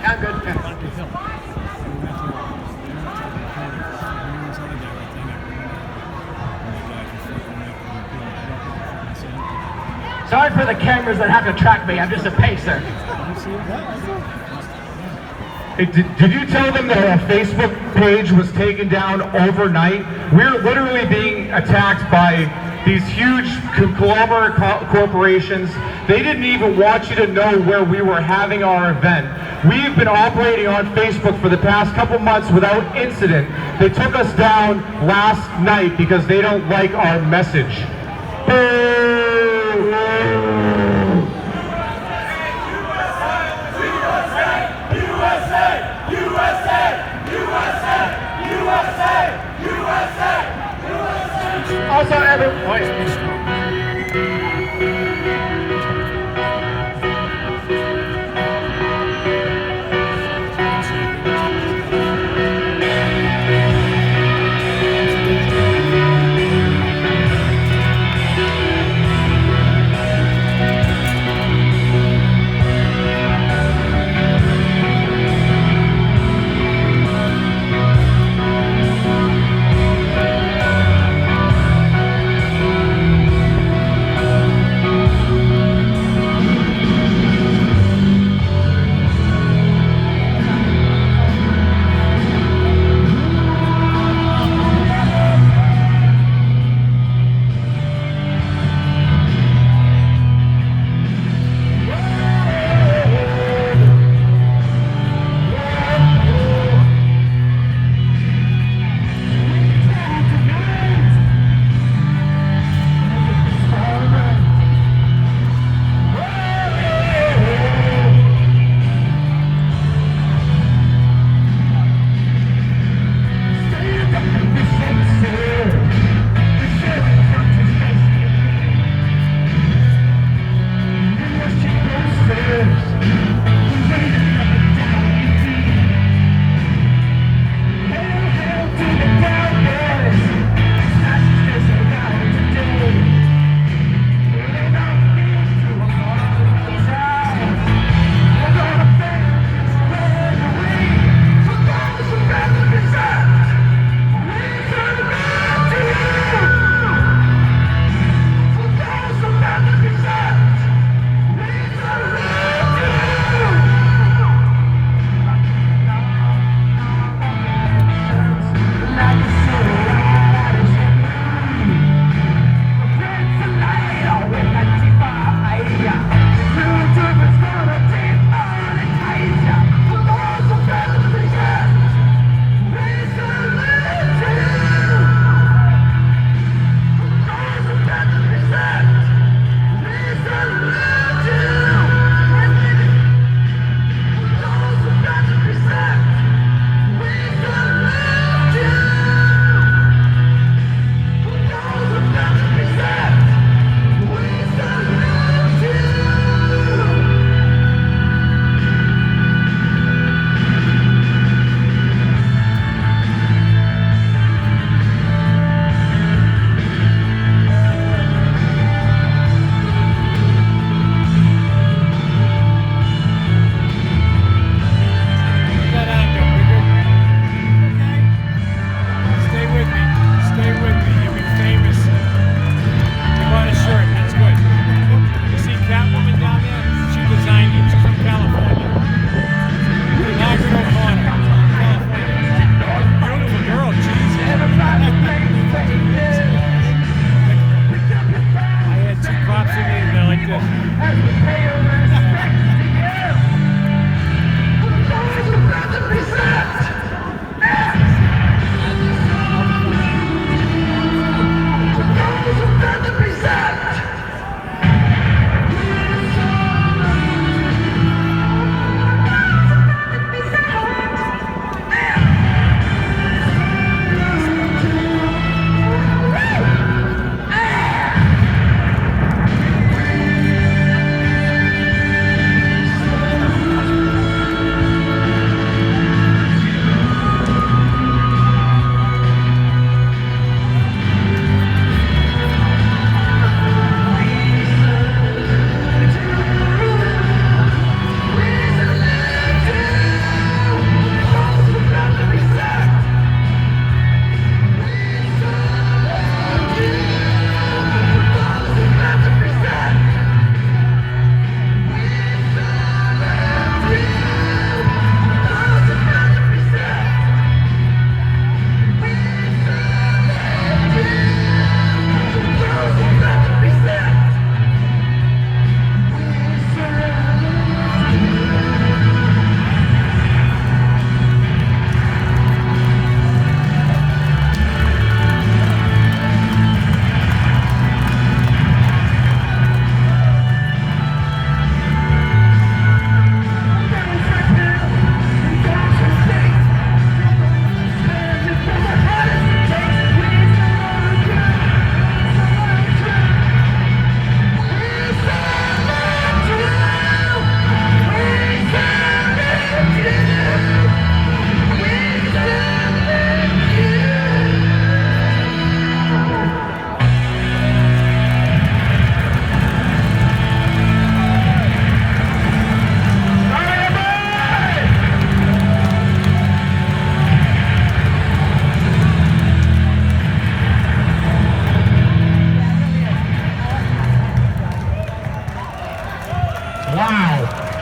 I'm good. Sorry for the cameras that have to track me. I'm just a pacer.
Hey, did you tell them that our Facebook page was taken down overnight? We're literally being attacked by these huge conglomerate corporations. They didn't even want you to know where we were having our event. We've been operating on Facebook for the past couple months without incident. They took us down last night because they don't like our message.
Also, everyone.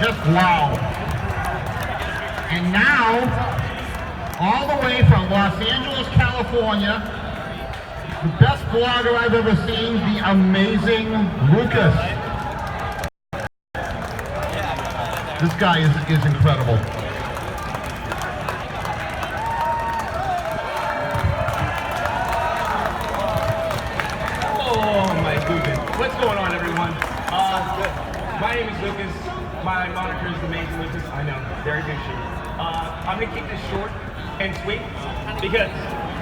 just wow. And now, all the way from Los Angeles, California, the best blogger I've ever seen, the amazing Lucas. This guy is incredible.
Oh my goodness. What's going on, everyone? My name is Lucas. My moniker is Amazing Lucas. I know, very good shoot. I'm gonna keep this short and sweet because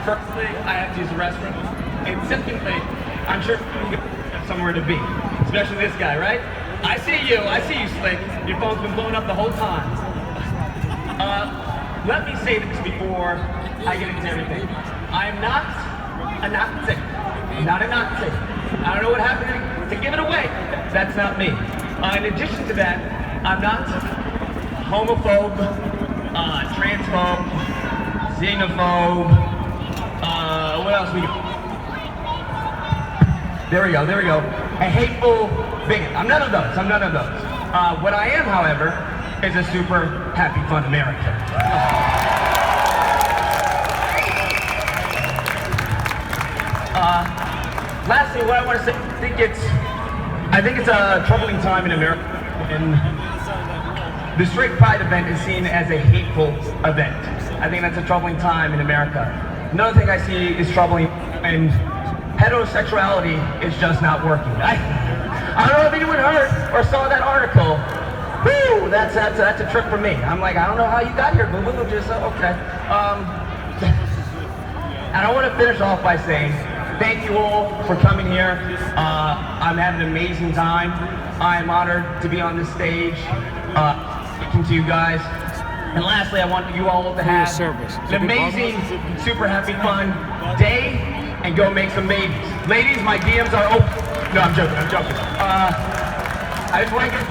firstly, I have to use the restroom. And secondly, I'm sure you have somewhere to be. Especially this guy, right? I see you, Slick. Your phone's been blowing up the whole time. Let me say this before I get into everything. I am not a Nazi. Not a Nazi. I don't know what happened to give it away. That's not me. In addition to that, I'm not homophobe, transphobe, xenophobe, what else we got? There we go. A hateful bigot. I'm none of those. What I am, however, is a super happy, fun American. Lastly, what I want to say, I think it's a troubling time in America when the straight pride event is seen as a hateful event. I think that's a troubling time in America. Another thing I see is troubling when heterosexuality is just not working. I don't know if anyone heard or saw that article. Woo, that's a trip for me. I'm like, I don't know how you got here, boo boo. Just okay. And I want to finish off by saying thank you all for coming here. I'm having an amazing time. I am honored to be on this stage, speaking to you guys. And lastly, I want you all to have an amazing, super happy, fun day, and go make some babies. Ladies, my DMs are open. No, I'm joking. I just want to get...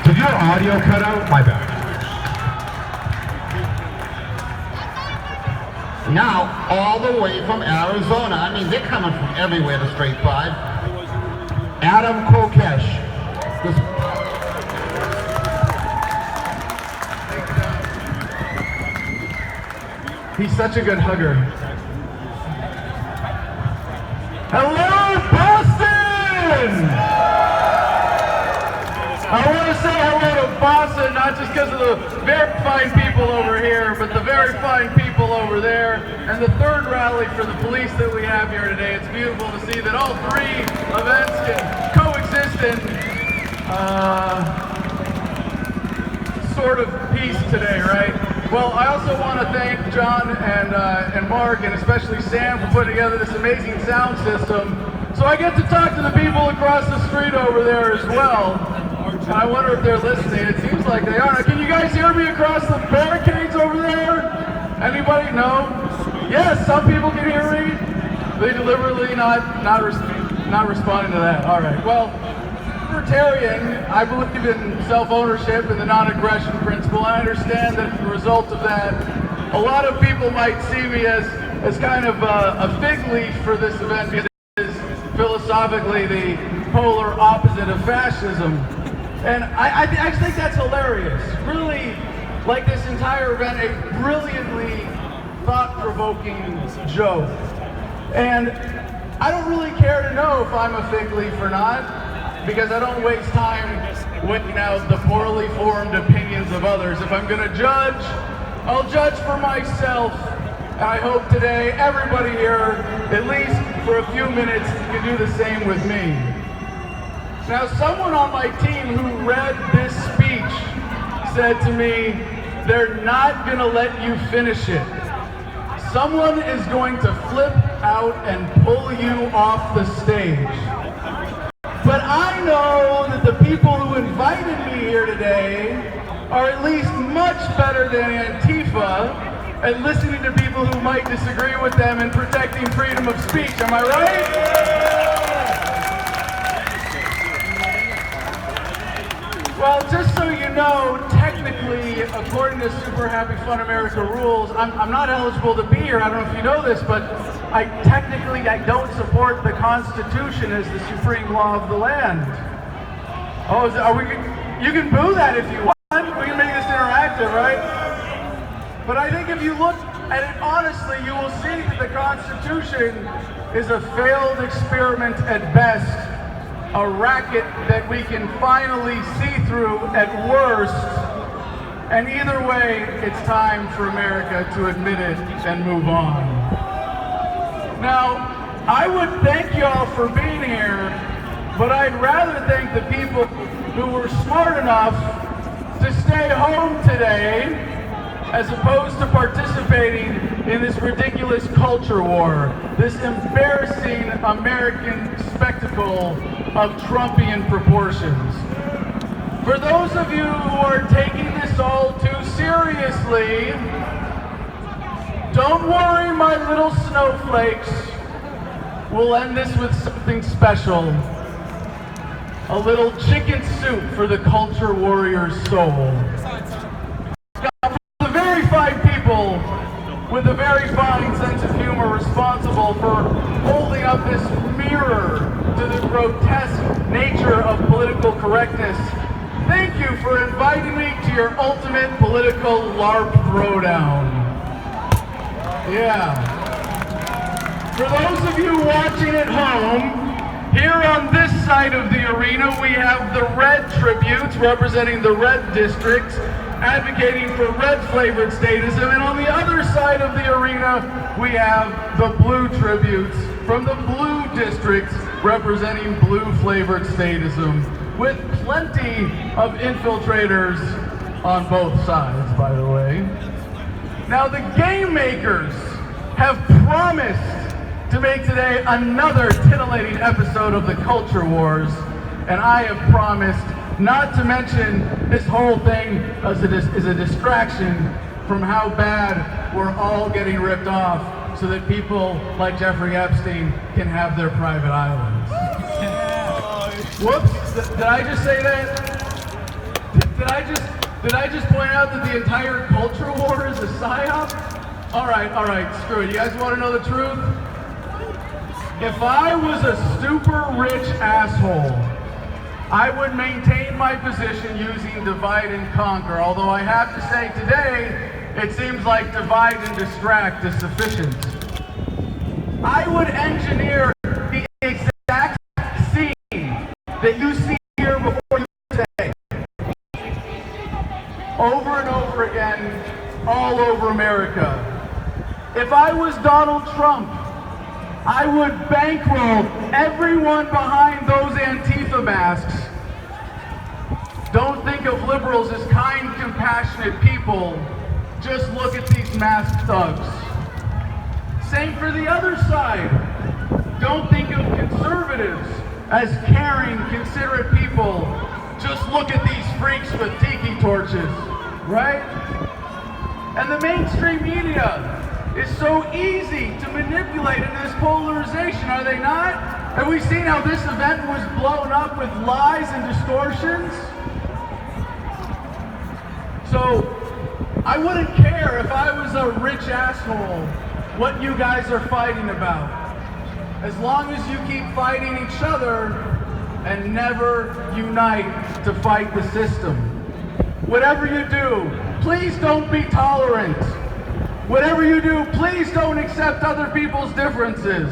Did your audio cut out? My bad.
Now, all the way from Arizona. I mean, they're coming from everywhere to Straight Pride. Adam Kokesh.
He's such a good hugger. Hello, Boston! I want to say hello to Boston, not just because of the very fine people over here, but the very fine people over there, and the third rally for the police that we have here today. It's beautiful to see that all three events can coexist in sort of peace today, right? Well, I also want to thank John and Mark, and especially Sam, for putting together this amazing sound system. So I get to talk to the people across the street over there as well. I wonder if they're listening. It seems like they are. Can you guys hear me across the barricades over there? Anybody? No? Yes, some people can hear me. They deliberately not responding to that. All right. Well, libertarian, I believe in self-ownership and the non-aggression principle. And I understand that as a result of that, a lot of people might see me as kind of a fig leaf for this event because it is philosophically the polar opposite of fascism. And I think that's hilarious. Really, like this entire event, a brilliantly thought-provoking joke. And I don't really care to know if I'm a fig leaf or not, because I don't waste time weighing out the poorly formed opinions of others. If I'm going to judge, I'll judge for myself. And I hope today everybody here, at least for a few minutes, can do the same with me. Now, someone on my team who read this speech said to me, they're not going to let you finish it. Someone is going to flip out and pull you off the stage. But I know that the people who invited me here today are at least much better than Antifa,
and listening to people who might disagree with them and protecting freedom of speech. Am I right? Well, just so you know, technically, according to Super Happy Fun America rules, I'm not eligible to be here. I don't know if you know this, but I don't support the Constitution as the supreme law of the land. Oh, you can boo that if you want. We can make this interactive, right? But I think if you look at it honestly, you will see that the Constitution is a failed experiment at best. A racket that we can finally see through at worst, and either way, it's time for America to admit it and move on. Now, I would thank y'all for being here, but I'd rather thank the people who were smart enough to stay home today as opposed to participating in this ridiculous culture war, this embarrassing American spectacle of Trumpian proportions. For those of you who are taking this all too seriously, don't worry, my little snowflakes. We'll end this with something special. A little chicken soup for the culture warrior's soul. The very fine people with a very fine sense of humor responsible for holding up this mirror to the grotesque nature of political correctness. Thank you for inviting me to your ultimate political LARP throwdown. Yeah. For those of you watching at home, here on this side of the arena we have the red tributes representing the red districts, advocating for red-flavored statism, and on the other side of the arena, we have the blue tributes from the blue districts representing blue-flavored statism, with plenty of infiltrators on both sides, by the way. Now, the game makers have promised to make today another titillating episode of the Culture Wars, and I have promised not to mention this whole thing is a distraction from how bad we're all getting ripped off so that people like Jeffrey Epstein can have their private islands. Whoops, did I just say that? Did I just point out that the entire culture war is a psyop? All right, screw it. You guys want to know the truth? If I was a super rich asshole, I would maintain my position using divide and conquer, although I have to say today, it seems like divide and distract is sufficient. I would engineer the exact scene that you see here before you today, over and over again, all over America. If I was Donald Trump, I would bankroll everyone behind those Antifa masks. Don't think of liberals as kind, compassionate people. Just look at these masked thugs. Same for the other side. Don't think of conservatives as caring, considerate people. Just look at these freaks with tiki torches, right? And the mainstream media is so easy to manipulate into this polarization, are they not? Have we seen how this event was blown up with lies and distortions? So, I wouldn't care if I was a rich asshole what you guys are fighting about. As long as you keep fighting each other and never unite to fight the system. Whatever you do, please don't be tolerant. Whatever you do, please don't accept other people's differences.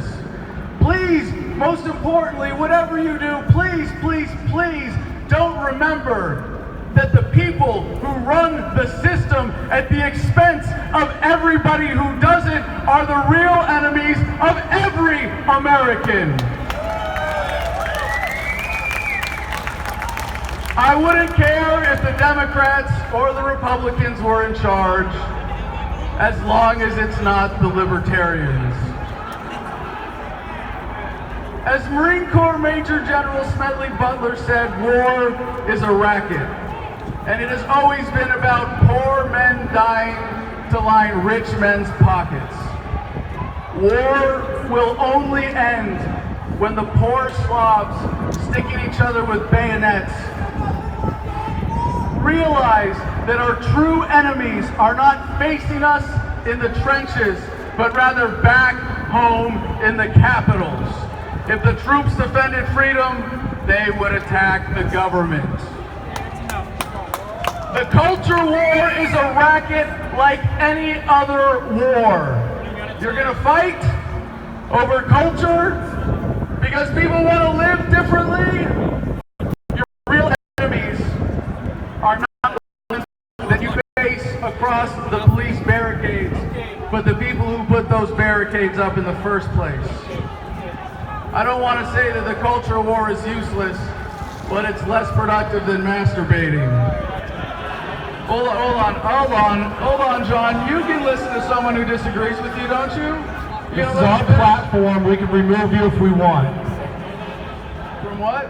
Please, most importantly, whatever you do, please, please, please don't remember that the people who run the system at the expense of everybody who doesn't are the real enemies of every American. I wouldn't care if the Democrats or the Republicans were in charge, as long as it's not the libertarians. As Marine Corps Major General Smedley Butler said, war is a racket. And it has always been about poor men dying to line rich men's pockets. War will only end when the poor Slavs stick at each other with bayonets. Realize that our true enemies are not facing us in the trenches, but rather back home in the capitals. If the troops defended freedom, they would attack the government. The culture war is a racket like any other war. You're gonna fight over culture because people want to live differently. Your real enemies are not the ones that you face across the police barricades, but the people who put those barricades up in the first place. I don't want to say that the culture war is useless, but it's less productive than masturbating. Hold on, John. You can listen to someone who disagrees with you, don't you?
This is our platform. We can remove you if we want.
From what?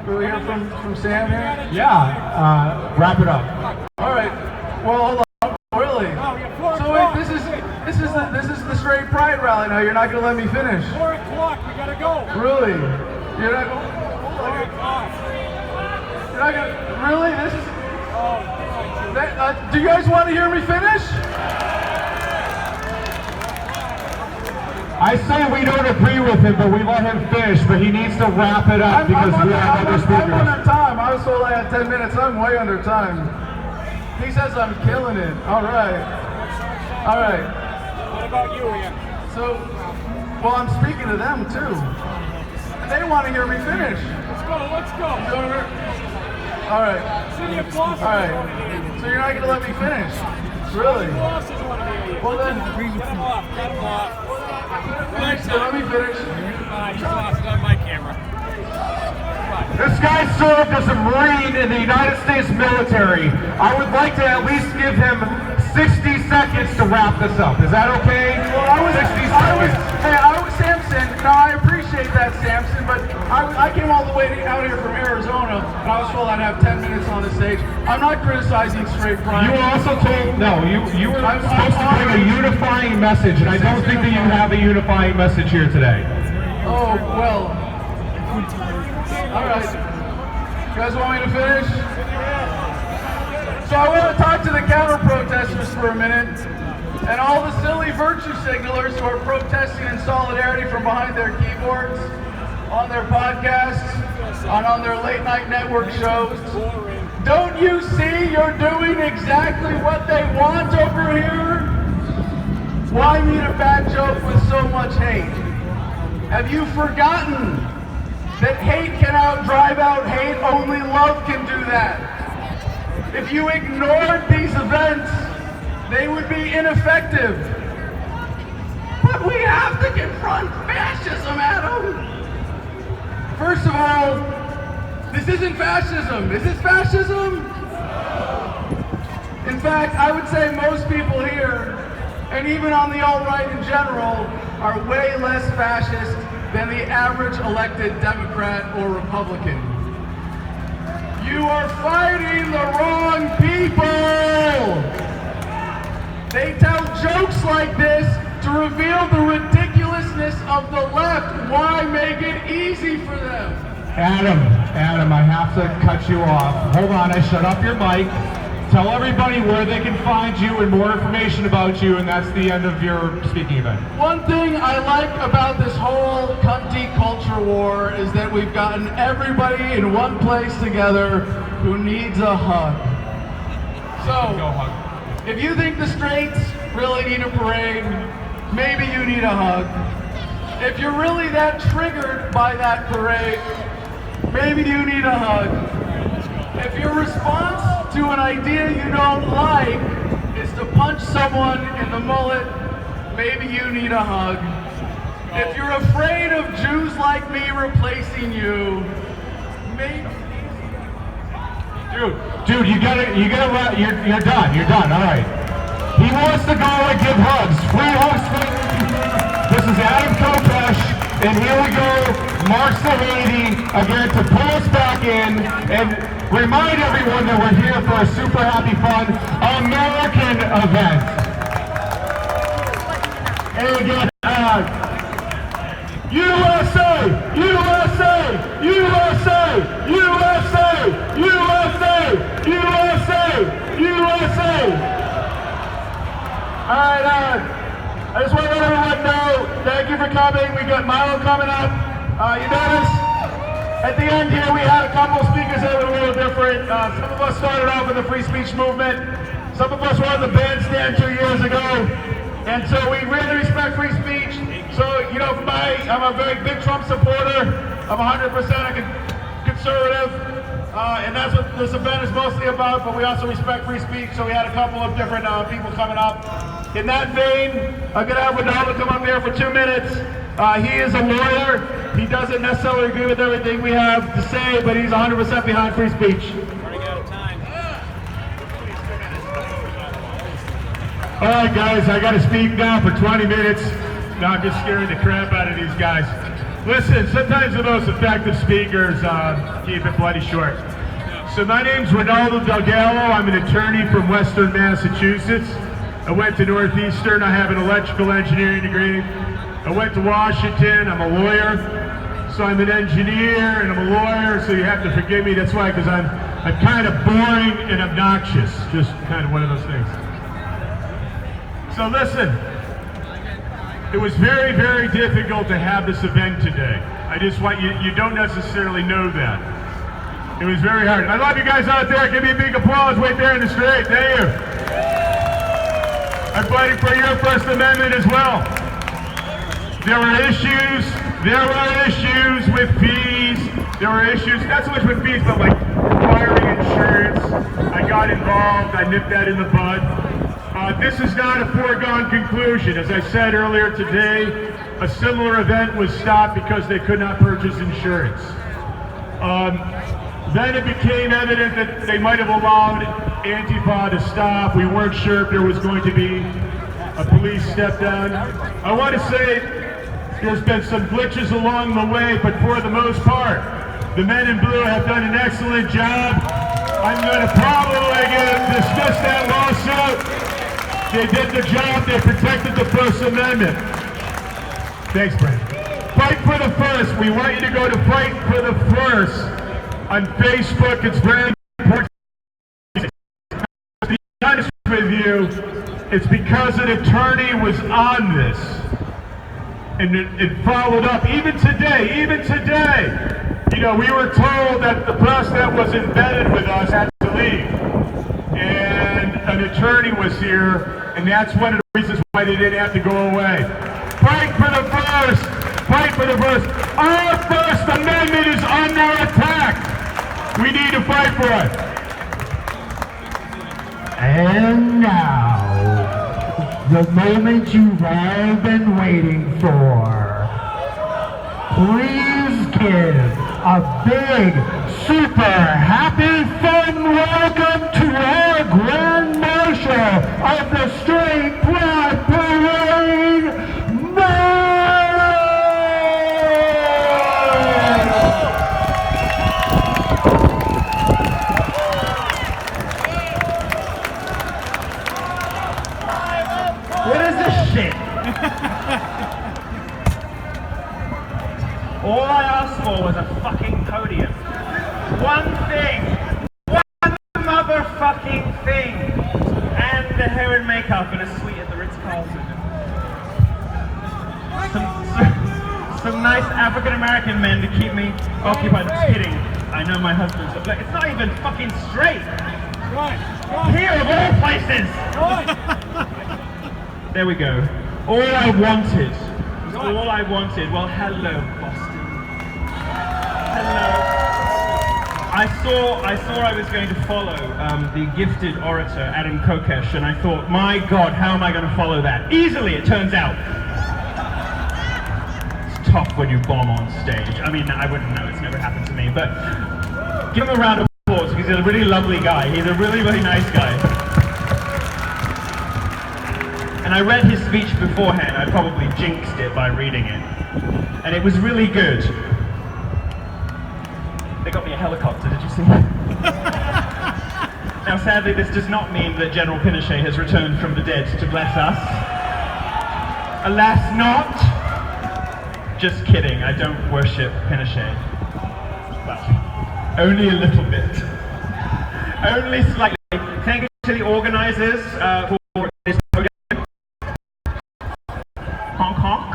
Will we hear from Sam here?
Yeah. Wrap it up.
All right. Well, hold on. Really? So wait, this is the straight pride rally now. You're not going to let me finish.
4 o'clock. We gotta go.
Really? You're not going. Hold on. You're not going to. Really? This is. Do you guys want to hear me finish?
I say we don't agree with him, but we let him finish, but he needs to wrap it up because we have other speakers.
I'm under time. I was told I had 10 minutes. I'm way under time. He says I'm killing it. All right. All right.
What about you, Ian?
So, well, I'm speaking to them too. And they want to hear me finish.
Let's go.
All right.
City of Boston.
All right. So you're not going to let me finish? Really? Well then,
Cut him off.
Thanks, let me finish.
He's lost on my camera.
This guy served as a Marine in the United States military. I would like to at least give him 60 seconds to wrap this up. Is that okay?
Well, I was Samson. Now I appreciate that, Samson, but I came all the way out here from Arizona, and I was told I'd have 10 minutes on the stage. I'm not criticizing straight pride.
You were also told, no, you were supposed to bring a unifying message, and I don't think that you have a unifying message here today.
Oh, well. All right. You guys want me to finish? So I want to talk to the counter-protesters for a minute, and all the silly virtue signalers who are protesting in solidarity from behind their keyboards, on their podcasts, on their late-night network shows. Don't you see you're doing exactly what they want over here? Why meet a bad joke with so much hate? Have you forgotten that hate cannot drive out hate? Only love can do that. If you ignored these events, they would be ineffective. But we have to confront fascism, Adam. First of all, this isn't fascism. Is this fascism? In fact, I would say most people here, and even on the alt-right in general, are way less fascist than the average elected Democrat or Republican. You are fighting the wrong people! They tell jokes like this to reveal the ridiculousness of the left. Why make it easy for them?
Adam, I have to cut you off. Hold on, shut up your mic. Tell everybody where they can find you and more information about you, and that's the end of your speaking event.
One thing I like about this whole cunty culture war is that we've gotten everybody in one place together who needs a hug. So, if you think the straights really need a parade, maybe you need a hug. If you're really that triggered by that parade, maybe you need a hug. If your response to an idea you don't like is to punch someone in the mullet, maybe you need a hug. If you're afraid of Jews like me replacing you, maybe...
Dude, you're done, all right. He wants to go and give hugs. Free hugs. This is Adam Kopesh, and here we go, Mark's the lady, again, to pull us back in and remind everyone that we're here for a super happy, fun American event.
And again, USA! USA! USA! USA! USA! USA! USA! Alright, I just want to let everyone know, thank you for coming. We got Milo coming up. You notice at the end here we had a couple of speakers that were a little different. Some of us started off with the free speech movement. Some of us were on the bandstand 2 years ago. And so we really respect free speech. So, you know, I'm a very big Trump supporter. I'm 100% a conservative. And that's what this event is mostly about, but we also respect free speech. So we had a couple of different people coming up. In that vein, I'm going to have Ronaldo come up here for 2 minutes. He is a lawyer. He doesn't necessarily agree with everything we have to say, but he's 100% behind free speech.
All right, guys, I got to speak now for 20 minutes. Now I'm just scaring the crap out of these guys. Listen, sometimes the most effective speakers keep it bloody short. So my name's Ronaldo Delgado. I'm an attorney from Western Massachusetts. I went to Northeastern. I have an electrical engineering degree. I went to Washington. I'm a lawyer. So I'm an engineer and I'm a lawyer, so you have to forgive me. That's why, because I'm kind of boring and obnoxious. Just kind of one of those things. So listen, it was very, very difficult to have this event today. I just want you don't necessarily know that. It was very hard. I love you guys out there. Give me a big applause right there in the street. Thank you. I'm fighting for your First Amendment as well. There were issues with fees. There were issues, not so much with fees, but like requiring insurance. I got involved. I nipped that in the bud. This is not a foregone conclusion. As I said earlier today, a similar event was stopped because they could not purchase insurance. Then it became evident that they might have allowed Antifa to stop. We weren't sure if there was going to be a police step down. I want to say there's been some glitches along the way, but for the most part, the men in blue have done an excellent job. I'm going to probably dismiss that lawsuit. They did the job. They protected the First Amendment. Thanks, Brent. Fight for the First. We want you to go to Fight for the First on Facebook. It's very important. To be honest with you, it's because an attorney was on this. And it followed up. Even today, you know, we were told that the press that was embedded with us had to leave. And an attorney was here. And that's one of the reasons why they didn't have to go away. Fight for the First! Fight for the First! Our First Amendment is under attack! We need to fight for it!
And now, the moment you've all been waiting for. Please give a big, super happy, fun welcome to our Grand Marshal of the Straight Pride Parade, Milo!
What is this shit? All I asked for was a fucking podium. One thing. One motherfucking thing. And the hair and makeup and a suite at the Ritz-Carlton. Some nice African-American men to keep me occupied. Just kidding. I know my husband's... Like, it's not even fucking straight. Here of all places. There we go. All I wanted. Well, hello, Boston. Hello. I saw I was going to follow the gifted orator Adam Kokesh, and I thought, my God, how am I going to follow that? Easily, it turns out. It's tough when you bomb on stage. I mean, I wouldn't know, it's never happened to me, but give him a round of applause because he's a really lovely guy. He's a really, really nice guy. And I read his speech beforehand. I probably jinxed it by reading it. And it was really good. They got me a helicopter, did you see? Now sadly this does not mean that General Pinochet has returned from the dead to bless us. Alas not. Just kidding, I don't worship Pinochet. Well, only a little bit. Only slightly. Thank you to the organizers for this program. Honk honk.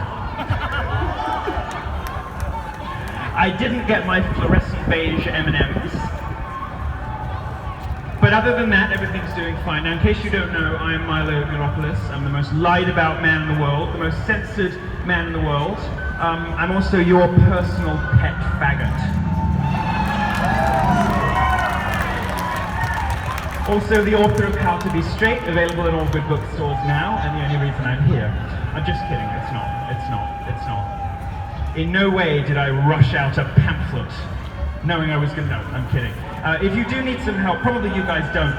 I didn't get my fluorescent beige M&Ms. But other than that, everything's doing fine. Now, in case you don't know, I am Milo Yiannopoulos. I'm the most lied about man in the world, the most censored man in the world. I'm also your personal pet faggot. Also, the author of How to Be Straight, available in all good bookstores now, and the only reason I'm here. I'm just kidding, it's not. In no way did I rush out a pamphlet, knowing I was going to, no, I'm kidding. If you do need some help, probably you guys don't,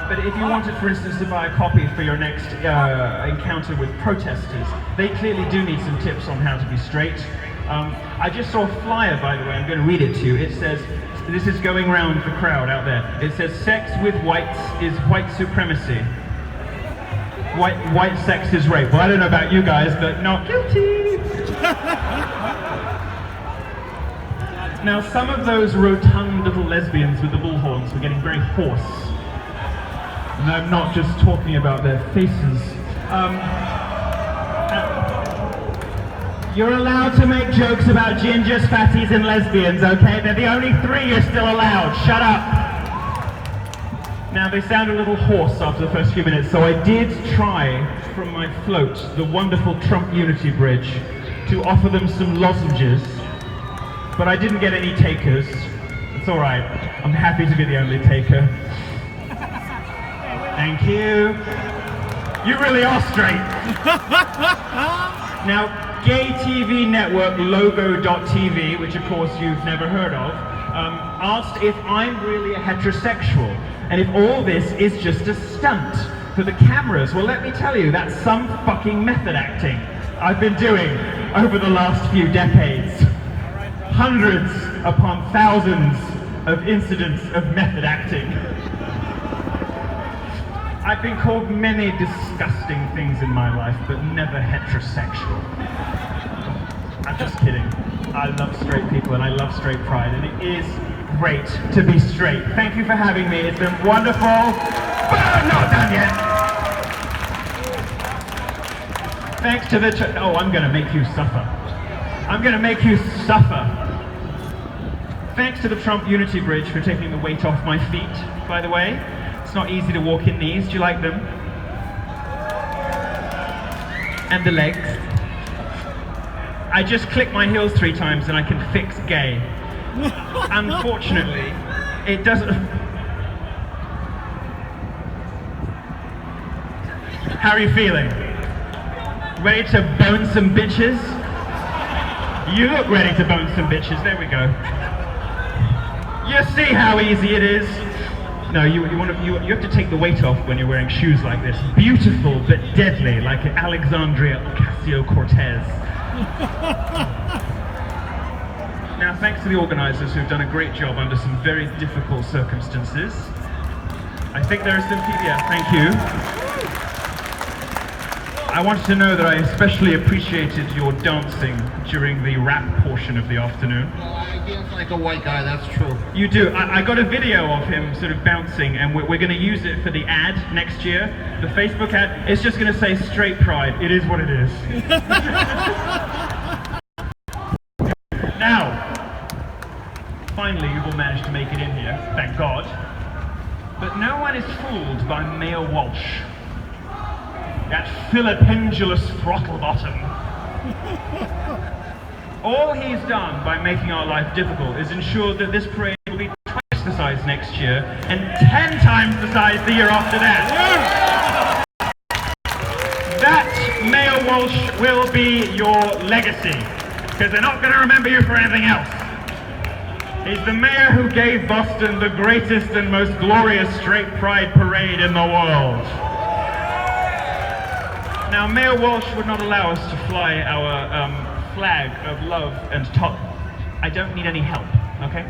but if you wanted, for instance, to buy a copy for your next encounter with protesters, they clearly do need some tips on how to be straight. I just saw a flyer, by the way, I'm going to read it to you. It says, this is going around the crowd out there. It says, sex with whites is white supremacy. White sex is rape. Well, I don't know about you guys, but not guilty. Now, some of those rotund little lesbians with the bullhorns were getting very hoarse. And I'm not just talking about their faces. You're allowed to make jokes about gingers, fatties, and lesbians, okay? They're the only three you're still allowed. Shut up! Now, they sound a little hoarse after the first few minutes, so I did try, from my float, the wonderful Trump Unity Bridge, to offer them some lozenges. But I didn't get any takers. It's all right. I'm happy to be the only taker. Thank you. You really are straight. Now, gay TV network Logo.tv, which of course you've never heard of, asked if I'm really a heterosexual and if all this is just a stunt for the cameras. Well, let me tell you, that's some fucking method acting I've been doing over the last few decades. Hundreds upon thousands of incidents of method acting. I've been called many disgusting things in my life, but never heterosexual. I'm just kidding. I love straight people and I love straight pride, and it is great to be straight. Thank you for having me. It's been wonderful, but I'm not done yet. Thanks to the oh, I'm gonna make you suffer. I'm gonna make you suffer. Thanks to the Trump Unity Bridge for taking the weight off my feet, by the way. It's not easy to walk in these. Do you like them? And the legs. I just click my heels 3 times and I can fix gay. Unfortunately, it doesn't... How are you feeling? Ready to bone some bitches? You look ready to bone some bitches. There we go. You see how easy it is? No, you have to take the weight off when you're wearing shoes like this. Beautiful but deadly, like Alexandria Ocasio-Cortez. Now, thanks to the organizers who've done a great job under some very difficult circumstances. I think there are some people, yeah, thank you. I wanted to know that I especially appreciated your dancing during the rap portion of the afternoon.
Well, I dance like a white guy, that's true.
You do. I got a video of him sort of bouncing, and we're going to use it for the ad next year. The Facebook ad. It's just going to say straight pride. It is what it is. Now, finally you've all managed to make it in here, thank God. But no one is fooled by Mayor Walsh. That Philippendulous throttle bottom. All he's done by making our life difficult is ensure that this parade will be twice the size next year and 10 times the size the year after that. That, Mayor Walsh, will be your legacy, because they're not going to remember you for anything else. He's the mayor who gave Boston the greatest and most glorious straight pride parade in the world. Now, Mayor Walsh would not allow us to fly our flag of love and I don't need any help, okay?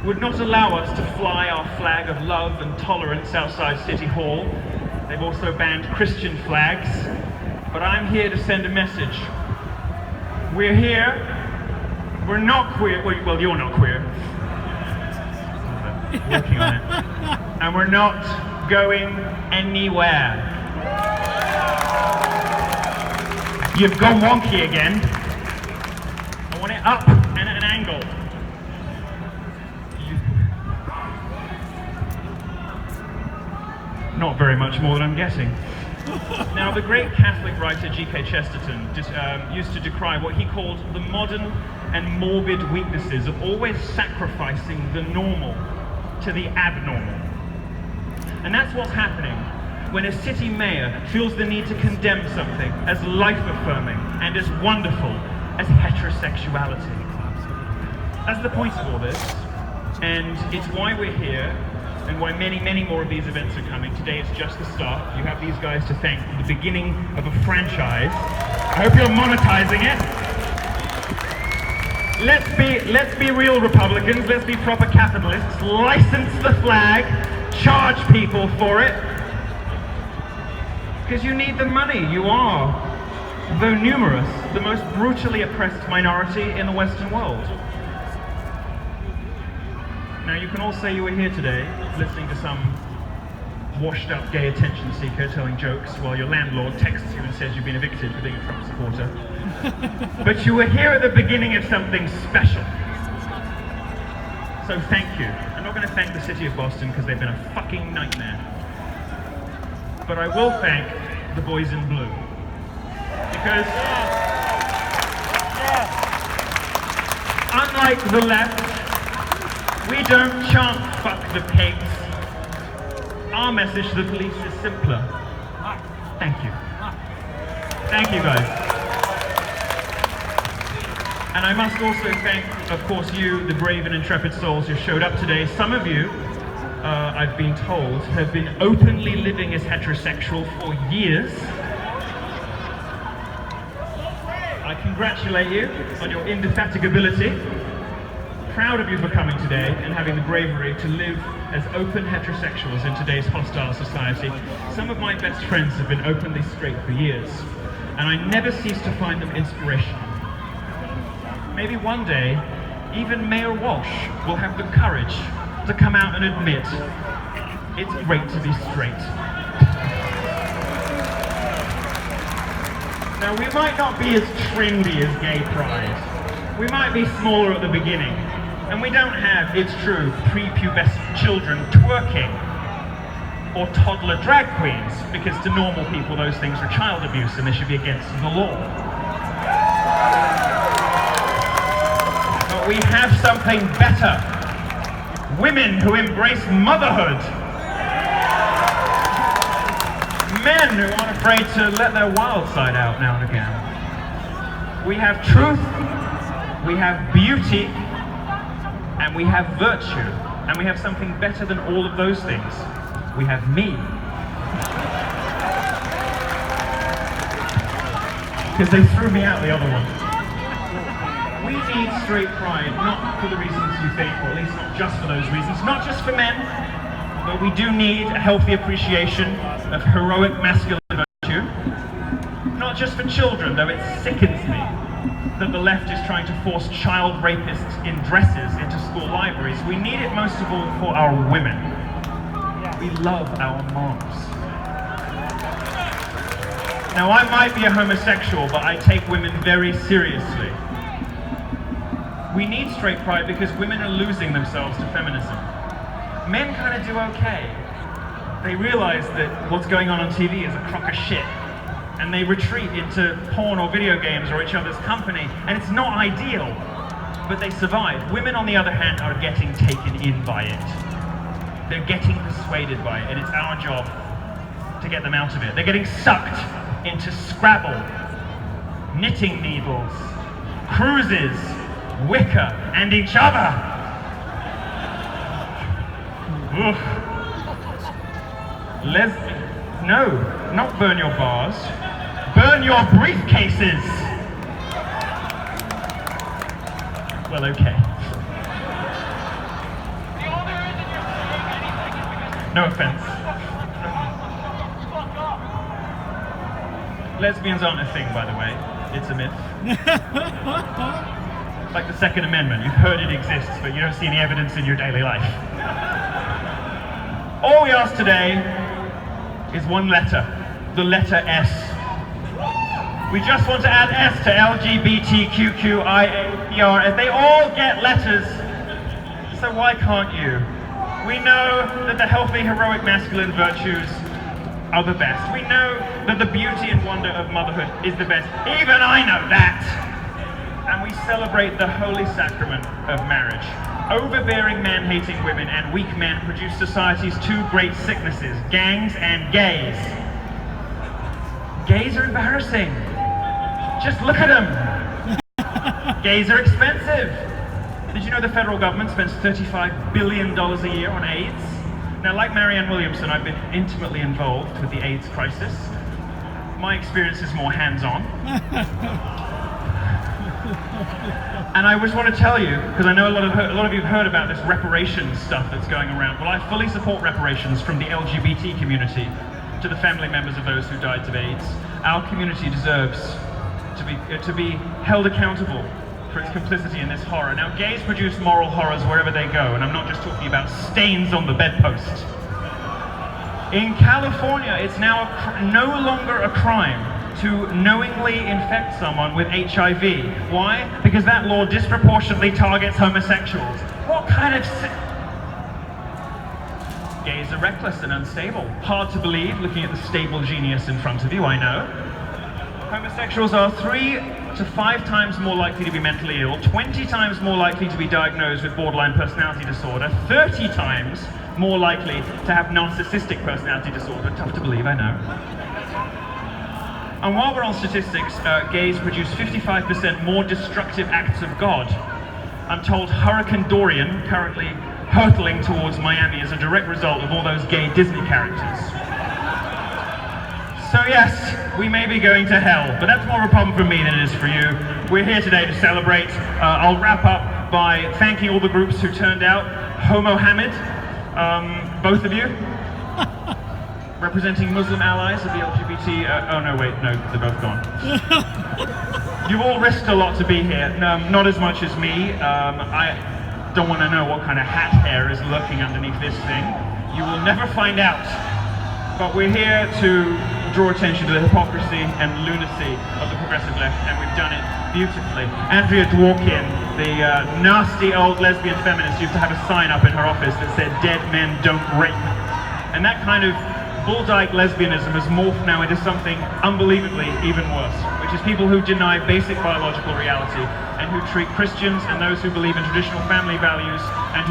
Would not allow us to fly our flag of love and tolerance outside City Hall. They've also banned Christian flags.
but I'm here to send a message. We're here. We're not queer. Well, you're not queer. Working on it. And we're not going anywhere. You've gone wonky again. I want it up and at an angle. Not very much more than I'm guessing. Now, the great Catholic writer G.K. Chesterton used to decry what he called the modern and morbid weaknesses of always sacrificing the normal to the abnormal. And that's what's happening when a city mayor feels the need to condemn something as life-affirming and as wonderful as heterosexuality. That's the point of all this, and it's why we're here, and why many, many more of these events are coming. Today is just the start. You have these guys to thank for the beginning of a franchise. I hope you're monetizing it. Let's be real Republicans, let's be proper capitalists, license the flag, charge people for it. Because you need the money. You are, though numerous, the most brutally oppressed minority in the Western world. Now, you can all say you were here today, listening to some washed-up gay attention seeker telling jokes while your landlord texts you and says you've been evicted for being a Trump supporter. But you were here at the beginning of something special. So thank you. I'm not going to thank the city of Boston because they've been a fucking nightmare. But I will thank the boys in blue. Because unlike the left, we don't chant "fuck the pigs." Our message to the police is simpler. Thank you. Thank you, guys. And I must also thank, of course, you, the brave and intrepid souls who showed up today. Some of you, I've been told, have been openly living as heterosexual for years. I congratulate you on your indefatigability. Proud of you for coming today and having the bravery to live as open heterosexuals in today's hostile society. Some of my best friends have been openly straight for years, and I never cease to find them inspirational. Maybe one day, even Mayor Walsh will have the courage to come out and admit it's great to be straight. Now, we might not be as trendy as gay pride. We might be smaller at the beginning. And we don't have, it's true, prepubescent children twerking or toddler drag queens, because to normal people those things are child abuse and they should be against the law. But we have something better. Women who embrace motherhood. Men who aren't afraid to let their wild side out now and again. We have truth, we have beauty, and we have virtue, and we have something better than all of those things. We have me. Because they threw me out the other one. We need straight pride, not for the reasons you think, or at least not just for those reasons, not just for men, but we do need a healthy appreciation of heroic masculine virtue. Not just for children, though it sickens me that the left is trying to force child rapists in dresses into school libraries. We need it most of all for our women. We love our moms. Now, I might be a homosexual, but I take women very seriously. We need straight pride because women are losing themselves to feminism. Men kind of do okay. They realize that what's going on TV is a crock of shit, and they retreat into porn or video games or each other's company, and it's not ideal, but they survive. Women, on the other hand, are getting taken in by it. They're getting persuaded by it, and it's our job to get them out of it. They're getting sucked into Scrabble, knitting needles, cruises, wicker, and each other. Ugh. No, not burn your bars. Burn your briefcases! Well, okay. No offense. lesbians aren't a thing, by the way. It's a myth. Like the Second Amendment. You've heard it exists, but you don't see any evidence in your daily life. All we ask today is one letter. The letter S. We just want to add S to LGBTQQIAPR, and they all get letters, so why can't you? We know that the healthy, heroic masculine virtues are the best. We know that the beauty and wonder of motherhood is the best. Even I know that! And we celebrate the holy sacrament of marriage. Overbearing man-hating women and weak men produce society's two great sicknesses, gangs and gays. Gays are embarrassing. Just look at them. Gays are expensive. Did you know the federal government spends $35 billion a year on AIDS? Now, like Marianne Williamson, I've been intimately involved with the AIDS crisis. My experience is more hands-on. And I just want to tell you, because I know a lot of you have heard about this reparations stuff that's going around. Well, I fully support reparations from the LGBT community to the family members of those who died of AIDS. Our community deserves to be held accountable for its complicity in this horror. Now, gays produce moral horrors wherever they go, and I'm not just talking about stains on the bedpost. In California, it's now no longer a crime to knowingly infect someone with HIV. Why? Because that law disproportionately targets homosexuals. What kind of Gays are reckless and unstable. Hard to believe, looking at the stable genius in front of you, I know. Homosexuals are 3 to 5 times more likely to be mentally ill, 20 times more likely to be diagnosed with borderline personality disorder, 30 times more likely to have narcissistic personality disorder. Tough to believe, I know. And while we're on statistics, gays produce 55% more destructive acts of God. I'm told Hurricane Dorian, currently hurtling towards Miami, is a direct result of all those gay Disney characters. So yes, we may be going to hell, but that's more of a problem for me than it is for you. We're here today to celebrate. I'll wrap up by thanking all the groups who turned out. Homo Hamid, both of you. Representing Muslim allies of the LGBT, oh no wait, no, they're both gone. You've all risked a lot to be here, not as much as me. I don't want to know what kind of hat hair is lurking underneath this thing. You will never find out. But we're here to draw attention to the hypocrisy and lunacy of the progressive left, and we've done it beautifully. Andrea Dworkin, the nasty old lesbian feminist, used to have a sign up in her office that said, "Dead men don't rape." And that kind of bull-dyke lesbianism has morphed now into something unbelievably even worse, which is people who deny basic biological reality and who treat Christians and those who believe in traditional family values and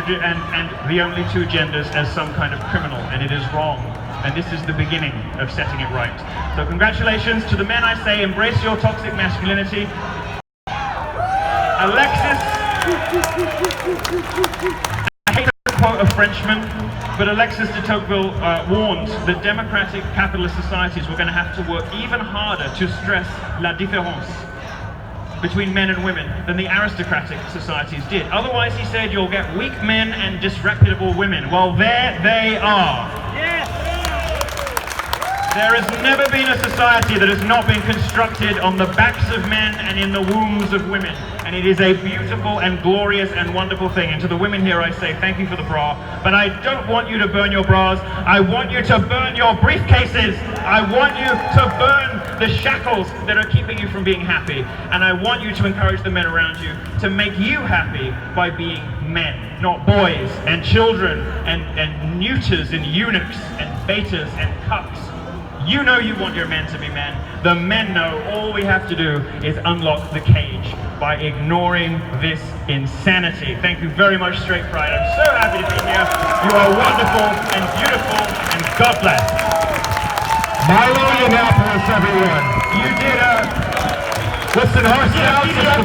the only two genders as some kind of criminal, and it is wrong. And this is the beginning of setting it right. So congratulations to the men. I say, embrace your toxic masculinity. Alexis, I hate to quote a Frenchman, but Alexis de Tocqueville warned that democratic capitalist societies were going to have to work even harder to stress la différence between men and women than the aristocratic societies did. Otherwise, he said, you'll get weak men and disreputable women. Well, there they are. Yes. There has never been a society that has not been constructed on the backs of men and in the wombs of women. And it is a beautiful and glorious and wonderful thing. And to the women here I say thank you for the bra, but I don't want you to burn your bras. I want you to burn your briefcases. I want you to burn the shackles that are keeping you from being happy. And I want you to encourage the men around you to make you happy by being men, not boys and children and neuters and eunuchs and betas and cucks. You know you want your men to be men. The men know all we have to do is unlock the cage by ignoring this insanity. Thank you very much, Straight Pride. I'm so happy to be here. You are wonderful and beautiful, and God bless.
Milo Yiannopoulos, everyone.
You did
listen, horse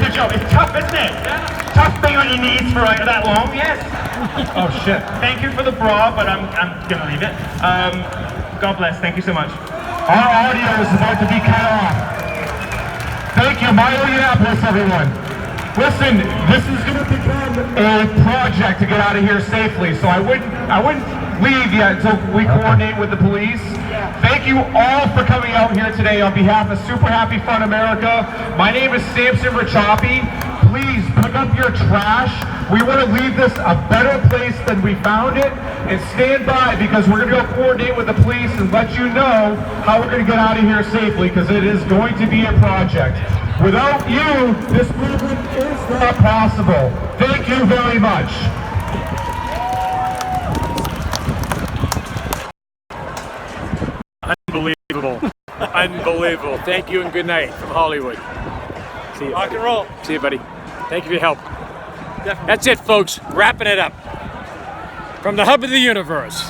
good job. It's tough, isn't it? Tough being on your knees for that long, yes.
Oh shit.
Thank you for the bra, but I'm gonna leave it. God bless. Thank you so much.
Our audio is about to be cut off. Thank you, Milo Yiannopoulos, everyone. Listen, this is going to become a project to get out of here safely, so I wouldn't leave yet until we coordinate with the police.
Thank you all for coming out here today on behalf of Super Happy Fun America. My name is Samson Rachapi. Please pick up your trash. We want to leave this a better place than we found it, and stand by because we're going to go coordinate with the police and let you know how we're going to get out of here safely, because it is going to be a project. Without you, this movement is not possible. Thank you very much.
Unbelievable. Unbelievable. Thank you and good night from Hollywood. See you.
Rock and roll.
See you, buddy. Thank you for your help. Definitely. That's it, folks. Wrapping it up. From the hub of the universe.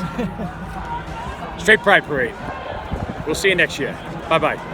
Straight Pride Parade. We'll see you next year. Bye-bye.